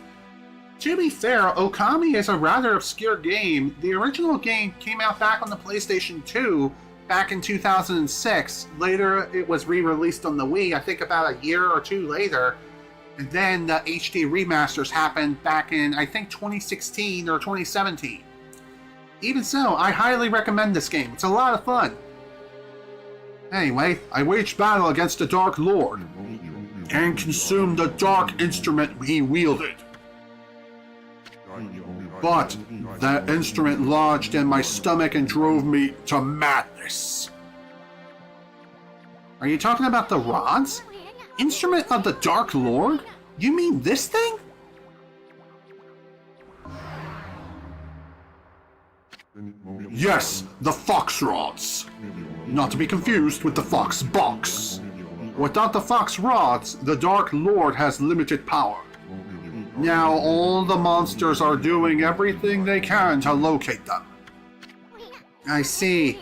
To be fair, Okami is a rather obscure game. The original game came out back on the PlayStation 2 back in 2006. Later, it was re-released on the Wii, I think about a year or two later. And then the HD remasters happened back in, I think, 2016 or 2017. Even so, I highly recommend this game. It's a lot of fun. Anyway, I waged battle against the Dark Lord and consumed the dark instrument he wielded. But that instrument lodged in my stomach and drove me to madness. Are you talking about the rods? Instrument of the Dark Lord? You mean this thing? Yes, the fox rods. Not to be confused with the fox box. Without the fox rods, the Dark Lord has limited power. Now all the monsters are doing everything they can to locate them. I see.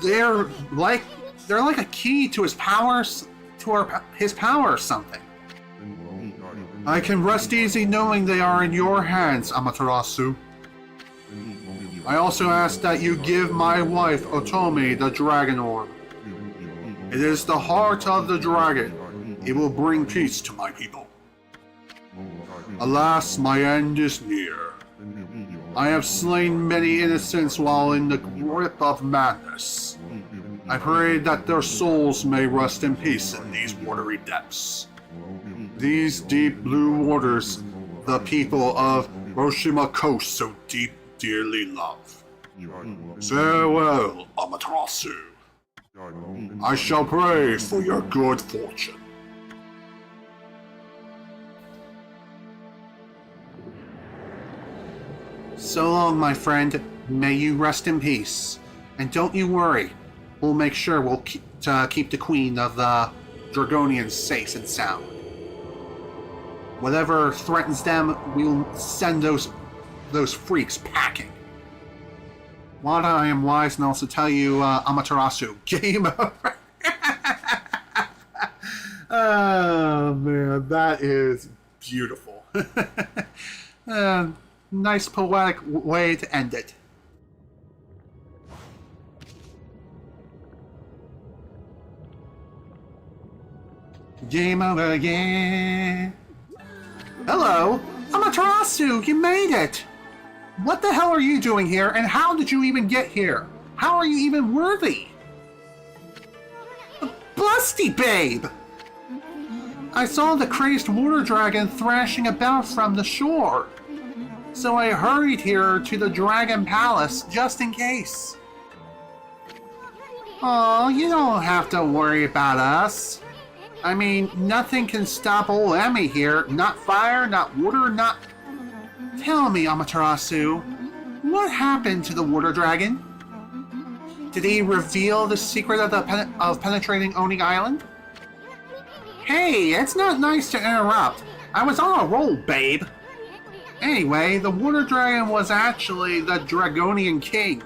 They're like a key to his powers, his power or something. I can rest easy knowing they are in your hands, Amaterasu. I also ask that you give my wife Otomi the dragon orb. It is the heart of the dragon. It will bring peace to my people. Alas, my end is near. I have slain many innocents while in the grip of madness. I pray that their souls may rest in peace in these watery depths. These deep blue waters, the people of Hiroshima Coast so dearly love. Farewell, Amaterasu. I shall pray for your good fortune. So long, my friend. May you rest in peace. And don't you worry. We'll make sure we'll keep the Queen of the Dragonians safe and sound. Whatever threatens them, we'll send those freaks packing. Wada, I am wise and also tell you, Amaterasu, game over. Oh man, that is beautiful. Nice poetic way to end it. Game over again. Hello, Amaterasu, you made it. What the hell are you doing here, and how did you even get here? How are you even worthy? Busty babe! I saw the crazed water dragon thrashing about from the shore. So I hurried here to the Dragon Palace just in case. Oh, you don't have to worry about us. I mean, nothing can stop old Ammy here. Not fire, not water, not... Tell me, Amaterasu, what happened to the water dragon? Did he reveal the secret of penetrating Oni Island? Hey, it's not nice to interrupt. I was on a roll, babe. Anyway, the water dragon was actually the Dragonian king.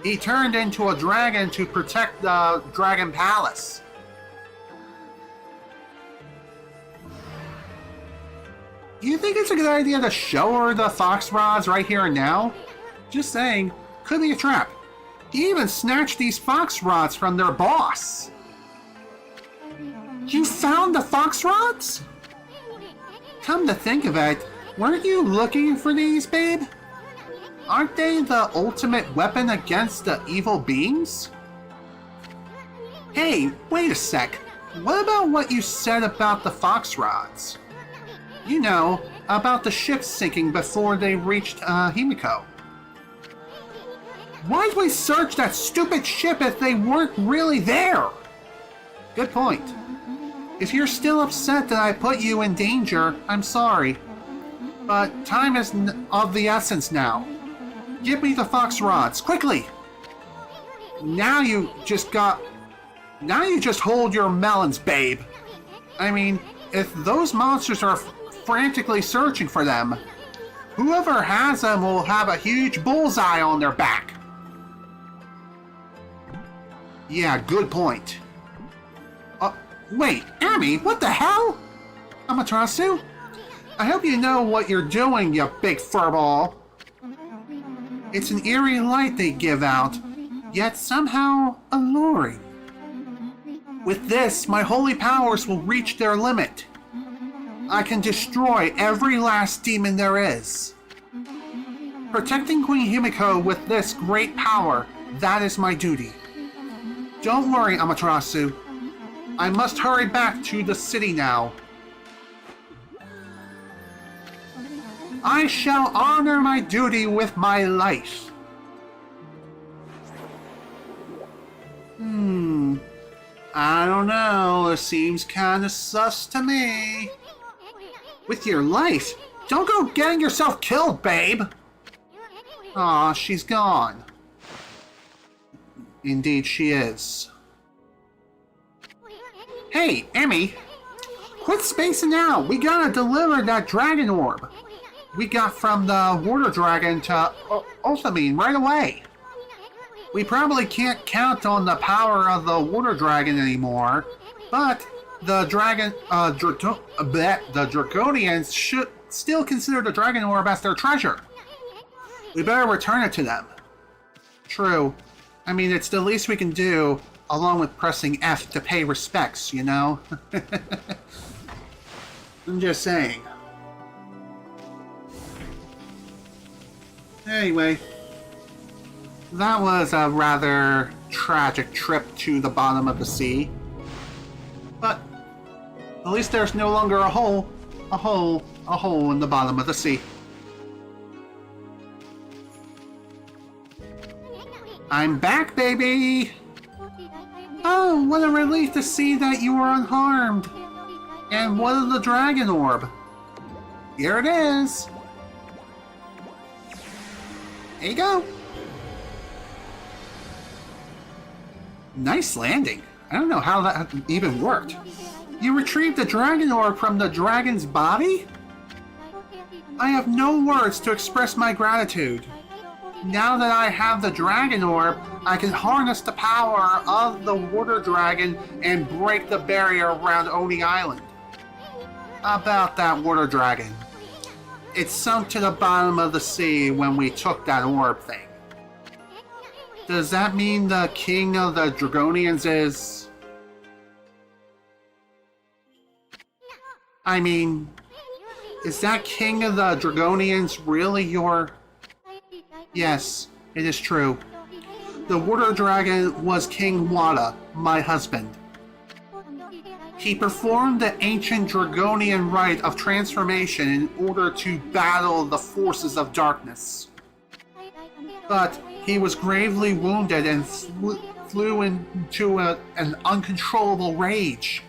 He turned into a dragon to protect the Dragon Palace. You think it's a good idea to show her the fox rods right here and now? Just saying, could be a trap. He even snatched these fox rods from their boss. You found the fox rods? Come to think of it, weren't you looking for these, babe? Aren't they the ultimate weapon against the evil beings? Hey, wait a sec. What about what you said about the fox rods? You know, about the ship sinking before they reached Himiko. Why'd we search that stupid ship if they weren't really there? Good point. If you're still upset that I put you in danger, I'm sorry. But time is of the essence now. Give me the fox rods, quickly! Now you just hold your melons, babe. I mean, if those monsters are frantically searching for them, whoever has them will have a huge bullseye on their back. Wait, Ammy, what the hell? Amaterasu? I hope you know what you're doing, you big furball. It's an eerie light they give out, yet somehow alluring. With this, my holy powers will reach their limit. I can destroy every last demon there is. Protecting Queen Himiko with this great power, that is my duty. Don't worry, Amaterasu. I must hurry back to the city now. I shall honor my duty with my life. I don't know. It seems kinda sus to me. With your life? Don't go getting yourself killed, babe! Aw, she's gone. Indeed she is. Hey, Ammy! Quit spacing out! We gotta deliver that dragon orb! We got from the water dragon to Okami right away! We probably can't count on the power of the water dragon anymore, but the the Draconians should still consider the dragon orb as their treasure. We better return it to them. True. I mean, it's the least we can do, along with pressing F to pay respects, you know? I'm just saying. Anyway, that was a rather tragic trip to the bottom of the sea. But at least there's no longer a hole in the bottom of the sea. I'm back, baby! Oh, what a relief to see that you were unharmed! And what of the dragon orb? Here it is! There you go! Nice landing. I don't know how that even worked. You retrieved the dragon orb from the dragon's body? I have no words to express my gratitude. Now that I have the dragon orb, I can harness the power of the water dragon and break the barrier around Oni Island. About that water dragon. It sunk to the bottom of the sea when we took that orb thing. Does that mean the king of the Dragonians is... I mean, is that king of the Dragonians really your... Yes, it is true. The water dragon was King Wada, my husband. He performed the ancient Dragonian rite of transformation in order to battle the forces of darkness. But he was gravely wounded and flew into an uncontrollable rage.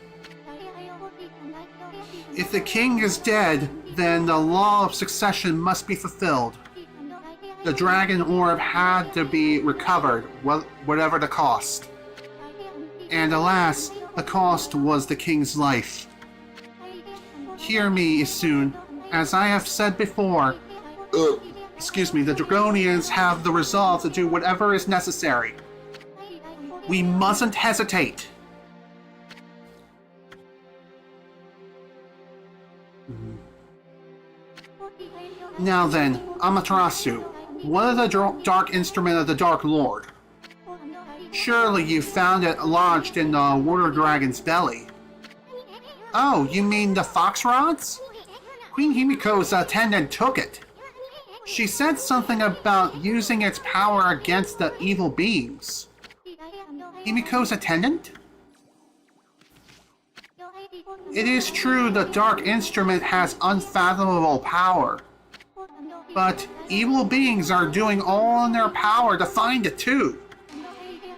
If the king is dead, then the law of succession must be fulfilled. The dragon orb had to be recovered, whatever the cost. And alas, the cost was the king's life. Hear me, Isun. As I have said before, the Dragonians have the resolve to do whatever is necessary. We mustn't hesitate. Now then, Amaterasu, what is the dark instrument of the Dark Lord? Surely you found it lodged in the water dragon's belly. Oh, you mean the fox rods? Queen Himiko's attendant took it. She said something about using its power against the evil beings. Himiko's attendant? It is true the dark instrument has unfathomable power. But evil beings are doing all in their power to find it too.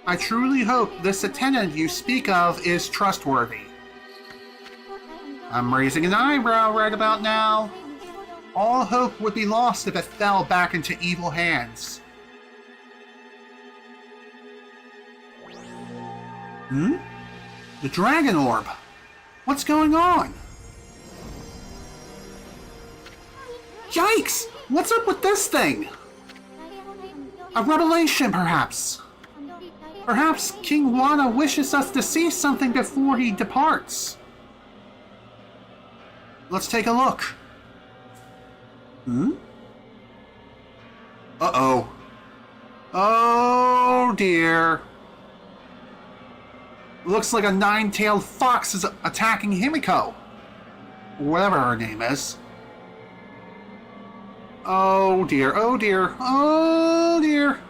I truly hope this attendant you speak of is trustworthy. I'm raising an eyebrow right about now. All hope would be lost if it fell back into evil hands. The dragon orb. What's going on? Yikes! What's up with this thing? A revelation, perhaps? Perhaps King Wana wishes us to see something before he departs. Let's take a look. Hmm? Uh-oh. Oh dear. Looks like a nine-tailed fox is attacking Himiko. Whatever her name is. Oh dear, oh dear, oh dear.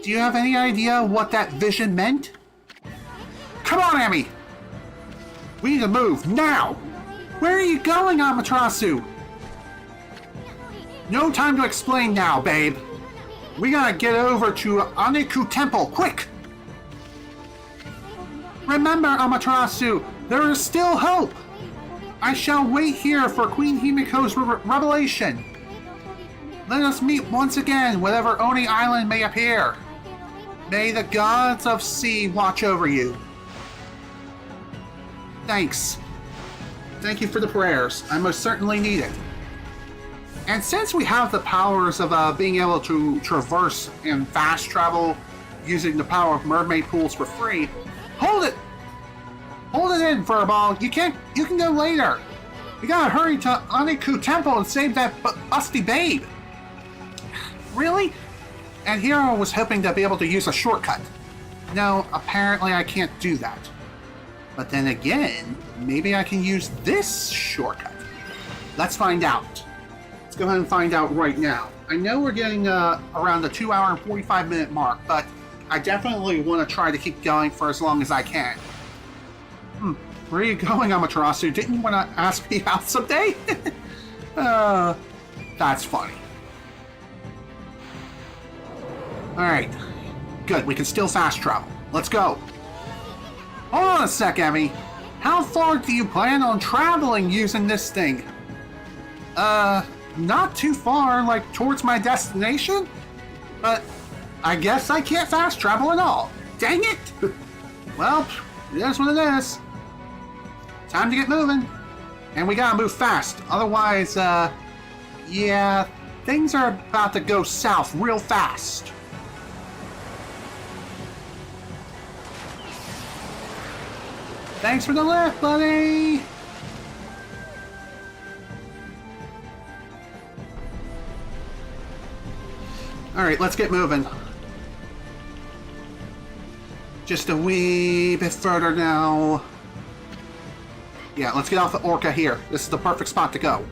Do you have any idea what that vision meant? Come on, Ammy! We need to move, now! Where are you going, Amaterasu? No time to explain now, babe. We gotta get over to Aniku Temple, quick! Remember, Amaterasu, there is still hope! I shall wait here for Queen Himiko's revelation. Let us meet once again, whatever Oni Island may appear. May the gods of sea watch over you. Thanks. Thank you for the prayers. I most certainly need it. And since we have the powers of being able to traverse and fast travel using the power of mermaid pools for free, hold it! Hold it in, Furball. You can go later. We gotta hurry to Aniku Temple and save that busty babe. Really? And here I was hoping to be able to use a shortcut. No, apparently I can't do that. But then again, maybe I can use this shortcut. Let's find out. Let's go ahead and find out right now. I know we're getting around the 2 hour and 45-minute mark, but I definitely want to try to keep going for as long as I can. Where are you going, Amaterasu? Didn't you want to ask me out someday? That's funny. Alright. Good, we can still fast travel. Let's go. Hold on a sec, Emmy. How far do you plan on traveling using this thing? Not too far, like towards my destination? But I guess I can't fast travel at all. Dang it! Well, it is what it is. Time to get moving. And we gotta move fast. Otherwise, yeah, things are about to go south real fast. Thanks for the lift, buddy! Alright, let's get moving. Just a wee bit further now. Yeah, let's get off the Orca here. This is the perfect spot to go.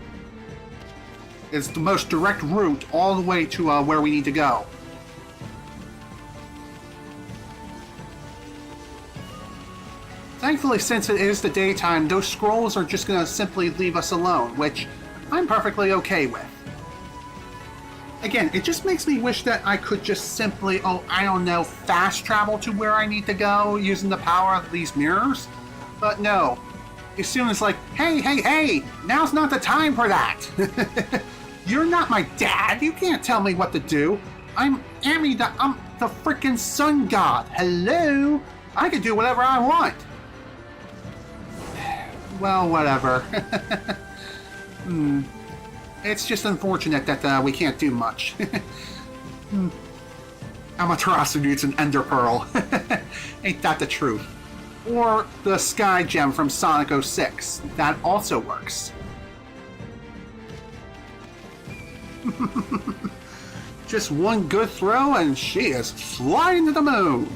It's the most direct route all the way to where we need to go. Thankfully, since it is the daytime, those scrolls are just going to simply leave us alone, which I'm perfectly okay with. Again, it just makes me wish that I could just simply, I don't know, fast travel to where I need to go using the power of these mirrors. But no. As soon as like, hey, now's not the time for that. You're not my dad. You can't tell me what to do. I'm Ammy, I'm the freaking sun god. Hello? I can do whatever I want. Well, whatever. It's just unfortunate that we can't do much. Amaterasu needs an ender pearl. Ain't that the truth? Or the sky gem from Sonic 06. That also works. Just one good throw and she is flying to the moon.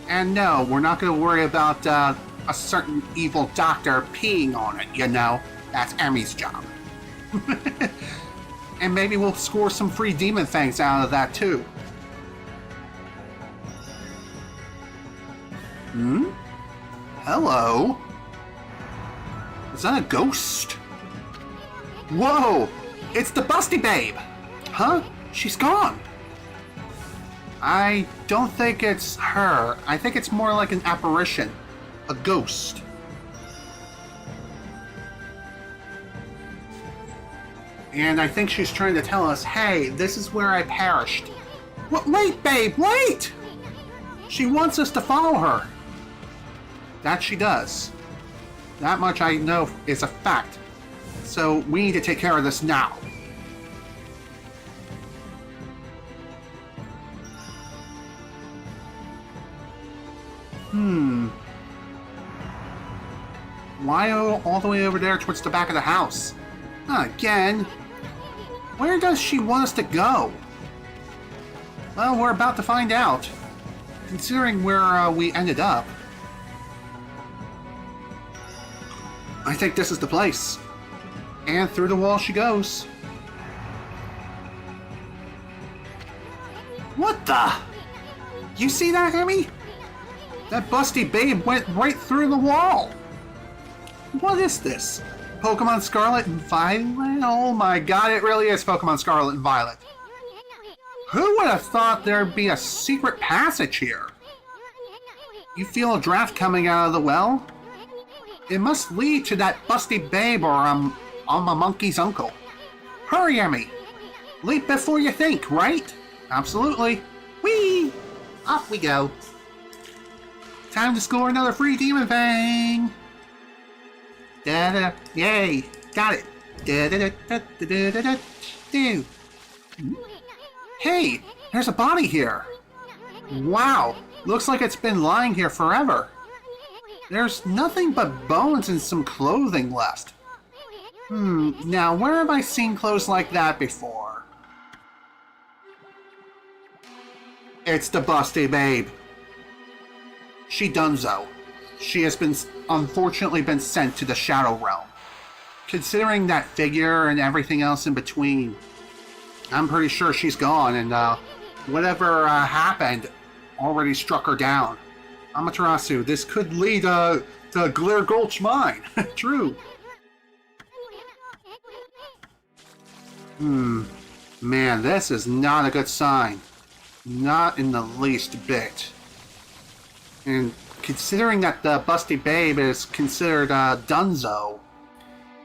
And no, we're not going to worry about a certain evil doctor peeing on it, you know. That's Emmy's job. And maybe we'll score some free demon fangs out of that too. Hello? Is that a ghost? Whoa! It's the Busty Babe! Huh? She's gone! I don't think it's her. I think it's more like an apparition. A ghost. And I think she's trying to tell us, hey, this is where I perished. Wait, babe, wait! She wants us to follow her. That she does. That much I know is a fact. So we need to take care of this now. Why all the way over there towards the back of the house? Again? Where does she want us to go? Well, we're about to find out. Considering where we ended up. I think this is the place. And through the wall she goes. What the? You see that, Ammy? That busty babe went right through the wall. What is this? Pokemon Scarlet and Violet? Oh my god, it really is Pokemon Scarlet and Violet. Who would have thought there'd be a secret passage here? You feel a draft coming out of the well? It must lead to that busty babe or I'm a monkey's uncle. Hurry, Ammy! Leap before you think, right? Absolutely. Whee! Off we go. Time to score another free Demon Fang! Da-da, yay! Got it! Da-da-da-da-da-da-da-do! Hey! There's a body here! Wow! Looks like it's been lying here forever. There's nothing but bones and some clothing left. Now where have I seen clothes like that before? It's the busty babe. She donezo. She has been unfortunately been sent to the Shadow Realm. Considering that figure and everything else in between, I'm pretty sure she's gone and whatever happened already struck her down. Amaterasu, this could lead to Glare Gulch Mine. True. Man, this is not a good sign. Not in the least bit. And considering that the busty babe is considered Dunzo,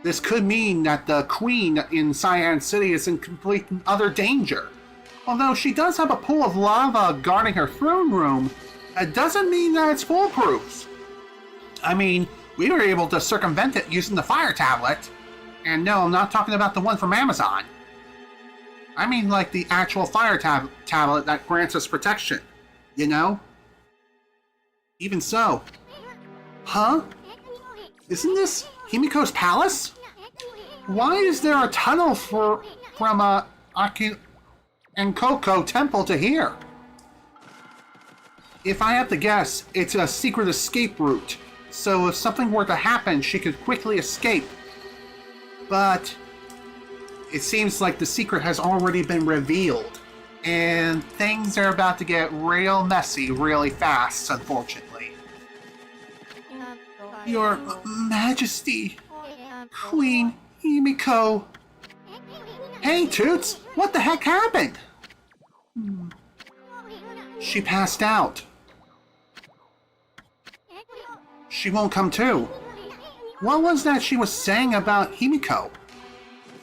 this could mean that the queen in Sei'an City is in complete and utter danger. Although she does have a pool of lava guarding her throne room, it doesn't mean that it's foolproof. I mean, we were able to circumvent it using the fire tablet. And no, I'm not talking about the one from Amazon. I mean like the actual fire tablet that grants us protection. You know? Even so. Huh? Isn't this Himiko's palace? Why is there a tunnel from Aki and Koko temple to here? If I have to guess, it's a secret escape route. So if something were to happen, she could quickly escape. But it seems like the secret has already been revealed. And things are about to get real messy really fast, unfortunately. Your Majesty, Queen Himiko. Hey, Toots! What the heck happened? She passed out. She won't come to. What was that she was saying about Himiko?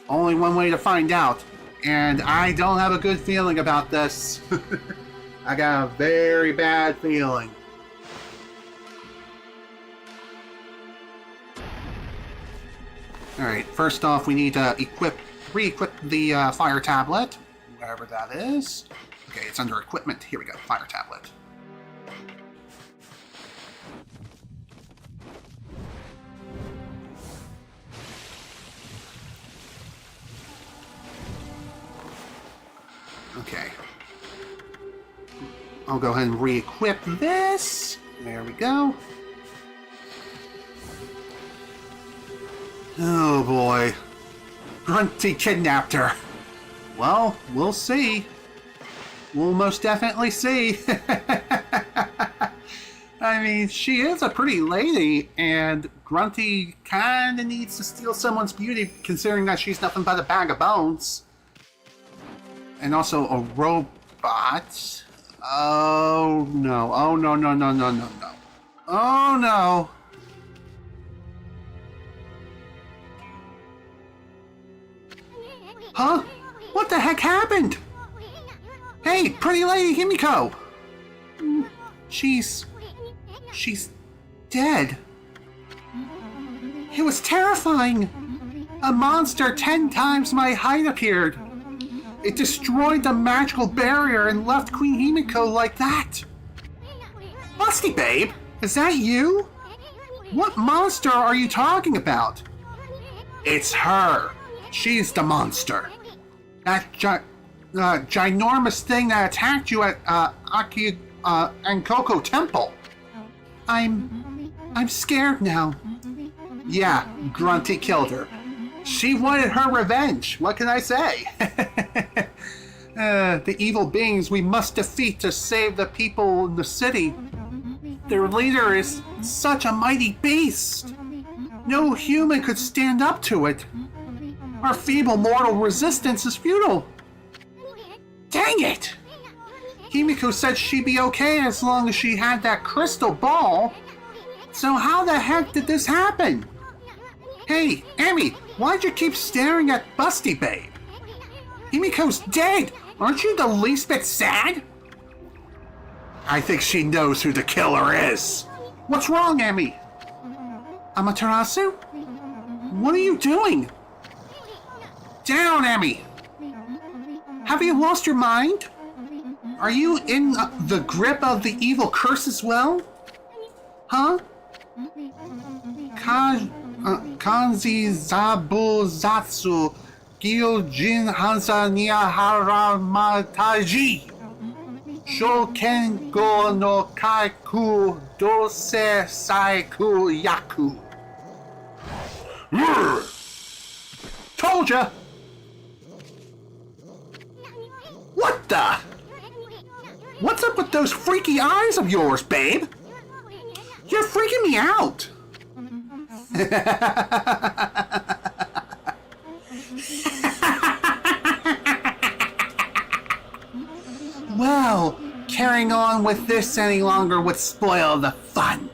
Only one way to find out. And I don't have a good feeling about this. I got a very bad feeling. Alright, first off we need to re-equip the fire tablet. Wherever that is. Okay, it's under equipment. Here we go, fire tablet. Okay. I'll go ahead and re-equip this. There we go. Oh boy. Grunty kidnapped her. Well, we'll see. We'll most definitely see. I mean, she is a pretty lady, and Grunty kinda needs to steal someone's beauty, considering that she's nothing but a bag of bones. And also a robot. Oh no. Oh no, no, no, no, no, no. Oh no. Huh? What the heck happened? Hey, pretty lady Himiko! She's dead. It was terrifying. A monster 10 times my height appeared. It destroyed the magical barrier and left Queen Himiko like that. Busty babe, Is that you? What monster are you talking about? It's her. She's the monster. That ginormous thing that attacked you at Aki and Coco Temple. I'm scared now. Yeah, Grunty killed her. She wanted her revenge. What can I say? The evil beings we must defeat to save the people in the city. Their leader is such a mighty beast. No human could stand up to it. Our feeble mortal resistance is futile. Dang it! Himiko said she'd be okay as long as she had that crystal ball. So how the heck did this happen? Hey, Ammy, why'd you keep staring at Busty Babe? Himiko's dead! Aren't you the least bit sad? I think she knows who the killer is. What's wrong, Ammy? Amaterasu? What are you doing? Down, Ammy! Have you lost your mind? Are you in the grip of the evil curse as well? Huh? Kanzi Zabu Zatsu Gyojin Hansa Nihara Mataji Shoken Go no Kaiku Dose Saiku Yaku. Told ya! What the? What's up with those freaky eyes of yours, babe? You're freaking me out! Well, carrying on with this any longer would spoil the fun.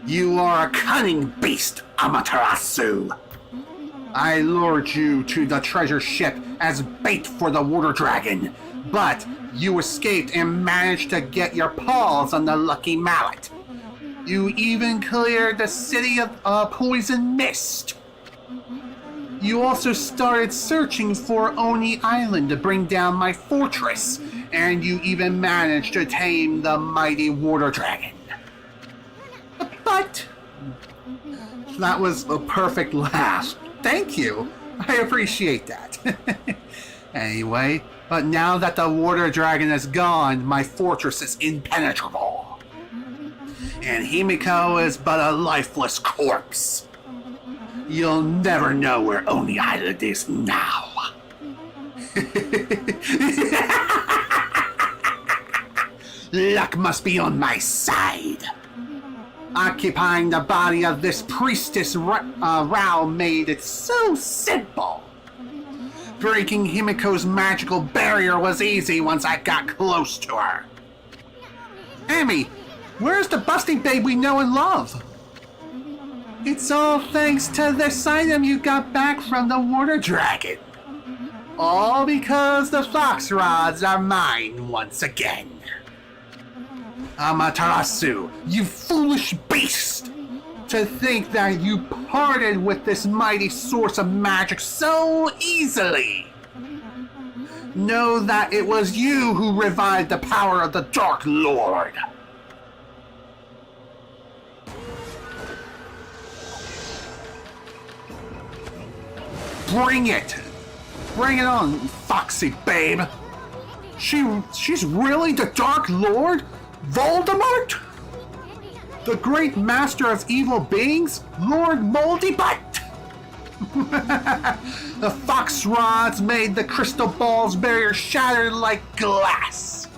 You are a cunning beast, Amaterasu. I lured you to the treasure ship as bait for the water dragon, but you escaped and managed to get your paws on the lucky mallet. You even cleared the city of poison mist. You also started searching for Oni Island to bring down my fortress, and you even managed to tame the mighty water dragon. But that was a perfect laugh. Thank you. I appreciate that. Anyway, but now that the water dragon is gone, my fortress is impenetrable. And Himiko is but a lifeless corpse. You'll never know where Oni Island is now. Luck must be on my side. Occupying the body of this priestess Rao made it so simple. Breaking Himiko's magical barrier was easy once I got close to her. Ammy, where's the busting babe we know and love? It's all thanks to this item you got back from the water dragon. All because the fox rods are mine once again. Amaterasu, you foolish beast! To think that you parted with this mighty source of magic so easily! Know that it was you who revived the power of the Dark Lord! Bring it! Bring it on, foxy babe! She's really the Dark Lord? Voldemort? The great master of evil beings? Lord Moldybutt? The fox rods made the crystal ball's barrier shattered like glass.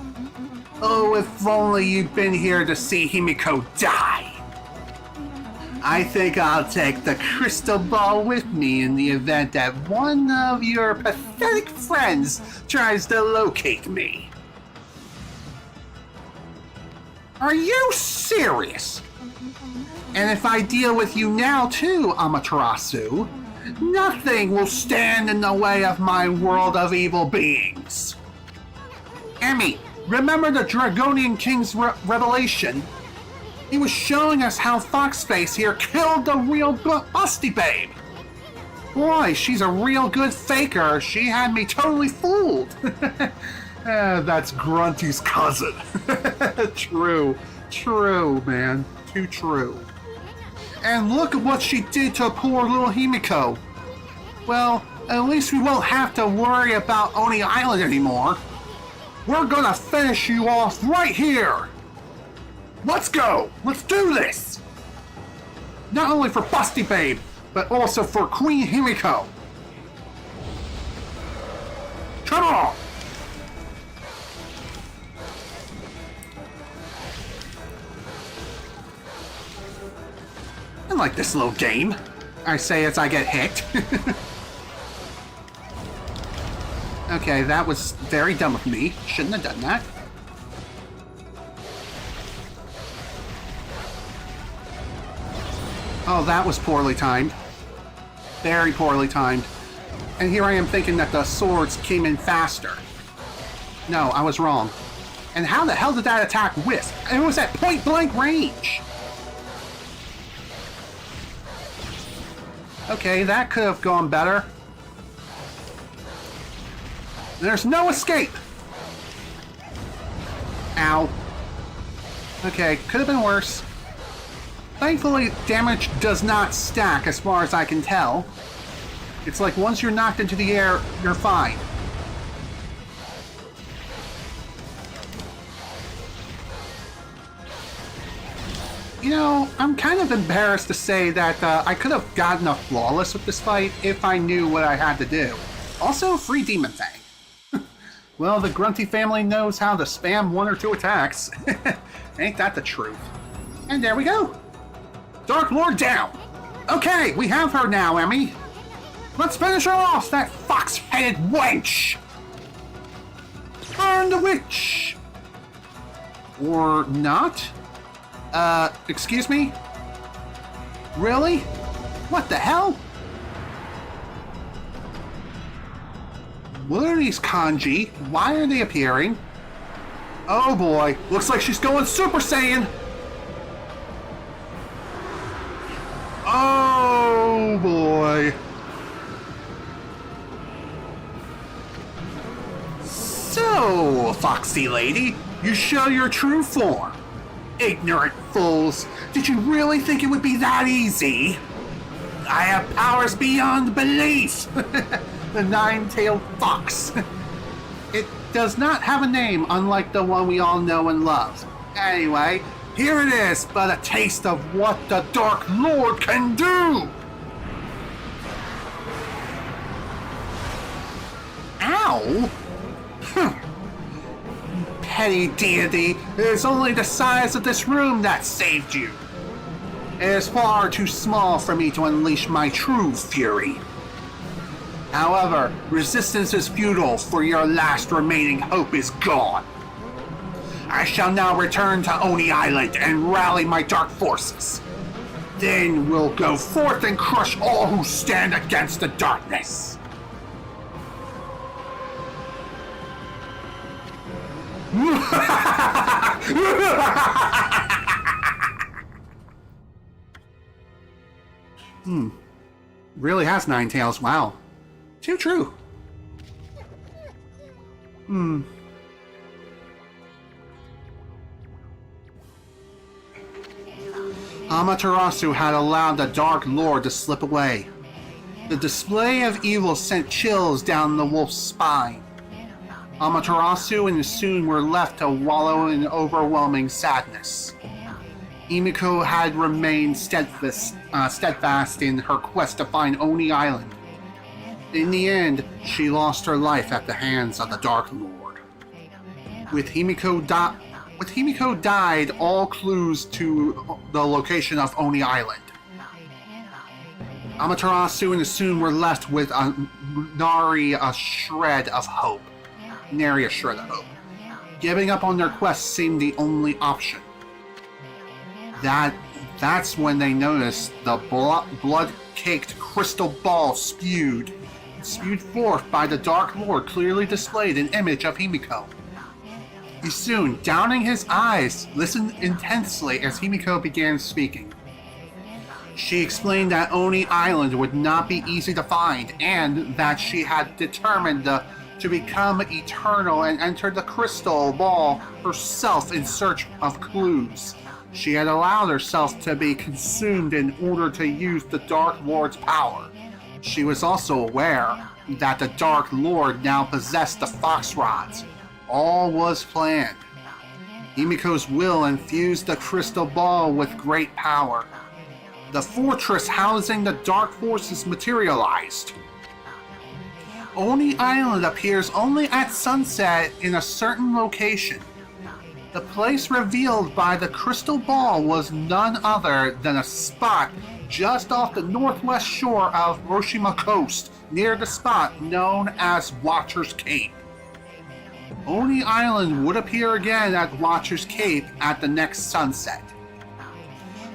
Oh, if only you'd been here to see Himiko die. I think I'll take the crystal ball with me in the event that one of your pathetic friends tries to locate me. Are you serious? And if I deal with you now too, Amaterasu, nothing will stand in the way of my world of evil beings. Ammy, remember the Dragonian King's revelation? He was showing us how Foxface here killed the real Busty Babe. Boy, she's a real good faker. She had me totally fooled. That's Grunty's cousin. True. True, man. Too true. And look at what she did to poor little Himiko. Well, at least we won't have to worry about Oni Island anymore. We're gonna finish you off right here. Let's go. Let's do this. Not only for Busty Babe, but also for Queen Himiko. Come on. I like this little game, I say as I get hit. Okay, that was very dumb of me. Shouldn't have done that. Oh, that was poorly timed. Very poorly timed. And here I am thinking that the swords came in faster. No, I was wrong. And how the hell did that attack whisk? It was at point blank range. Okay, that could have gone better. There's no escape! Ow. Okay, could have been worse. Thankfully, damage does not stack as far as I can tell. It's like once you're knocked into the air, you're fine. You know, I'm kind of embarrassed to say that I could have gotten a flawless with this fight if I knew what I had to do. Also, free Demon Fang. Well, the Grunty family knows how to spam 1 or 2 attacks. Ain't that the truth? And there we go. Dark Lord down. Okay, we have her now, Emmy. Let's finish her off, that fox-headed wench. Burn the witch. Or not? Excuse me? Really? What the hell? What are these kanji? Why are they appearing? Oh boy, looks like she's going Super Saiyan! Oh boy. So, Foxy Lady, you show your true form. Ignorant fools, did you really think it would be that easy? I have powers beyond belief! The nine-tailed fox. It does not have a name, unlike the one we all know and love. Anyway, here it is, but a taste of what the Dark Lord can do! Ow! Petty deity, it is only the size of this room that saved you. It is far too small for me to unleash my true fury. However, resistance is futile, for your last remaining hope is gone. I shall now return to Oni Island and rally my dark forces. Then we'll go forth and crush all who stand against the darkness. Really has 9 tails, wow. Too true. Amaterasu had allowed the Dark Lord to slip away. The display of evil sent chills down the wolf's spine. Amaterasu and Isun were left to wallow in overwhelming sadness. Himiko had remained steadfast in her quest to find Oni Island. In the end, she lost her life at the hands of the Dark Lord. With Himiko died, all clues to the location of Oni Island. Amaterasu and Isun were left with nary a shred of hope. Giving up on their quest seemed the only option. That's when they noticed the blood-caked crystal ball spewed forth by the Dark Lord clearly displayed an image of Himiko. Isun, downing his eyes, listened intensely as Himiko began speaking. She explained that Oni Island would not be easy to find, and that she had determined the to become eternal and enter the crystal ball herself in search of clues. She had allowed herself to be consumed in order to use the Dark Lord's power. She was also aware that the Dark Lord now possessed the Fox Rods. All was planned. Himiko's will infused the crystal ball with great power. The fortress housing the dark forces materialized. Oni Island appears only at sunset in a certain location. The place revealed by the crystal ball was none other than a spot just off the northwest shore of Hiroshima Coast, near the spot known as Watcher's Cape. Oni Island would appear again at Watcher's Cape at the next sunset.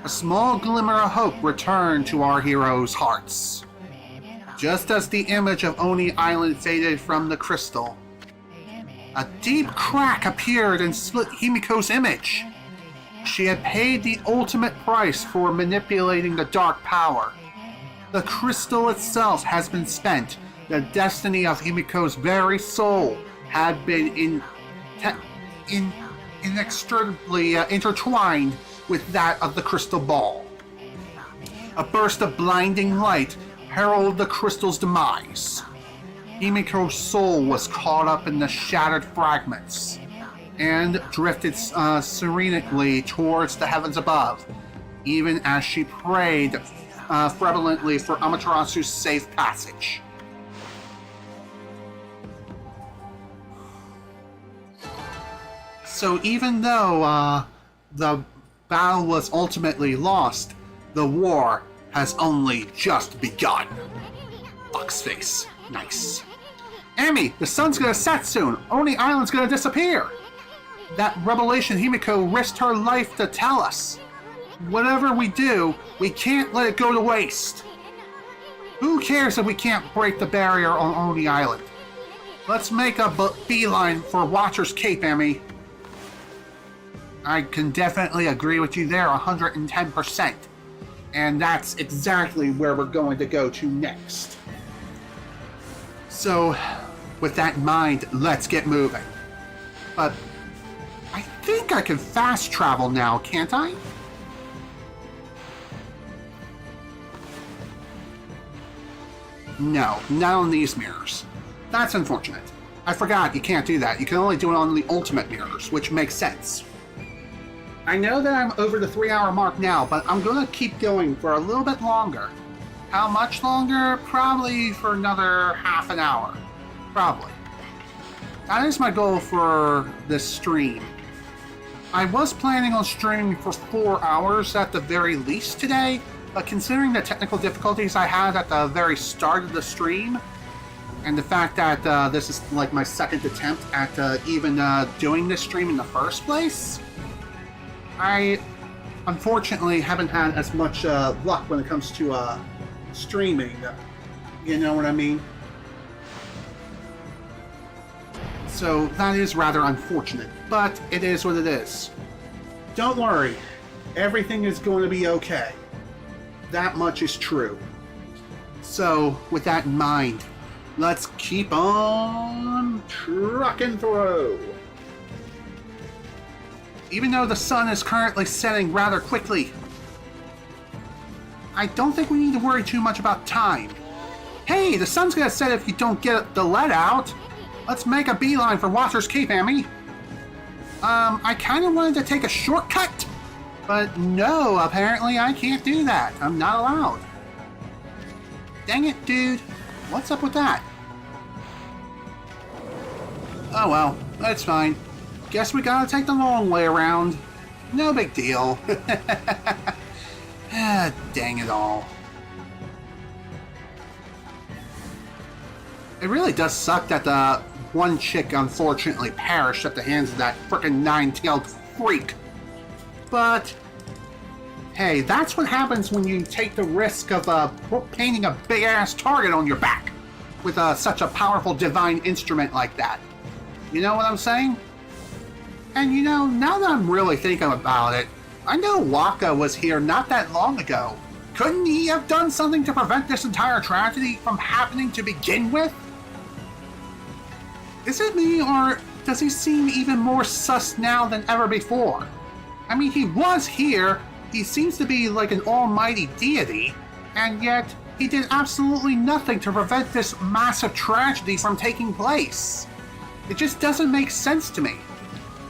A small glimmer of hope returned to our heroes' hearts. Just as the image of Oni Island faded from the crystal, a deep crack appeared and split Himiko's image. She had paid the ultimate price for manipulating the dark power. The crystal itself has been spent. The destiny of Himiko's very soul had been inextricably intertwined with that of the crystal ball. A burst of blinding light heralded the crystal's demise. Himiko's soul was caught up in the shattered fragments and drifted serenely towards the heavens above, even as she prayed fervently for Amaterasu's safe passage. So even though the battle was ultimately lost, the war has only just begun. Foxface. Nice. Ammy, the sun's gonna set soon. Oni Island's gonna disappear. That revelation Himiko risked her life to tell us. Whatever we do, we can't let it go to waste. Who cares if we can't break the barrier on Oni Island? Let's make a beeline for Watcher's Cape, Ammy. I can definitely agree with you there 110%. And that's exactly where we're going to go to next. So, with that in mind, let's get moving. But I think I can fast travel now, can't I? No, not on these mirrors. That's unfortunate. I forgot you can't do that. You can only do it on the ultimate mirrors, which makes sense. I know that I'm over the 3-hour mark now, but I'm going to keep going for a little bit longer. How much longer? Probably for another half an hour. Probably. That is my goal for this stream. I was planning on streaming for 4 hours at the very least today, but considering the technical difficulties I had at the very start of the stream, and the fact that this is like my second attempt at even doing this stream in the first place, I unfortunately haven't had as much luck when it comes to streaming. You know what I mean? So that is rather unfortunate, but it is what it is. Don't worry, everything is going to be okay. That much is true. So, with that in mind, let's keep on trucking through. Even though the sun is currently setting rather quickly, I don't think we need to worry too much about time. Hey, the sun's gonna set if you don't get the lead out. Let's make a beeline for Watcher's Cape, Ammy. I kinda wanted to take a shortcut, but no, apparently I can't do that. I'm not allowed. Dang it, dude. What's up with that? Oh well, that's fine. Guess we gotta take the long way around. No big deal. Ah, dang it all. It really does suck that the one chick unfortunately perished at the hands of that frickin' nine-tailed freak. But, hey, that's what happens when you take the risk of painting a big-ass target on your back with such a powerful divine instrument like that. You know what I'm saying? And you know, now that I'm really thinking about it, I know Waka was here not that long ago. Couldn't he have done something to prevent this entire tragedy from happening to begin with? Is it me, or does he seem even more sus now than ever before? I mean, he was here, he seems to be like an almighty deity, and yet he did absolutely nothing to prevent this massive tragedy from taking place. It just doesn't make sense to me.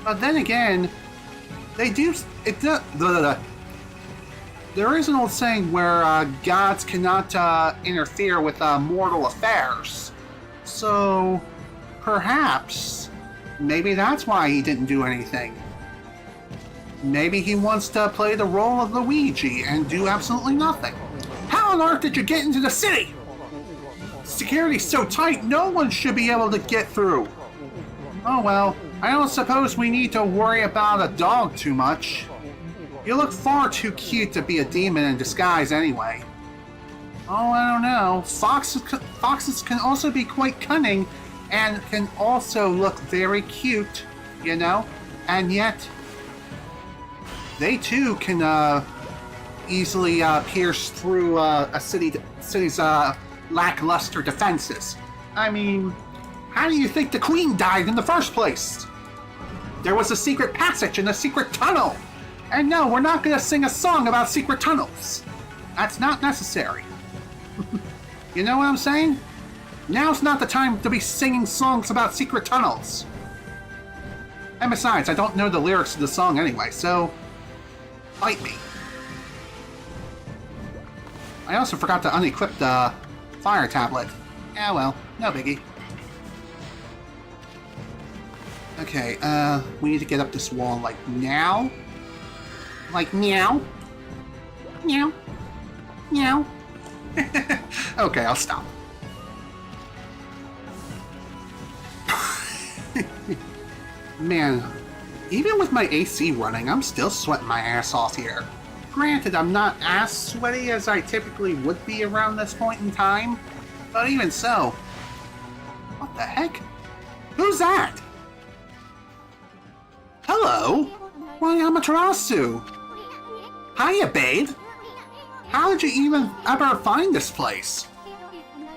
But then again, they do... There is an old saying where gods cannot interfere with mortal affairs. So, perhaps, maybe that's why he didn't do anything. Maybe he wants to play the role of Luigi and do absolutely nothing. How on earth did you get into the city? Security's so tight, no one should be able to get through. Oh well, I don't suppose we need to worry about a dog too much. You look far too cute to be a demon in disguise anyway. Oh, I don't know. Foxes can also be quite cunning and can also look very cute, you know? And yet, they too can easily pierce through a city's lackluster defenses. I mean, how do you think the Queen died in the first place? There was a secret passage and a secret tunnel. And no, we're not going to sing a song about secret tunnels. That's not necessary. You know what I'm saying? Now's not the time to be singing songs about secret tunnels. And besides, I don't know the lyrics of the song anyway, so... fight me. I also forgot to unequip the fire tablet. Yeah, well, no biggie. Okay, we need to get up this wall, like, now? Like, meow? Meow? Meow? Okay, I'll stop. Man, even with my AC running, I'm still sweating my ass off here. Granted, I'm not as sweaty as I typically would be around this point in time, but even so... What the heck? Who's that? Hello? Why, Amaterasu. Hiya, babe. How did you even ever find this place?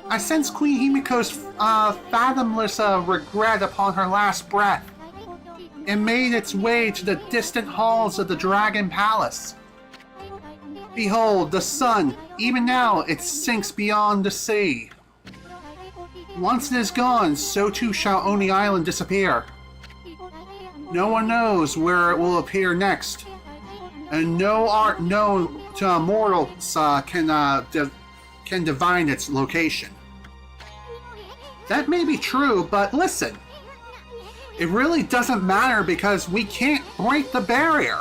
I sense Queen Himiko's fathomless regret upon her last breath. It made its way to the distant halls of the Dragon Palace. Behold, the sun, even now it sinks beyond the sea. Once it is gone, so too shall Oni Island disappear. No one knows where it will appear next, and no art known to mortals can divine its location. That may be true, but listen, it really doesn't matter because we can't break the barrier.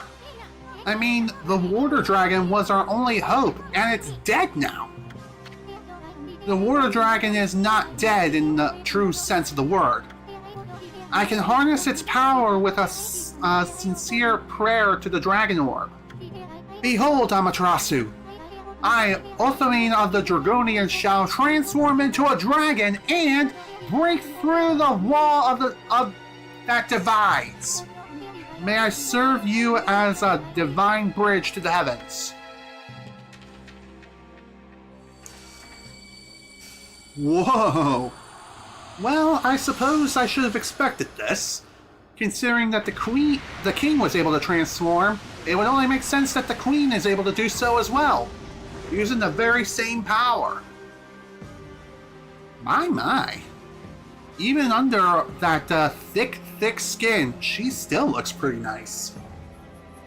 I mean, the water dragon was our only hope, and it's dead now. The water dragon is not dead in the true sense of the word. I can harness its power with a sincere prayer to the dragon orb. Behold, Amaterasu, I, Othamine of the Dragonians, shall transform into a dragon and break through the wall that divides. May I serve you as a divine bridge to the heavens. Whoa! Well, I suppose I should have expected this. Considering that the king was able to transform, it would only make sense that the queen is able to do so as well, using the very same power. My. Even under that thick skin, she still looks pretty nice.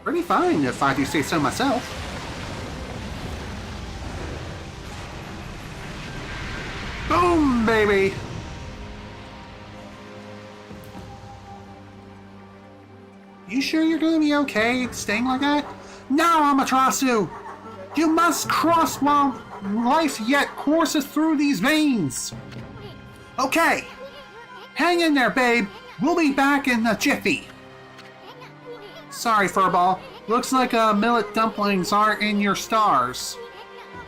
Pretty fine, if I do say so myself. Boom, baby! You sure you're gonna be okay staying like that? No, Amaterasu! You must cross while life yet courses through these veins! Okay! Hang in there, babe! We'll be back in a jiffy! Sorry, Furball. Looks like millet dumplings aren't in your stars.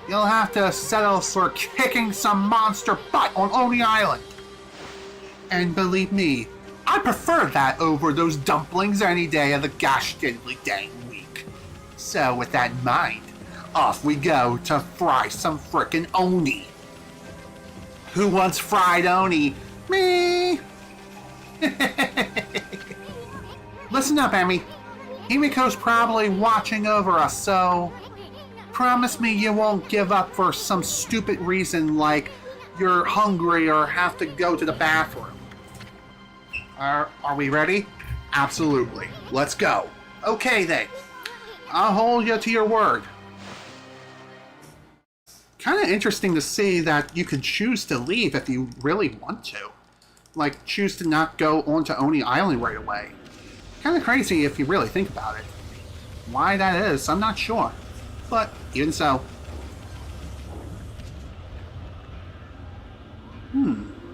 You'll have to settle for kicking some monster butt on Oni Island. And believe me, I prefer that over those dumplings any day of the gosh diddly dang week. So with that in mind, off we go to fry some frickin' Oni. Who wants fried Oni? Me! Listen up, Ammy. Himiko's probably watching over us, so promise me you won't give up for some stupid reason like you're hungry or have to go to the bathroom. Are we ready? Absolutely. Let's go. Okay then. I'll hold you to your word. Kind of interesting to see that you can choose to leave if you really want to. Like, choose to not go onto Oni Island right away. Kind of crazy if you really think about it. Why that is, I'm not sure. But, even so.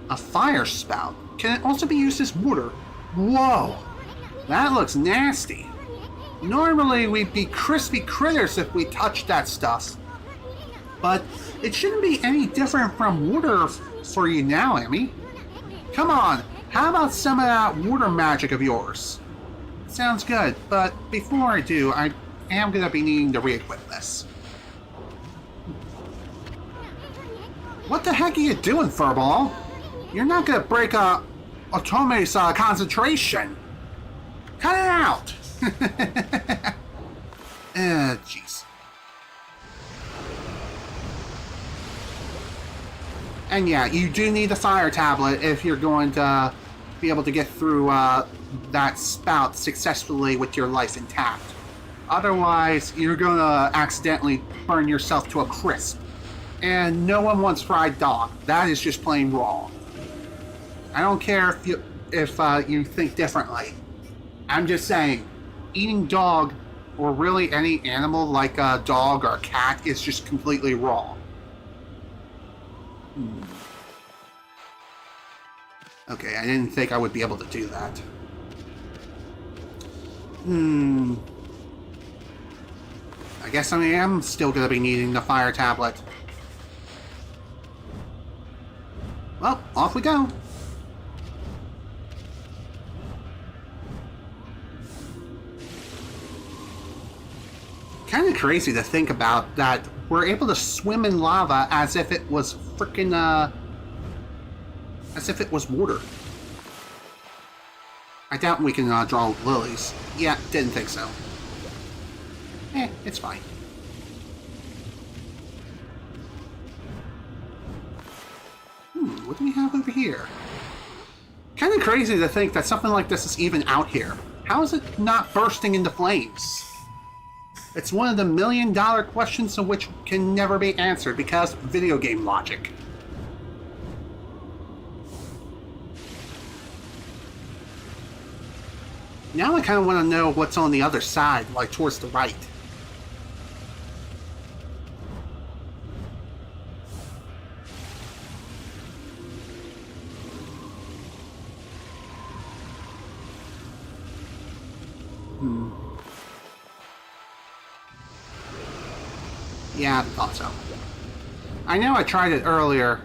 A fire spout. Can it also be used as water? Whoa! That looks nasty. Normally, we'd be crispy critters if we touched that stuff. But it shouldn't be any different from water for you now, Ammy. Come on, how about some of that water magic of yours? Sounds good, but before I do, I am going to be needing to re-equip this. What the heck are you doing, Furball? You're not going to break Otome's concentration. Cut it out! Jeez. And yeah, you do need the fire tablet if you're going to be able to get through that spout successfully with your life intact. Otherwise, you're going to accidentally burn yourself to a crisp. And no one wants fried dog. That is just plain wrong. I don't care if you think differently. I'm just saying, eating dog, or really any animal like a dog or a cat, is just completely wrong. Okay, I didn't think I would be able to do that. I guess I am still going to be needing the fire tablet. Well, off we go. Kind of crazy to think about that we're able to swim in lava as if it was frickin' as if it was water. I doubt we can draw lilies. Yeah, didn't think so. It's fine. What do we have over here? Kind of crazy to think that something like this is even out here. How is it not bursting into flames? It's one of the million-dollar questions of which can never be answered because video game logic. Now I kind of want to know what's on the other side, like towards the right. Yeah, I thought so. I know I tried it earlier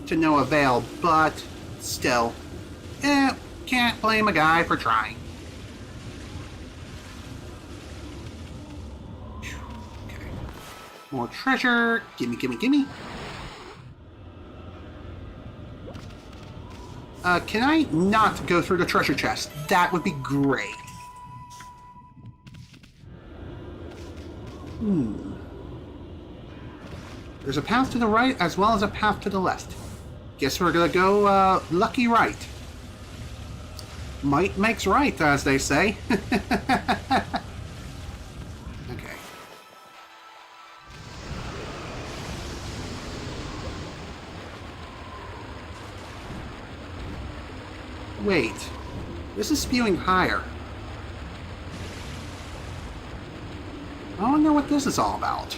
to no avail, but still. Can't blame a guy for trying. Okay. More treasure. Gimme, gimme, gimme. Can I not go through the treasure chest? That would be great. There's a path to the right as well as a path to the left. Guess we're gonna go lucky right. Might makes right, as they say. Okay. Wait. This is spewing higher. I wonder what this is all about.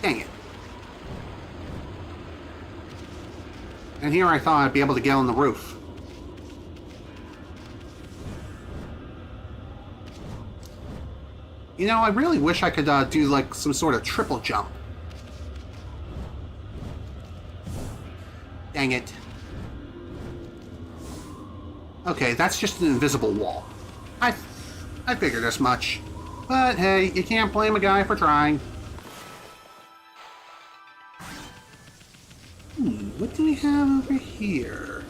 Dang it. And here I thought I'd be able to get on the roof. You know, I really wish I could do like some sort of triple jump. Dang it. Okay, that's just an invisible wall. I figured as much. But hey, you can't blame a guy for trying. What do we have over here?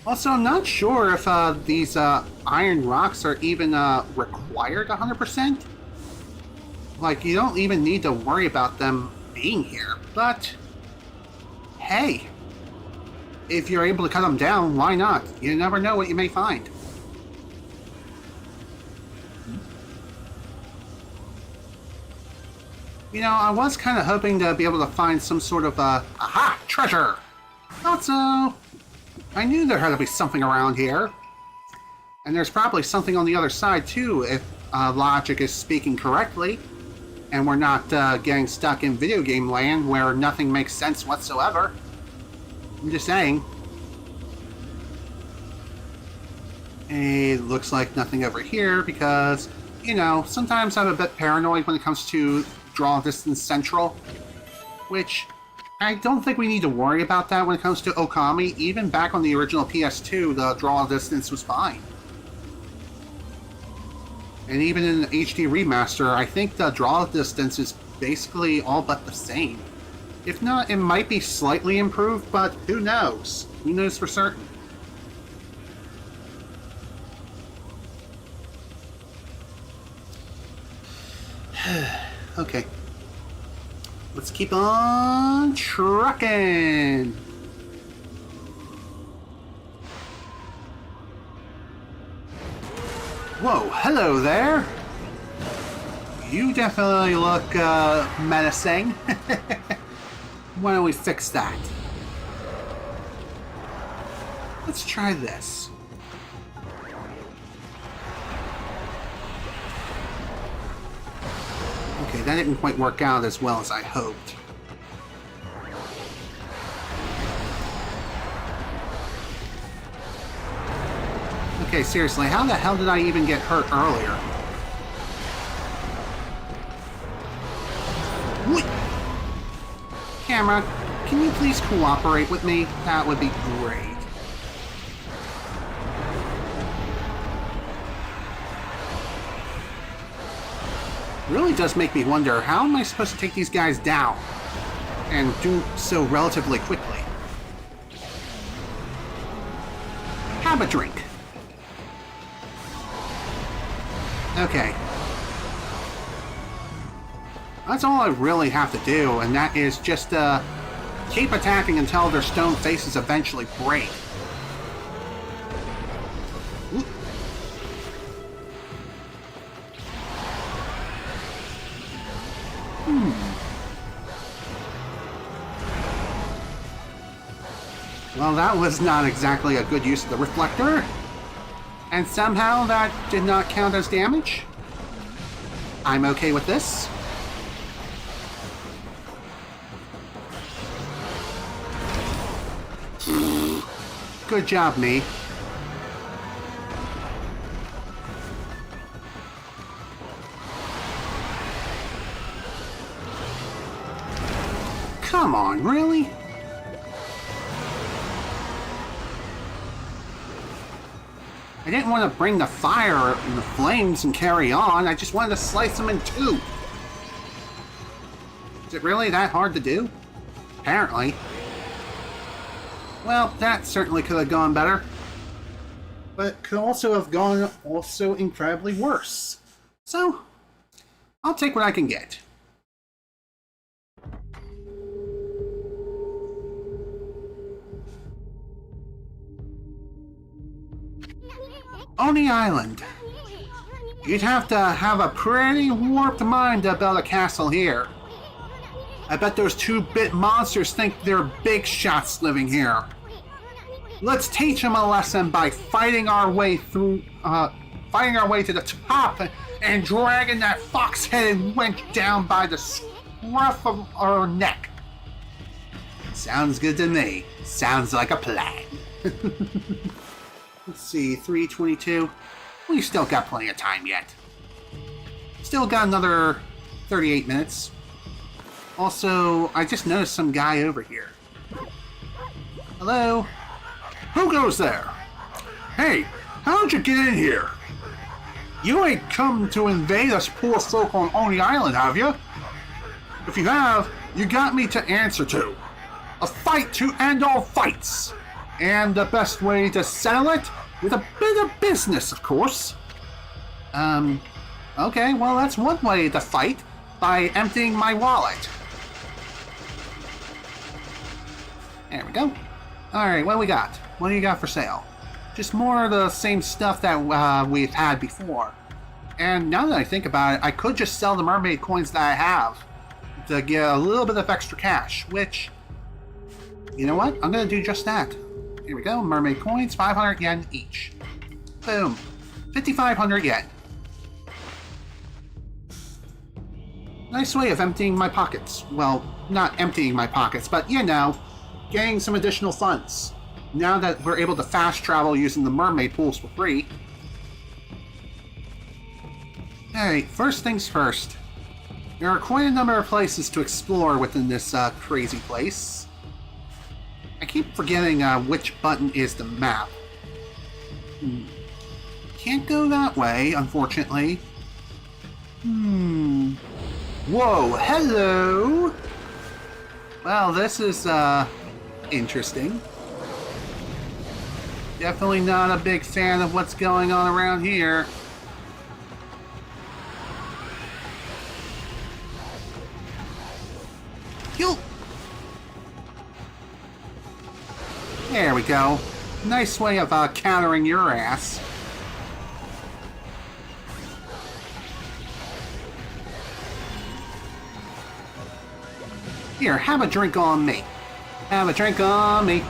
Also, I'm not sure if these iron rocks are even required 100%. Like, you don't even need to worry about them being here, but hey, if you're able to cut them down, why not? You never know what you may find. You know, I was kind of hoping to be able to find some sort of, aha! Treasure! Also, I knew there had to be something around here. And there's probably something on the other side, too, if logic is speaking correctly. And we're not getting stuck in video game land where nothing makes sense whatsoever. I'm just saying. It looks like nothing over here because, you know, sometimes I'm a bit paranoid when it comes to draw distance central, which I don't think we need to worry about that when it comes to Okami. Even back on the original PS2, the draw distance was fine. And even in the HD remaster, I think the draw distance is basically all but the same. If not, it might be slightly improved, but who knows? Who knows for certain? Okay. Let's keep on trucking. Whoa, hello there. You definitely look menacing. Why don't we fix that? Let's try this. Okay, that didn't quite work out as well as I hoped. Okay, seriously, how the hell did I even get hurt earlier? Wait. Camera, can you please cooperate with me? That would be great. Really does make me wonder, how am I supposed to take these guys down? And do so relatively quickly? Have a drink. Okay. That's all I really have to do, and that is just keep attacking until their stone faces eventually break. Ooh. Well, that was not exactly a good use of the reflector. And somehow that did not count as damage. I'm okay with this. Good job, me. Come on, really? I didn't want to bring the fire and the flames and carry on. I just wanted to slice them in two. Is it really that hard to do? Apparently. Well, that certainly could have gone better. But could also have gone also incredibly worse. So, I'll take what I can get. Oni Island. You'd have to have a pretty warped mind to build a castle here. I bet those 2-bit monsters think they're big shots living here. Let's teach them a lesson by fighting our way to the top and dragging that fox-headed wench down by the scruff of her neck. Sounds good to me. Sounds like a plan. Let's see, 3:22. We still got plenty of time yet. Still got another 38 minutes. Also, I just noticed some guy over here. Hello? Who goes there? Hey, How'd you get in here? You ain't come to invade us poor folk on Oni Island, have you? If you have, you got me to answer to. A fight to end all fights. And the best way to settle it? With a bit of business, of course. Okay, well that's one way to fight, by emptying my wallet. There we go. Alright, what do we got? What do you got for sale? Just more of the same stuff that we've had before. And now that I think about it, I could just sell the mermaid coins that I have to get a little bit of extra cash, which, you know what? I'm going to do just that. Here we go, mermaid coins, 500 yen each. Boom. 5,500 yen. Nice way of emptying my pockets. Well, not emptying my pockets, but you know, getting some additional funds. Now that we're able to fast travel using the mermaid pools for free. Alright, first things first. There are quite a number of places to explore within this crazy place. I keep forgetting which button is the map. Can't go that way, unfortunately. Whoa, hello! Well, this is, interesting. Definitely not a big fan of what's going on around here. There we go. Nice way of countering your ass. Here, have a drink on me. Have a drink on me.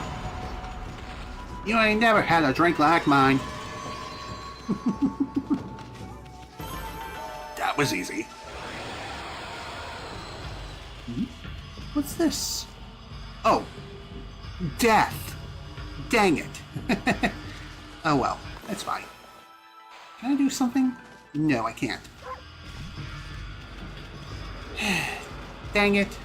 You ain't never had a drink like mine. That was easy. What's this? Oh, death. Dang it. Oh well, that's fine. Can I do something? No, I can't. Dang it.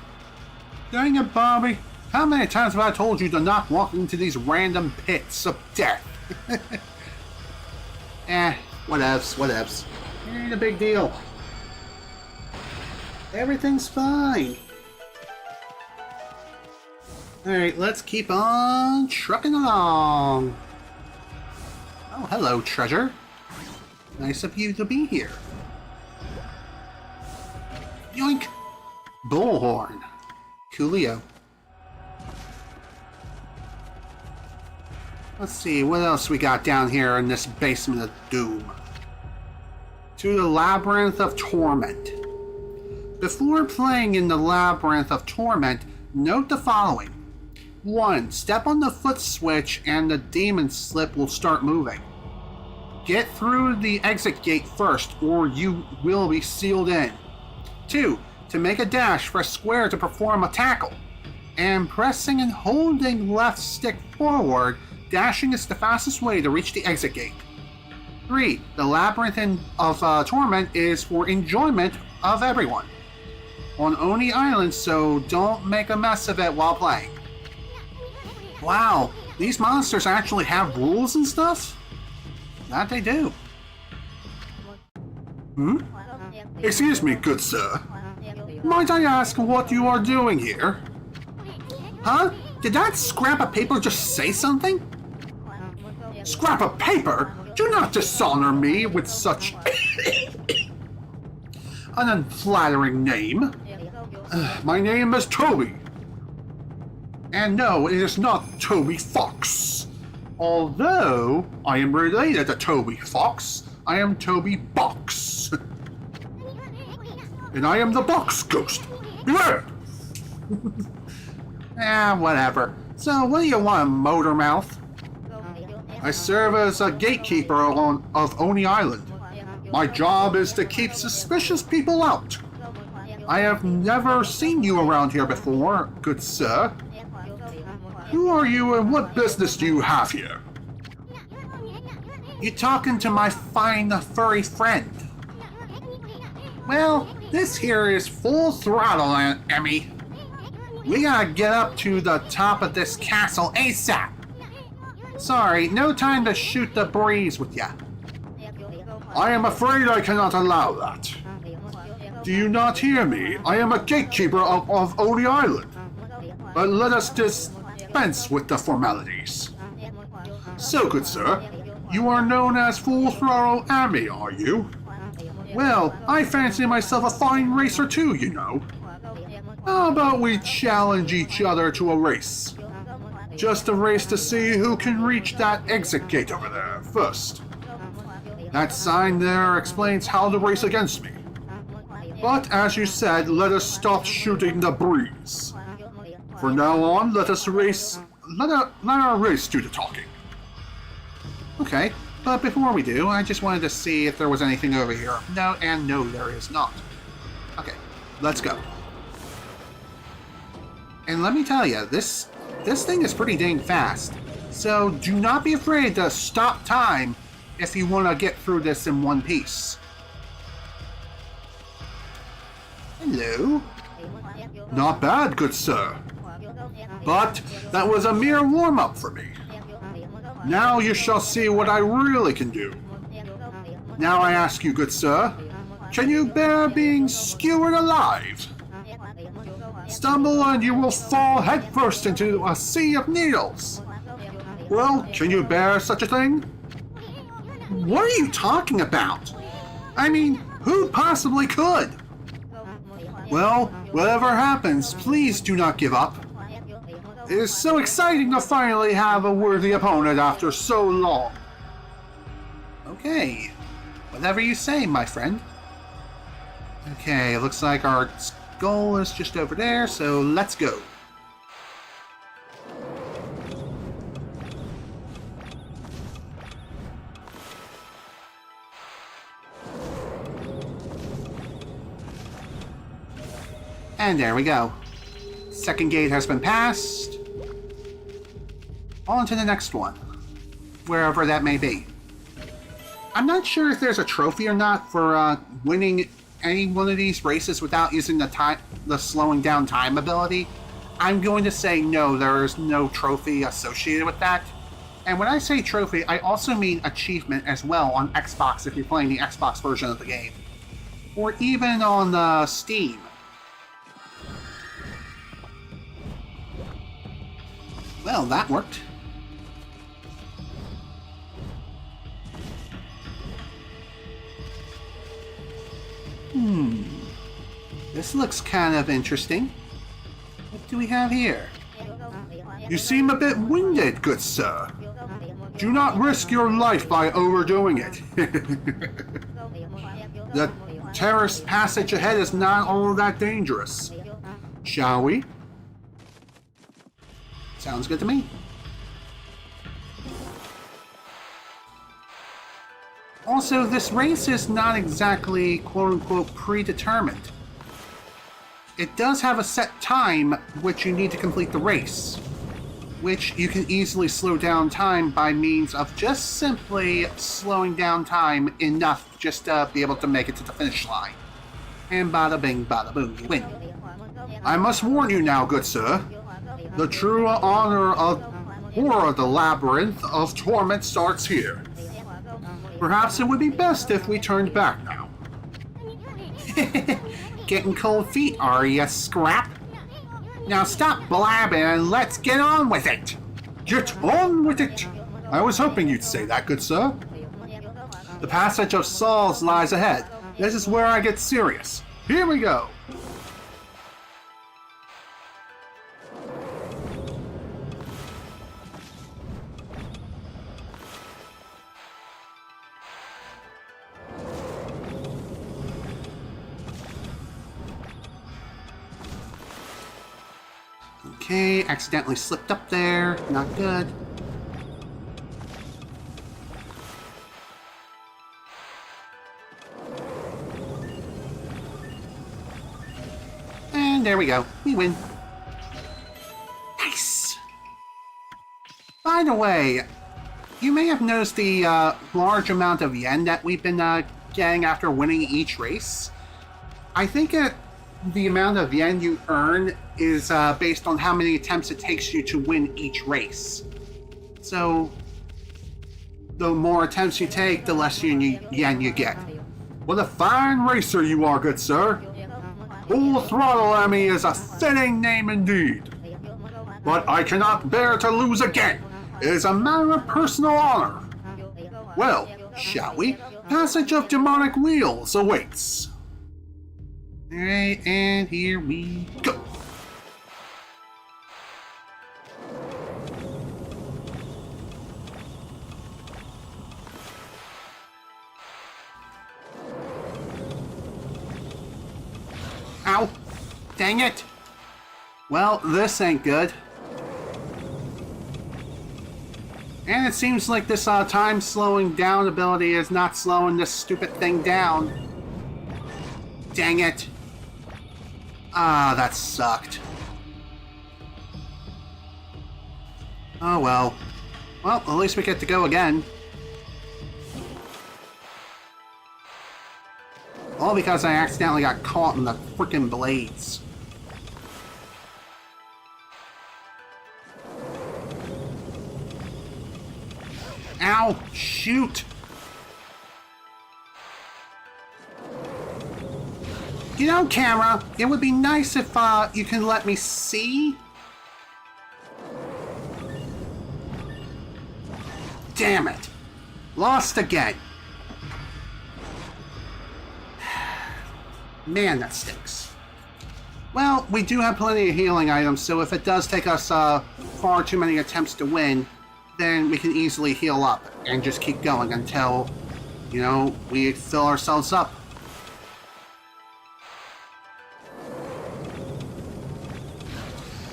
Dang it, Bobby. How many times have I told you to not walk into these random pits of death? Whatevs. It ain't a big deal. Everything's fine. Alright, let's keep on trucking along. Oh, hello, treasure. Nice of you to be here. Yoink! Bullhorn. Coolio. Let's see, what else we got down here in this basement of doom? To the Labyrinth of Torment. Before playing in the Labyrinth of Torment, note the following. 1. Step on the foot switch and the demon slip will start moving. Get through the exit gate first or you will be sealed in. 2. To make a dash, press square to perform a tackle. And pressing and holding left stick forward, dashing is the fastest way to reach the exit gate. 3. The Labyrinth of Torment is for enjoyment of everyone on Oni Island, so don't make a mess of it while playing. Wow, these monsters actually have rules and stuff? That they do. Excuse me, good sir. Might I ask what you are doing here? Huh? Did that scrap of paper just say something? Scrap of paper? Do not dishonor me with such An unflattering name. My name is Toby. And no, it is not Toby Fox. Although I am related to Toby Fox, I am Toby Box. And I am the box ghost. Beware! Whatever. So, what do you want, Motormouth? I serve as a gatekeeper of Oni Island. My job is to keep suspicious people out. I have never seen you around here before, good sir. Who are you and what business do you have here? You talking to my fine furry friend? Well, this here is full throttle, Emmy. We gotta get up to the top of this castle ASAP. Sorry, no time to shoot the breeze with ya. I am afraid I cannot allow that. Do you not hear me? I am a gatekeeper of Oni Island. But let us dispense with the formalities. So, good sir, you are known as Full Throttle Ammy, are you? Well, I fancy myself a fine racer too, you know. How about we challenge each other to a race? Just a race to see who can reach that exit gate over there first. That sign there explains how to race against me. But as you said, let us stop shooting the breeze. For now on, let our race do the talking. Okay, but before we do, I just wanted to see if there was anything over here. No, and no, there is not. Okay, let's go. And let me tell you, this thing is pretty dang fast. So do not be afraid to stop time if you want to get through this in one piece. Hello? Not bad, good sir. But that was a mere warm-up for me. Now you shall see what I really can do. Now I ask you, good sir, can you bear being skewered alive? Stumble and you will fall headfirst into a sea of needles. Well, can you bear such a thing? What are you talking about? I mean, who possibly could? Well, whatever happens, please do not give up. It is so exciting to finally have a worthy opponent after so long. Okay, whatever you say, my friend. Okay, looks like our goal is just over there, so let's go. And there we go. Second gate has been passed. On to the next one, wherever that may be. I'm not sure if there's a trophy or not for winning any one of these races without using the slowing down time ability. I'm going to say no, there is no trophy associated with that. And when I say trophy, I also mean achievement as well on Xbox if you're playing the Xbox version of the game. Or even on Steam. Well, that worked. This looks kind of interesting. What do we have here? You seem a bit winded, good sir. Do not risk your life by overdoing it. The terrace passage ahead is not all that dangerous. Shall we? Sounds good to me. Also, this race is not exactly quote-unquote predetermined. It does have a set time which you need to complete the race, which you can easily slow down time by means of just simply slowing down time enough just to be able to make it to the finish line. And bada bing, bada boom, you win. I must warn you now, good sir. The true honor of the labyrinth of torment starts here. Perhaps it would be best if we turned back now. Getting cold feet, are ya, Scrap? Now stop blabbing and let's get on with it! Get on with it! I was hoping you'd say that, good sir. The passage of Souls lies ahead. This is where I get serious. Here we go! Okay, accidentally slipped up there. Not good. And there we go. We win. Nice! By the way, you may have noticed the large amount of yen that we've been getting after winning each race. I think the amount of yen you earn is based on how many attempts it takes you to win each race. So The more attempts you take, the less yen you get. What a fine racer you are, good sir. Full Throttle Ammy is a fitting name indeed. But I cannot bear to lose again. It is a matter of personal honor. Well, shall we? Passage of demonic wheels awaits. Alright, and here we go. Ow! Dang it! Well, this ain't good. And it seems like this time slowing down ability is not slowing this stupid thing down. Dang it. Ah, that sucked. Oh well. Well, at least we get to go again. All because I accidentally got caught in the frickin' blades. Ow! Shoot! You know, camera, it would be nice if you can let me see. Damn it! Lost again. Man, that stinks. Well, we do have plenty of healing items, so if it does take us far too many attempts to win, then we can easily heal up and just keep going until, you know, we fill ourselves up.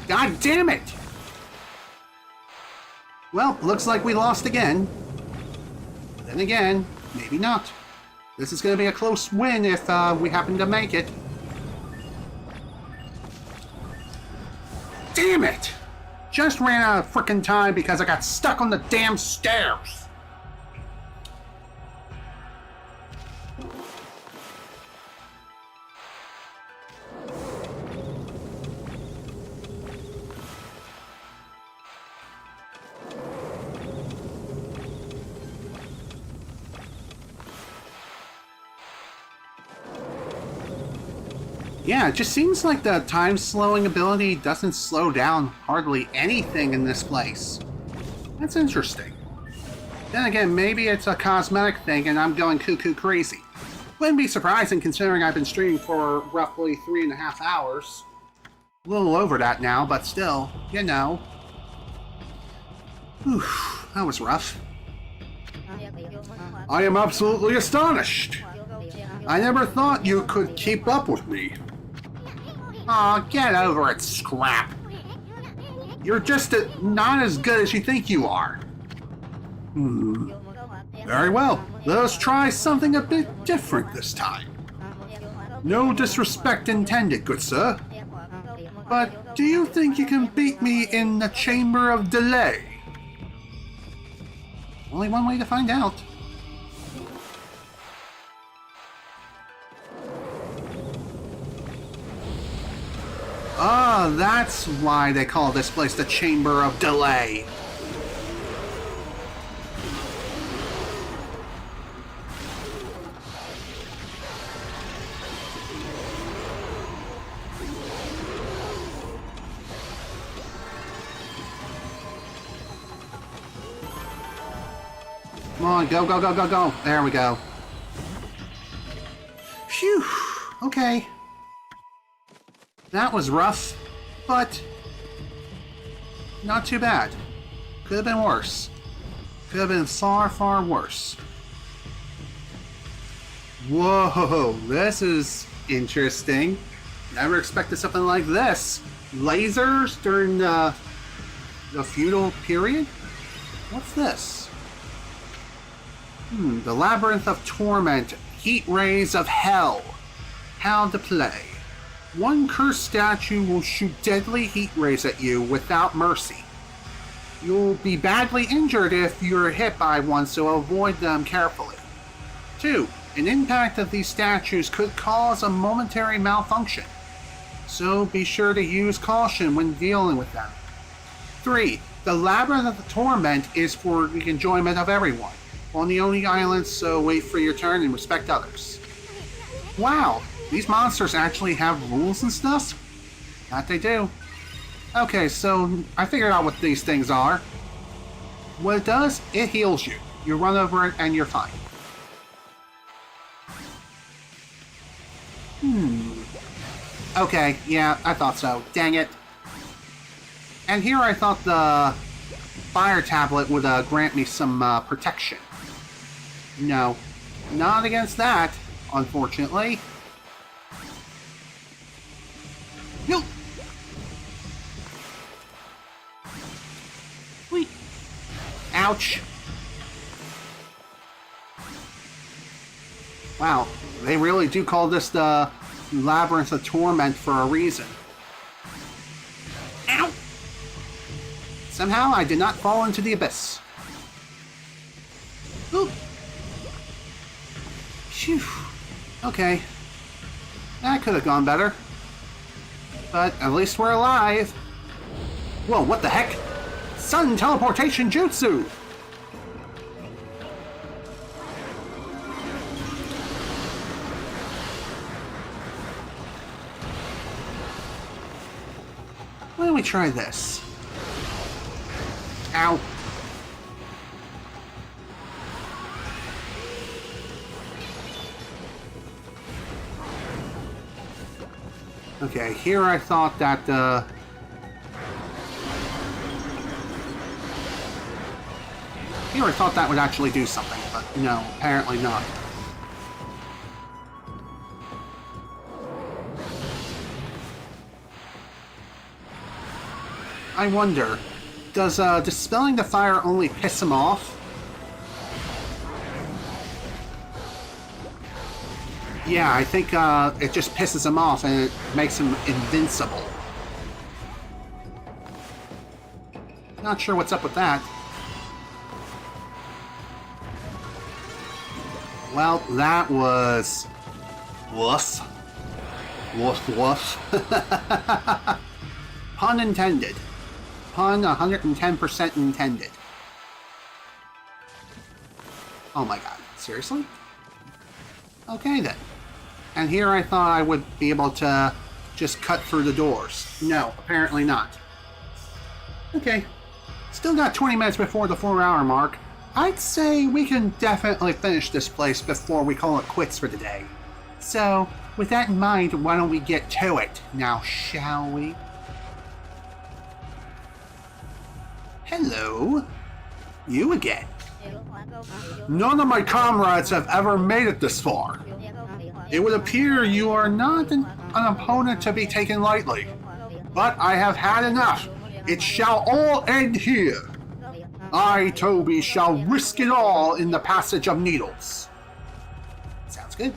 God damn it! Well, looks like we lost again. Then again, maybe not. This is going to be a close win if we happen to make it. Damn it! Just ran out of frickin' time because I got stuck on the damn stairs. Yeah, it just seems like the time slowing ability doesn't slow down hardly anything in this place. That's interesting. Then again, maybe it's a cosmetic thing and I'm going cuckoo crazy. Wouldn't be surprising considering I've been streaming for roughly 3.5 hours. A little over that now, but still, you know. Whew, that was rough. I am absolutely astonished. I never thought you could keep up with me. Aw, get over it, Scrap. You're just not as good as you think you are. Very well. Let us try something a bit different this time. No disrespect intended, good sir. But do you think you can beat me in the Chamber of Delay? Only one way to find out. Ah, that's why they call this place the Chamber of Delay. Come on, go, go, go, go, go. There we go. Phew. Okay. That was rough, but not too bad. Could have been worse. Could have been far, far worse. Whoa, this is interesting. Never expected something like this. Lasers during the feudal period? What's this? The Labyrinth of Torment, Heat Rays of Hell. How to play. One cursed statue will shoot deadly heat rays at you without mercy. You'll be badly injured if you're hit by one, so avoid them carefully. 2. An impact of these statues could cause a momentary malfunction, so be sure to use caution when dealing with them. 3. The Labyrinth of the Torment is for the enjoyment of everyone. on the Oni Island, so wait for your turn and respect others. Wow, these monsters actually have rules and stuff? That they do. Okay, so I figured out what these things are. What it does, it heals you. You run over it and you're fine. Okay, yeah, I thought so. Dang it. And here I thought the fire tablet would grant me some protection. No, not against that, unfortunately. No. Wait. Ouch. Wow, they really do call this the Labyrinth of Torment for a reason. Ow! Somehow I did not fall into the abyss. Ooh. Phew. Okay. That could have gone better. But at least we're alive. Whoa, what the heck? Sun teleportation jutsu! Why don't we try this? Ow. Okay, here I thought that, Here I thought that would actually do something, but no, apparently not. I wonder, does dispelling the fire only piss him off? Yeah, I think it just pisses him off and it makes him invincible. Not sure what's up with that. Well, that was... woof. Woof woof. Pun intended. Pun 110% intended. Oh my god, seriously? Okay then. And here I thought I would be able to just cut through the doors. No, apparently not. Okay. Still got 20 minutes before the 4-hour mark. I'd say we can definitely finish this place before we call it quits for the day. So, with that in mind, why don't we get to it now, shall we? Hello. You again. None of my comrades have ever made it this far. It would appear you are not an opponent to be taken lightly. But I have had enough. It shall all end here. I, Toby, shall risk it all in the passage of needles. Sounds good.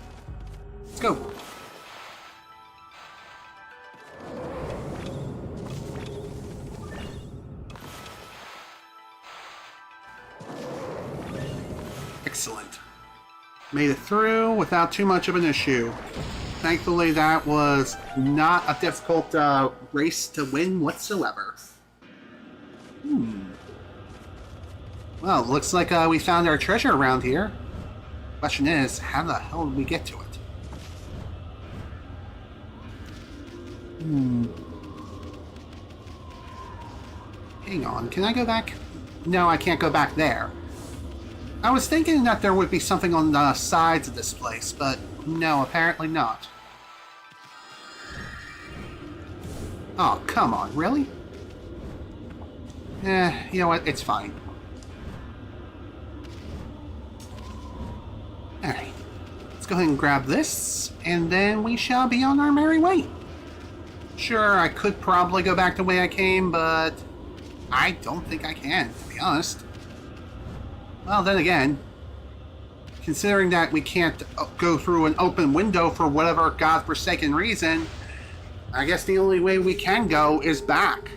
Let's go. Excellent. Made it through without too much of an issue. Thankfully, that was not a difficult race to win whatsoever. Well, looks like we found our treasure around here. Question is, how the hell did we get to it? Hang on, can I go back? No, I can't go back there. I was thinking that there would be something on the sides of this place, but no, apparently not. Oh, come on, really? You know what, it's fine. Alright, let's go ahead and grab this, and then we shall be on our merry way. Sure, I could probably go back the way I came, but I don't think I can, to be honest. Well, then again, considering that we can't go through an open window for whatever godforsaken reason, I guess the only way we can go is back.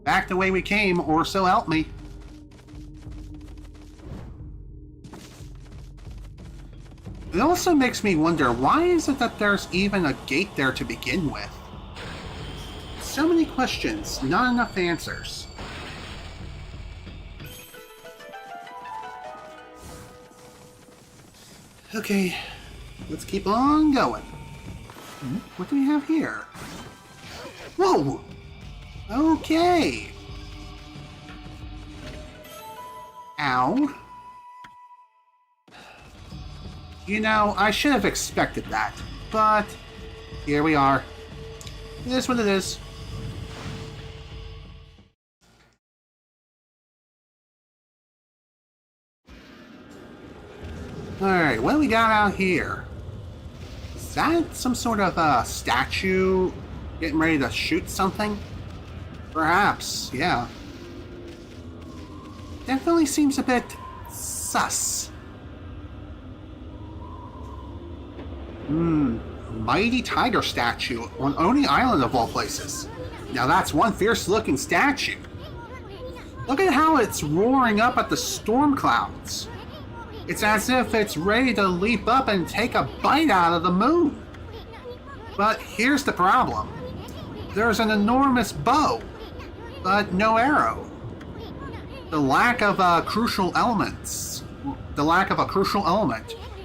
Back the way we came, or so help me. It also makes me wonder, why is it that there's even a gate there to begin with? So many questions, not enough answers. Okay, let's keep on going. What do we have here? Whoa! Okay. Ow. You know, I should have expected that, but here we are. It is what it is. Alright, what do we got out here? Is that some sort of statue getting ready to shoot something? Perhaps, yeah. Definitely seems a bit sus. Mighty tiger statue on Oni Island of all places. Now that's one fierce looking statue. Look at how it's roaring up at the storm clouds. It's as if it's ready to leap up and take a bite out of the moon. But here's the problem. There's an enormous bow, but no arrow. The lack of a crucial element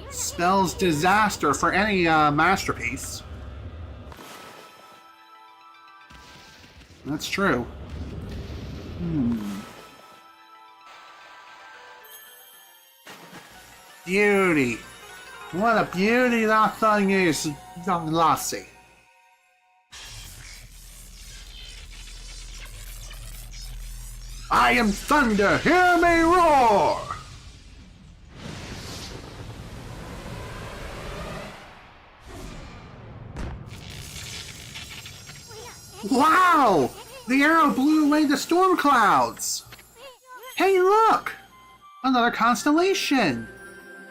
spells disaster for any masterpiece. That's true. Beauty. What a beauty that thing is, young lassie. I am thunder, hear me roar! Wow! The arrow blew away the storm clouds! Hey, look! Another constellation!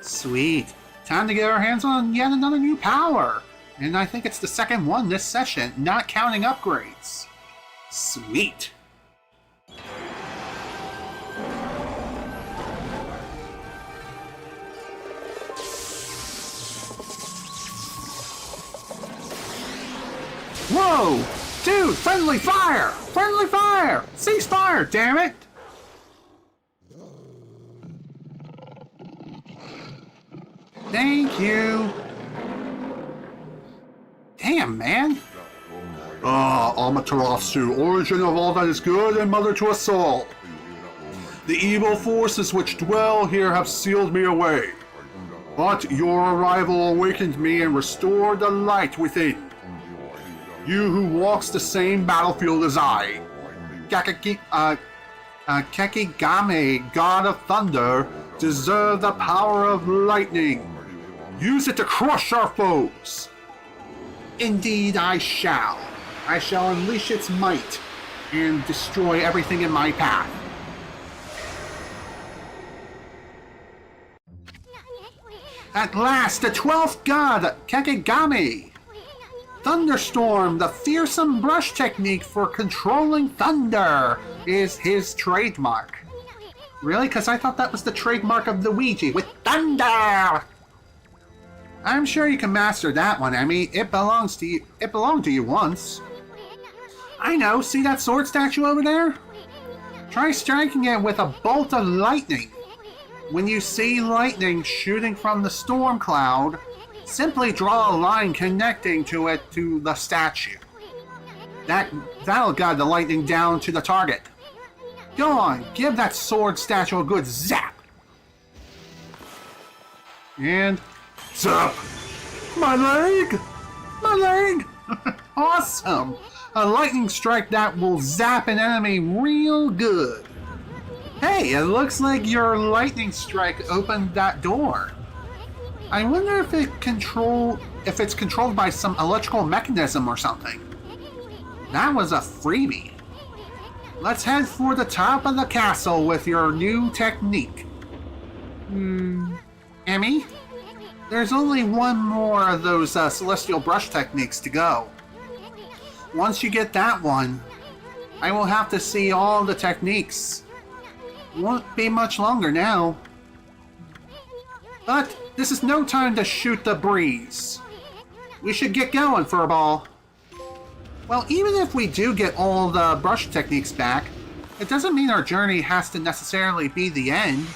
Sweet. Time to get our hands on yet another new power. And I think it's the second one this session, not counting upgrades. Sweet. Whoa! Dude, friendly fire! Friendly fire! Cease fire, damn it! Thank you. Damn, man. Amaterasu, origin of all that is good and mother to us all. The evil forces which dwell here have sealed me away. But your arrival awakened me and restored the light within. You who walks the same battlefield as I, Kekigame, God of Thunder, deserve the power of lightning. Use it to crush our foes. Indeed I shall. I shall unleash its might and destroy everything in my path. At last, the 12th god, Kekigame! Thunderstorm, the fearsome brush technique for controlling thunder, is his trademark. Really? Because I thought that was the trademark of Luigi, with thunder! I'm sure you can master that one, Emmy. It belongs to you. It belonged to you once. I know. See that sword statue over there? Try striking it with a bolt of lightning. When you see lightning shooting from the storm cloud, simply draw a line connecting to it to the statue. That'll guide the lightning down to the target. Go on, give that sword statue a good zap. And zap! My leg! My leg! Awesome! A lightning strike that will zap an enemy real good. Hey, it looks like your lightning strike opened that door. I wonder if it's controlled by some electrical mechanism or something. That was a freebie. Let's head for the top of the castle with your new technique. Emmy? There's only one more of those celestial brush techniques to go. Once you get that one, I will have to see all the techniques. Won't be much longer now. But this is no time to shoot the breeze. We should get going, Furball. Well, even if we do get all the brush techniques back, it doesn't mean our journey has to necessarily be the end.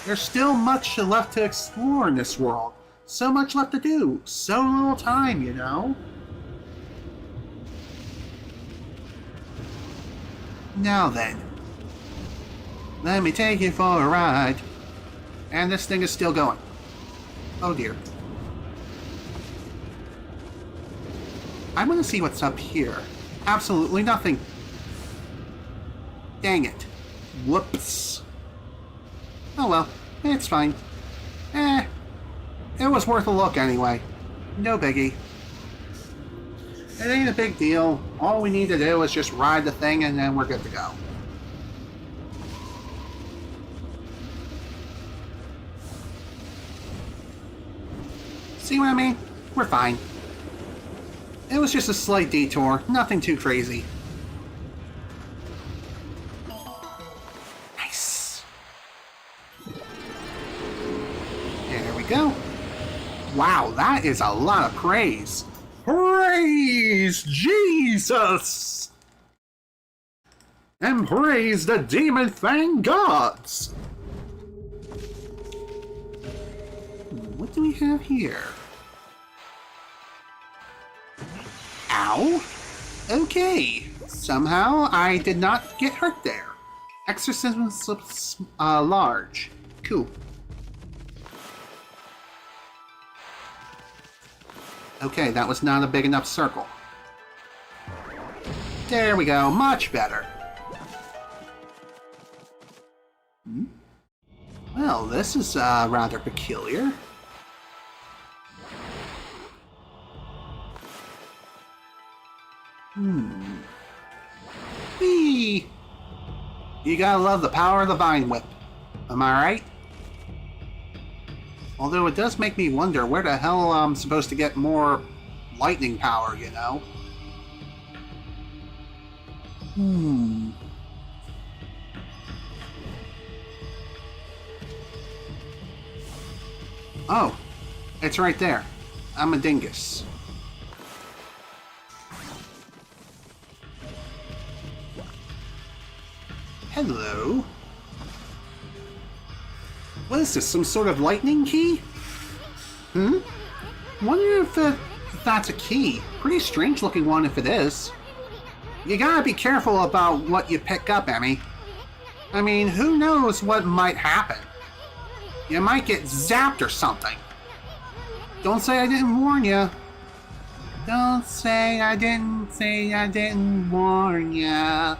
There's still much left to explore in this world, So much left to do. So little time, you know? Now then. Let me take you for a ride. And this thing is still going. Oh dear. I want to see what's up here. Absolutely nothing. Dang it. Whoops. Oh well, it's fine. It was worth a look anyway. No biggie. It ain't a big deal. All we need to do is just ride the thing and then we're good to go. See what I mean? We're fine. It was just a slight detour, nothing too crazy. Nice. There we go. Wow, that is a lot of praise. Praise Jesus! And praise the demon fang gods! What do we have here? Ow! Okay, somehow I did not get hurt there. Exorcism slips large. Cool. Okay, that was not a big enough circle. There we go, much better. Well, this is rather peculiar. Whee! You gotta love the power of the Vine Whip. Am I right? Although it does make me wonder where the hell I'm supposed to get more lightning power, you know? Oh, it's right there. I'm a dingus. Hello. What is this, some sort of lightning key? Wonder if that's a key. Pretty strange looking one if it is. You gotta be careful about what you pick up, Emmy. I mean, who knows what might happen? You might get zapped or something. Don't say I didn't warn you. Don't say I didn't warn ya.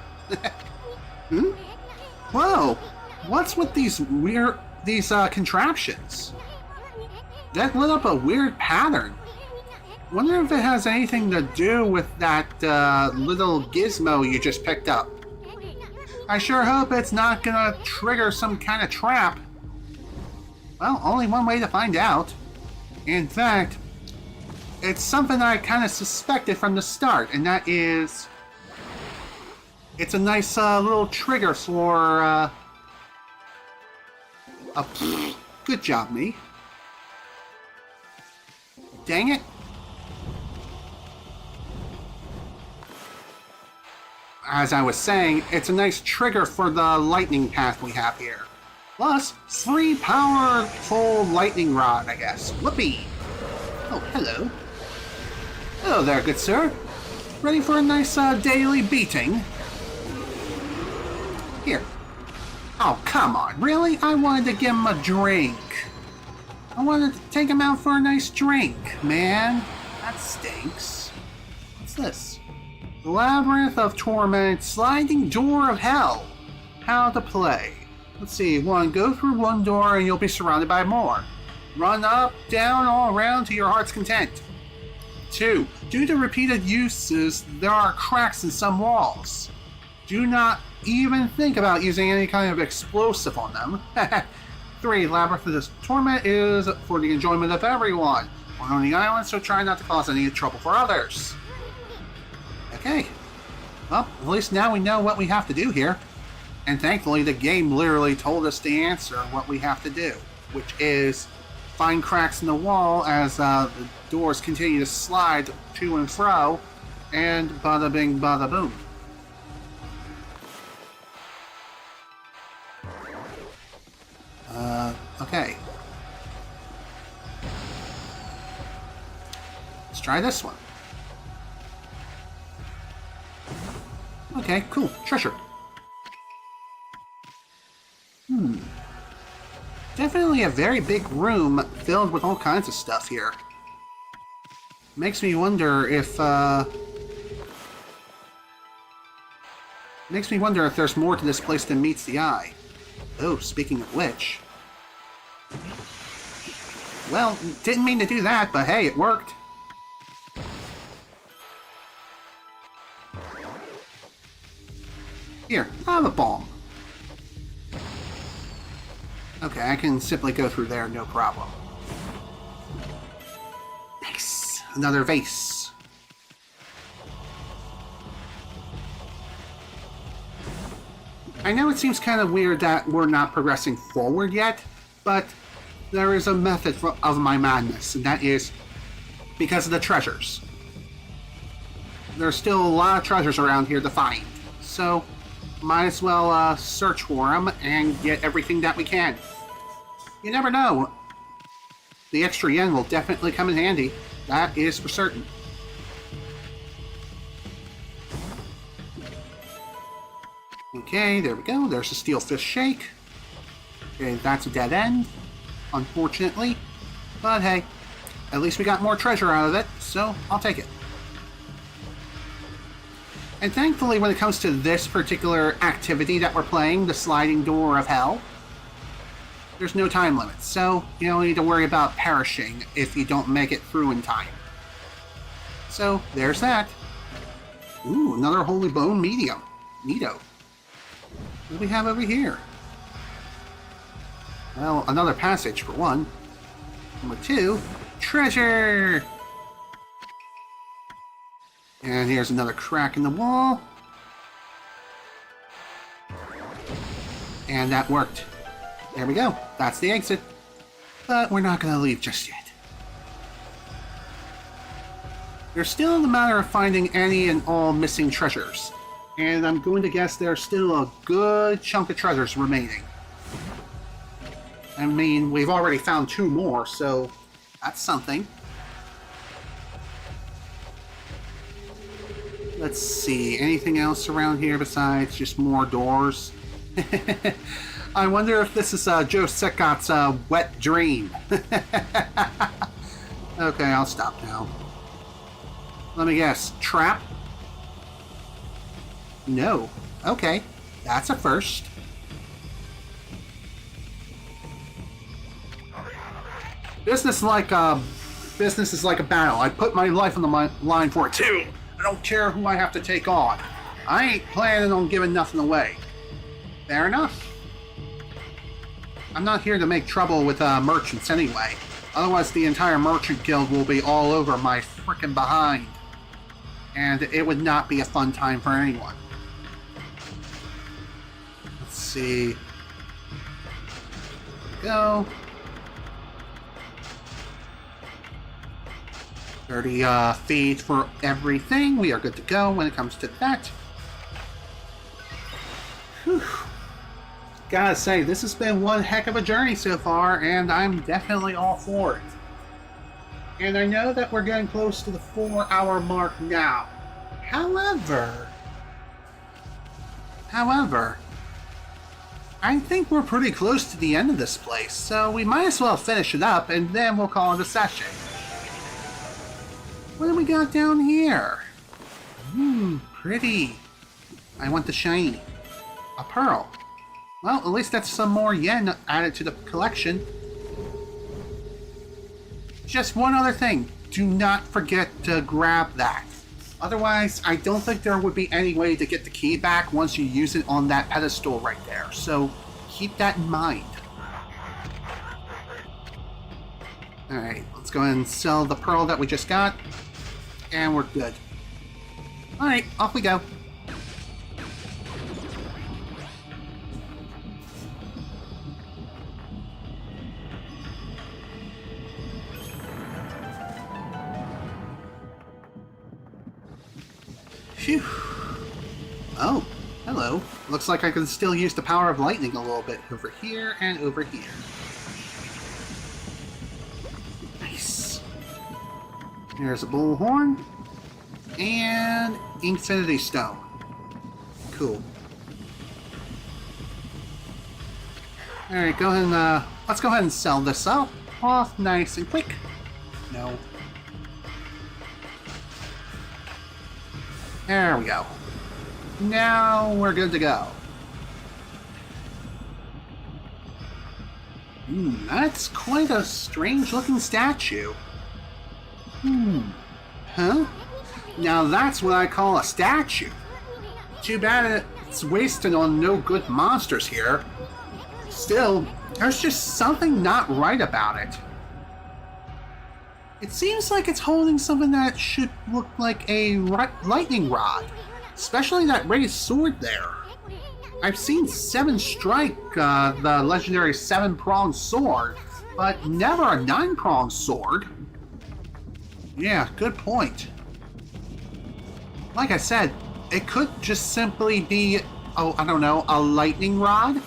Whoa! What's with these contraptions? That lit up a weird pattern. Wonder if it has anything to do with that little gizmo you just picked up. I sure hope it's not gonna trigger some kind of trap. Well, only one way to find out. In fact, it's something I kind of suspected from the start, and that is... It's a nice little trigger for... Good job, me. Dang it. As I was saying, it's a nice trigger for the lightning path we have here. Plus, free powerful lightning rod, I guess. Whoopee! Oh, hello. Hello there, good sir. Ready for a nice daily beating? Here. Oh, come on, really? I wanted to give him a drink. I wanted to take him out for a nice drink, man. That stinks. What's this? The Labyrinth of Torment, Sliding Door of Hell. How to play. Let's see, 1. Go through one door and you'll be surrounded by more. Run up, down, all around to your heart's content. 2. Due to repeated uses, there are cracks in some walls. Do not even think about using any kind of explosive on them. 3. Labyrinth of Torment is for the enjoyment of everyone. We're on the island, so try not to cause any trouble for others. Okay. Well, at least now we know what we have to do here. And thankfully, the game literally told us the answer, what we have to do. Which is find cracks in the wall as the doors continue to slide to and fro. And bada bing, bada boom. Okay. try this one. Okay, cool. Treasure. Definitely a very big room filled with all kinds of stuff here. Makes me wonder if, there's more to this place than meets the eye. Oh, speaking of which... Well, didn't mean to do that, but hey, it worked. Here, I have a bomb. Okay, I can simply go through there, no problem. Nice. Another vase. I know it seems kind of weird that we're not progressing forward yet, but there is a method of my madness, and that is because of the treasures. There's still a lot of treasures around here to find, so might as well search for them and get everything that we can. You never know. The extra yen will definitely come in handy. That is for certain. Okay, there we go. There's a steel fish shake. Okay, that's a dead end, unfortunately. But hey, at least we got more treasure out of it, so I'll take it. And thankfully, when it comes to this particular activity that we're playing, the sliding door of hell, there's no time limit, so you don't need to worry about perishing if you don't make it through in time. So, there's that. Ooh, another holy bone medium. Neato. What do we have over here? Well, another passage for one. Number two, treasure! And here's another crack in the wall. And that worked. There we go. That's the exit. But we're not going to leave just yet. There's still the matter of finding any and all missing treasures. And I'm going to guess there's still a good chunk of treasures remaining. I mean, we've already found 2 more, so that's something. Let's see, anything else around here besides just more doors? I wonder if this is Joe Sekat's wet dream. Okay, I'll stop now. Let me guess, trap? No. Okay, that's a first. Business is like a battle. I put my life on the line for it too. I don't care who I have to take on. I ain't planning on giving nothing away. Fair enough. I'm not here to make trouble with merchants anyway. Otherwise the entire merchant guild will be all over my frickin' behind. And it would not be a fun time for anyone. Let's see. Go. 30 feet for everything. We are good to go when it comes to that. Whew. Gotta say, this has been one heck of a journey so far, and I'm definitely all for it. And I know that we're getting close to the 4-hour mark now. However, I think we're pretty close to the end of this place, so we might as well finish it up, and then we'll call it a session. What do we got down here? Pretty. I want the shiny. A pearl. Well, at least that's some more yen added to the collection. Just one other thing. Do not forget to grab that. Otherwise, I don't think there would be any way to get the key back once you use it on that pedestal right there. So, keep that in mind. Alright, let's go ahead and sell the pearl that we just got. And we're good. Alright, off we go. Phew. Oh, hello. Looks like I can still use the power of lightning a little bit over here and over here. Nice. There's a bullhorn. And Infinity Stone. Cool. Alright, go ahead and, let's go ahead and sell this up. Off nice and quick. No. There we go. Now we're good to go. That's quite a strange looking statue. Huh? Now that's what I call a statue. Too bad it's wasted on no good monsters here. Still, there's just something not right about it. It seems like it's holding something that should look like a lightning rod, especially that raised sword there. I've seen Seven strike the legendary 7-pronged sword, but never a 9-pronged sword. Yeah, good point. Like I said, it could just simply be, oh, I don't know, a lightning rod?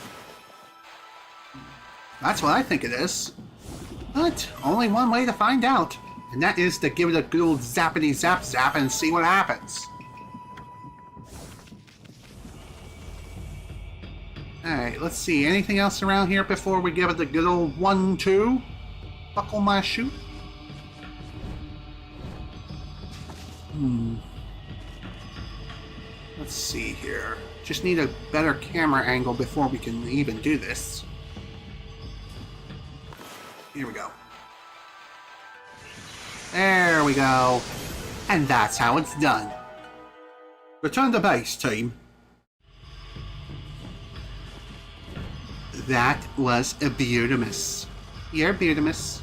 That's what I think it is. But only one way to find out, and that is to give it a good old zappity zap zap and see what happens. Alright, let's see. Anything else around here before we give it the good old 1-2? Buckle my shoe. Let's see here. Just need a better camera angle before we can even do this. Here we go. There we go. And that's how it's done. Return to base, team. That was a Beautimus. You're Beautimus.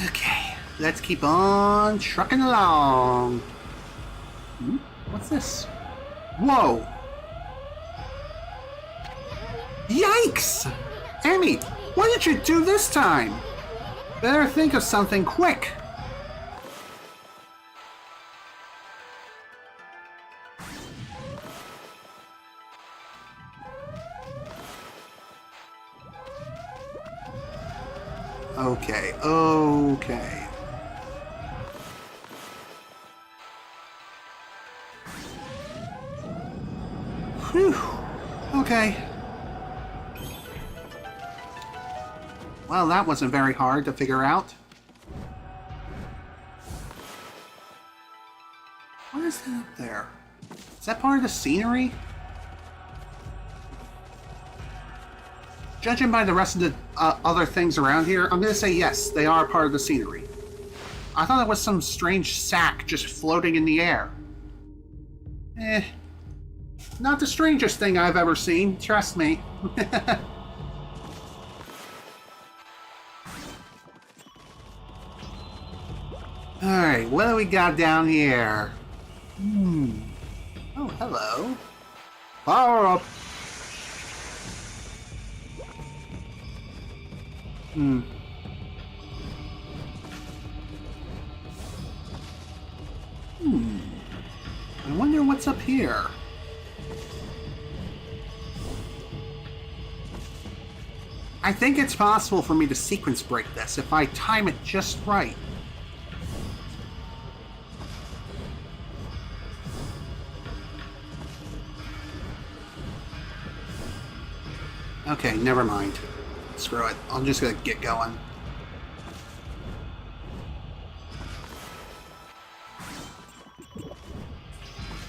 Okay, let's keep on trucking along. What's this? Whoa! Yikes! Ammy, what did you do this time? Better think of something quick. Okay, okay. Whew. Okay. Well, that wasn't very hard to figure out. What is that up there? Is that part of the scenery? Judging by the rest of the other things around here, I'm gonna say yes, they are part of the scenery. I thought it was some strange sack just floating in the air. Not the strangest thing I've ever seen, trust me. Alright, what do we got down here? Oh, hello. Power up! I wonder what's up here. I think it's possible for me to sequence break this if I time it just right. Okay, never mind. Screw it. I'm just gonna get going.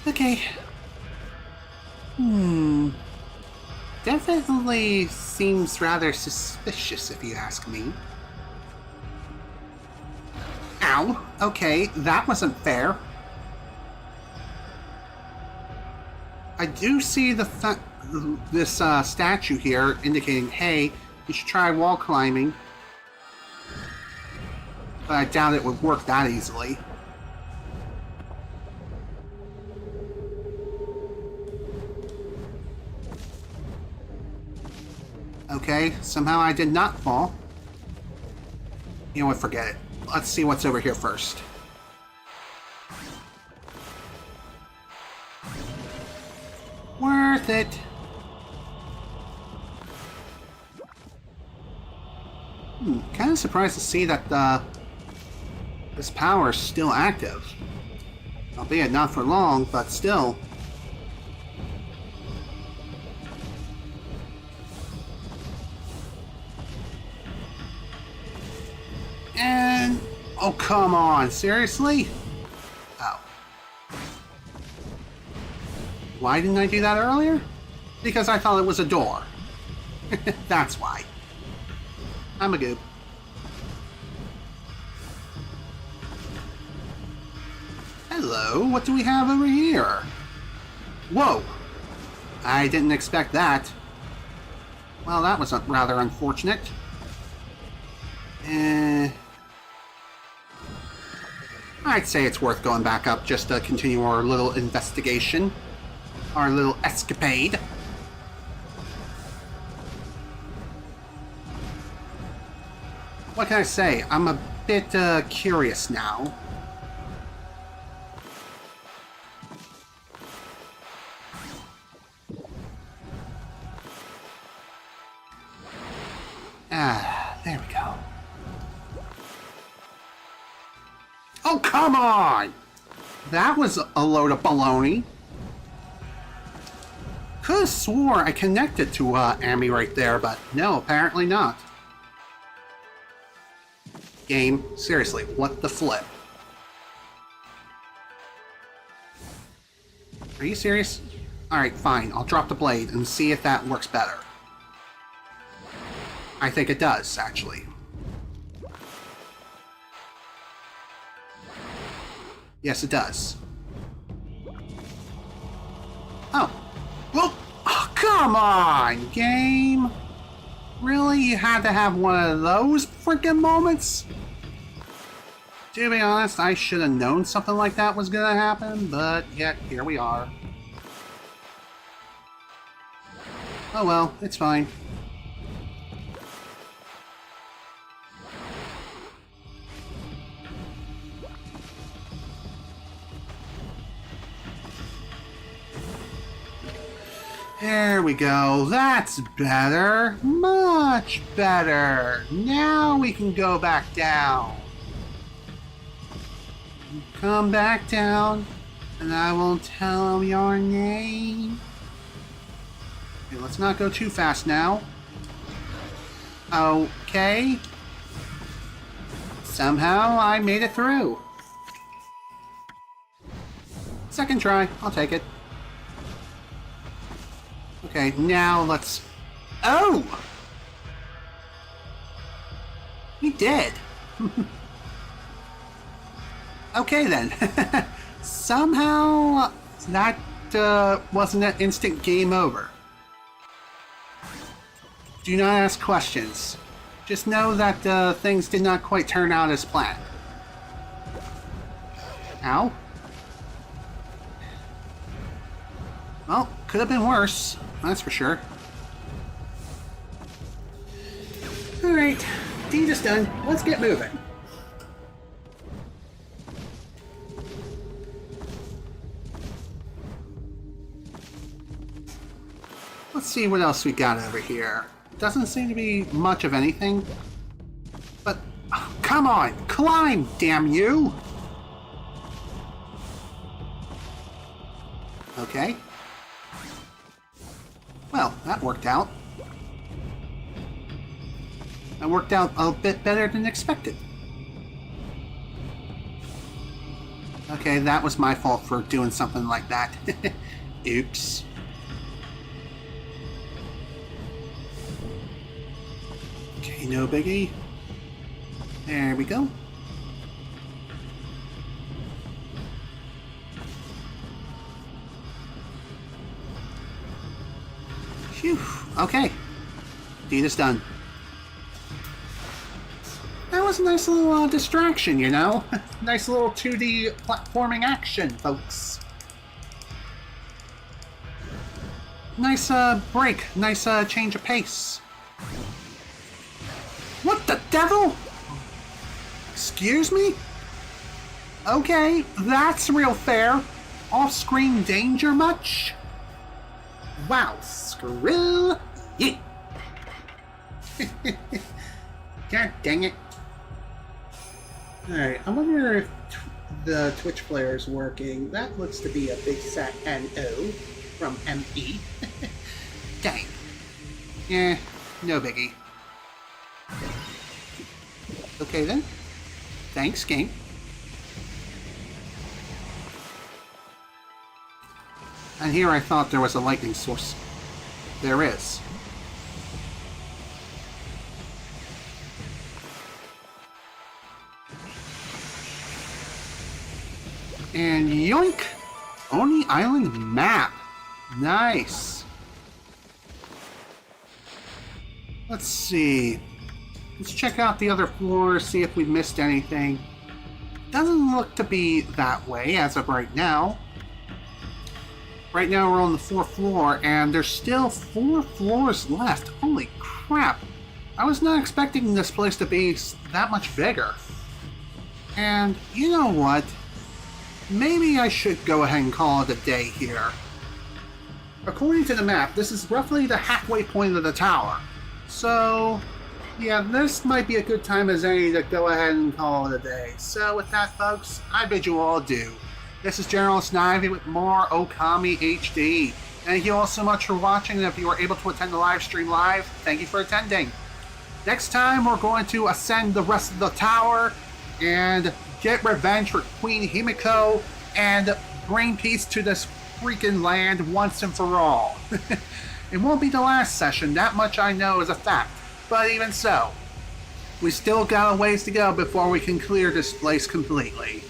Okay. Definitely seems rather suspicious if you ask me. Ow. Okay, that wasn't fair. I do see this statue here indicating, hey, you should try wall climbing. But I doubt it would work that easily. Okay, somehow I did not fall. You know what, forget it. Let's see what's over here first. Worth it. Kind of surprised to see that This power is still active. Albeit not for long, but still. And... oh, come on. Seriously? Oh. Why didn't I do that earlier? Because I thought it was a door. That's why. I'm a goob. Hello, what do we have over here? Whoa! I didn't expect that. Well, that was rather unfortunate. I'd say it's worth going back up just to continue our little investigation. Our little escapade. What can I say? I'm a bit curious now. Ah, there we go. Oh, come on! That was a load of baloney. Could have swore I connected to Ammy right there, but no, apparently not. Game, seriously, what the flip? Are you serious? Alright, fine, I'll drop the blade and see if that works better. I think it does, actually. Yes, it does. Oh. Well, oh, come on, game. Really? You had to have one of those freaking moments? To be honest, I should have known something like that was gonna happen, but yet, here we are. Oh well, it's fine. There we go. That's better. Much better. Now we can go back down. Come back down, and I will tell him your name. Okay, let's not go too fast now. Okay. Somehow I made it through. Second try. I'll take it. Okay, now let's... oh! We did! Okay then. Somehow that wasn't an instant game over. Do not ask questions. Just know that things did not quite turn out as planned. Ow. Well, could have been worse. That's for sure. Alright, deed is done. Let's get moving. Let's see what else we got over here. Doesn't seem to be much of anything. But, oh, come on! Climb, damn you! Okay. Well, that worked out. That worked out a bit better than expected. Okay, that was my fault for doing something like that. Oops. Okay, no biggie. There we go. Phew. Okay. Deed is done. That was a nice little distraction, you know? Nice little 2D platforming action, folks. Nice break. Nice change of pace. What the devil? Excuse me? Okay, that's real fair. Off-screen danger much? Wow, screw you. God dang it. Alright, I wonder if the Twitch player is working. That looks to be a big fat N-O from M-E. Dang. Yeah, no biggie. Okay then. Thanks, game. And here I thought there was a lightning source. There is. And yoink! Oni Island map. Nice. Let's see. Let's check out the other floors, see if we missed anything. Doesn't look to be that way as of right now. Right now we're on the 4th floor, and there's still 4 floors left. Holy crap. I was not expecting this place to be that much bigger. And you know what? Maybe I should go ahead and call it a day here. According to the map, this is roughly the halfway point of the tower. So, yeah, this might be a good time as any to go ahead and call it a day. So with that, folks, I bid you all adieu. This is General Snivy with more Okami HD. Thank you all so much for watching, and if you were able to attend the live stream live, thank you for attending. Next time, we're going to ascend the rest of the tower and get revenge for Queen Himiko and bring peace to this freaking land once and for all. It won't be the last session, that much I know is a fact. But even so, we still got a ways to go before we can clear this place completely.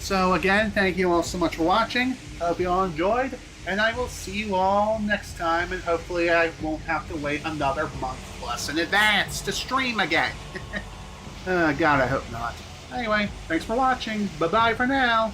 So again, thank you all so much for watching. I hope you all enjoyed, and I will see you all next time, and hopefully I won't have to wait another month plus in advance to stream again. God, I hope not. Anyway, thanks for watching. Bye-bye for now.